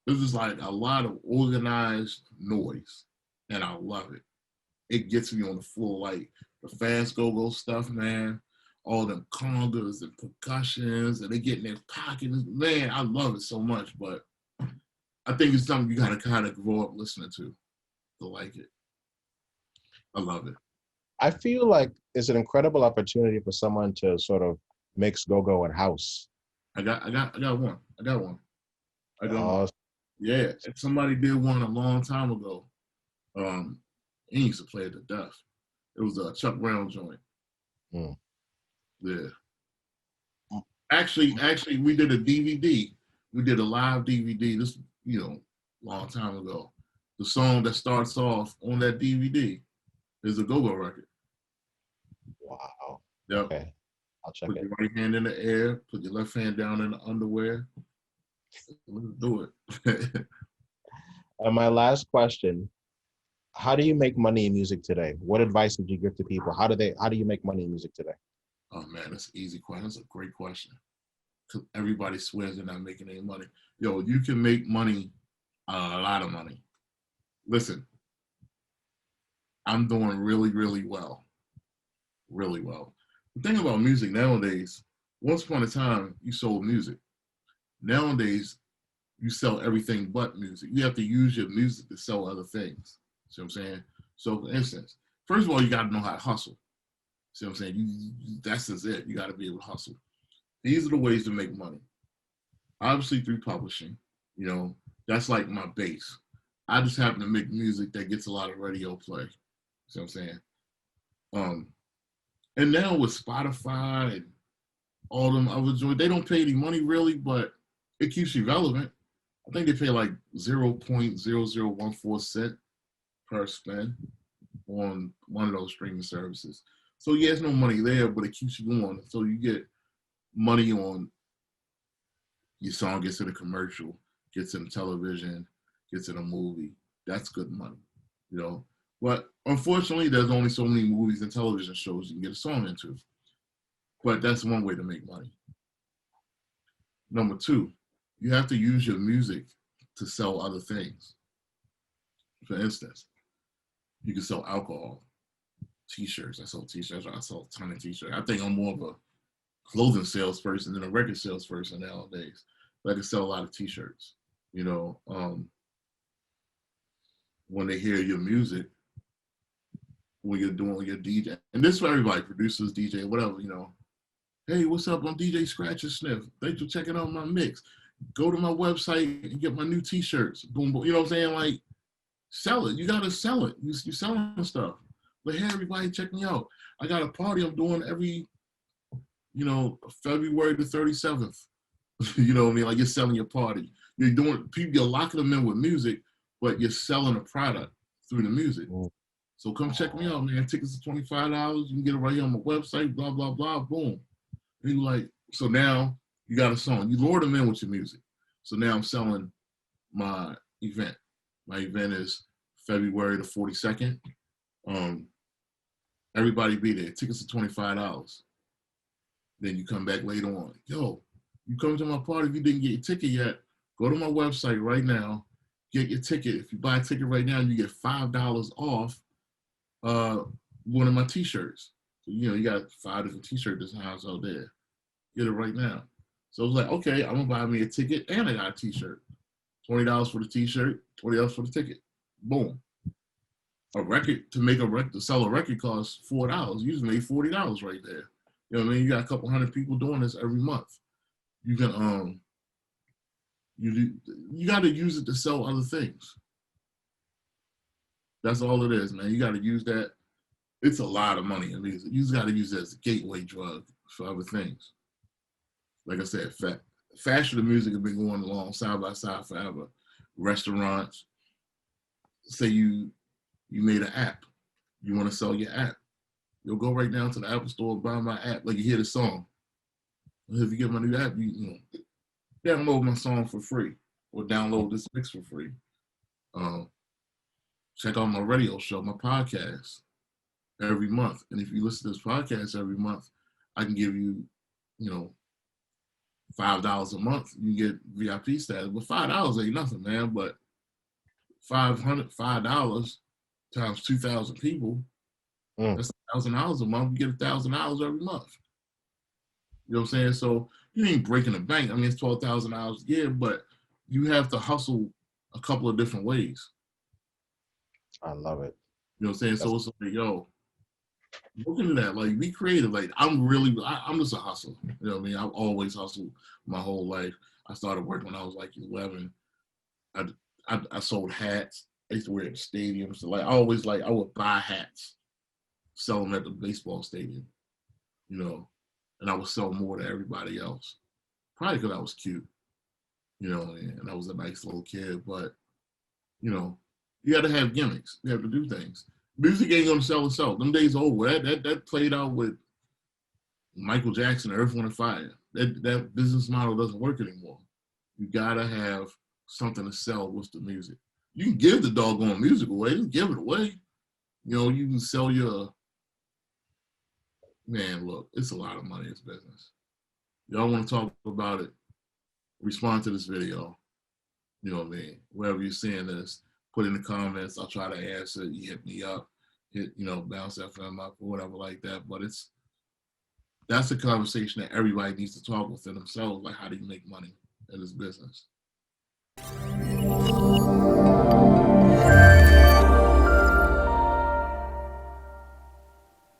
This is like a lot of organized noise, and I love it. It gets me on the floor, like the fast go-go stuff, man. All them congas and percussions, and they get in their pockets. Man, I love it so much, but I think it's something you gotta kind of grow up listening to like it. I love it. I feel like it's an incredible opportunity for someone to sort of mix go-go and house. I got one. Oh. Yeah, somebody did one a long time ago. He used to play it to death. It was a Chuck Brown joint. Mm. Yeah. Actually, we did a DVD. We did a live DVD. This, long time ago. The song that starts off on that DVD is a go-go record. Wow. Yep. Okay. I'll check Put it. your right hand in the air. Put your left hand down in the underwear. Let's do it. And my last question: how do you make money in music today? What advice would you give to people? How do you make money in music today? Oh man, that's an easy question. That's a great question. Because everybody swears they're not making any money. Yo, you can make money, a lot of money. Listen, I'm doing really, really well. Really well. The thing about music nowadays, once upon a time, you sold music. Nowadays, you sell everything but music. You have to use your music to sell other things. See what I'm saying? So, for instance, first of all, you got to know how to hustle. See what I'm saying? That's just it. You got to be able to hustle. These are the ways to make money. Obviously, through publishing. That's like my base. I just happen to make music that gets a lot of radio play. See what I'm saying? And now with Spotify and all them other joints, they don't pay any money really, but it keeps you relevant. I think they pay like 0.0014 cent per spin on one of those streaming services. So yeah, there's no money there, but it keeps you going. So you get money on your song, gets in a commercial, gets in television, gets in a movie. That's good money, But unfortunately, there's only so many movies and television shows you can get a song into. But that's one way to make money. Number two, you have to use your music to sell other things. For instance, you can sell alcohol, t-shirts. I sell t-shirts. I sell a ton of t-shirts. I think I'm more of a clothing salesperson than a record salesperson nowadays. But I can sell a lot of t-shirts. When they hear your music, when you're doing your DJ, and this is for everybody, producers, DJ, whatever, Hey, what's up? I'm DJ Scratch and Sniff. Thanks for checking out my mix. Go to my website and get my new t-shirts. Boom, boom. You know what I'm saying? Like, sell it. You got to sell it. You're selling stuff. But hey, everybody, check me out. I got a party I'm doing every, February the 37th. You know what I mean? Like, you're selling your party. You're locking them in with music, but you're selling a product through the music. So come check me out, man. Tickets are $25. You can get it right here on my website, blah, blah, blah, boom. And you're like, so now you got a song. You lure them in with your music. So now I'm selling my event. My event is February the 42nd. Everybody be there. Tickets are $25. Then you come back later on. Yo, you come to my party. If you didn't get your ticket yet, go to my website right now. Get your ticket. If you buy a ticket right now, you get $5 off one of my t-shirts. So, you got 5 different t-shirt designs out there. Get it right now. So I was like, okay, I'm going to buy me a ticket and I got a t-shirt. $20 for the t-shirt, $20 for the ticket. Boom. To sell a record costs $4. You just made $40 right there. You know what I mean? You got a couple hundred people doing this every month. You can You got to use it to sell other things. That's all it is, man. You got to use that. It's a lot of money in music. You just got to use it as a gateway drug for other things. Like I said, fashion and music have been going along side by side forever. Restaurants, say you made an app. You want to sell your app. You'll go right down to the Apple store and buy my app. Like you hear the song. If you get my new app, you download my song for free or download this mix for free. Check out my radio show, my podcast every month. And if you listen to this podcast every month, I can give you, $5 a month. You get VIP status. But $5 ain't nothing, man. But $5 times 2,000 people, that's $1,000 a month. You get $1,000 every month. You know what I'm saying? So you ain't breaking the bank. I mean, it's $12,000 a year, but you have to hustle a couple of different ways. I love it. You know what I'm saying? So it's like, yo, look into that. Like, be creative. Like, I'm just a hustler. You know what I mean? I've always hustled my whole life. I started working when I was like 11. I sold hats. I used to wear at stadiums. So like, I would buy hats, sell them at the baseball stadium, and I would sell more to everybody else. Probably because I was cute, and I was a nice little kid. But, you got to have gimmicks. You have to do things. Music ain't gonna sell itself. Them days are over. That played out with Michael Jackson, Earth, Wind, and Fire. That business model doesn't work anymore. You gotta have something to sell with the music. You can give the doggone music away. Just give it away. You can sell your. Man, look, it's a lot of money in this business. Y'all want to talk about it? Respond to this video. You know what I mean? Wherever you're seeing this, put in the comments. I'll try to answer. You hit me up. Bounce FM up or whatever like that. But that's a conversation that everybody needs to talk within themselves. Like, how do you make money in this business?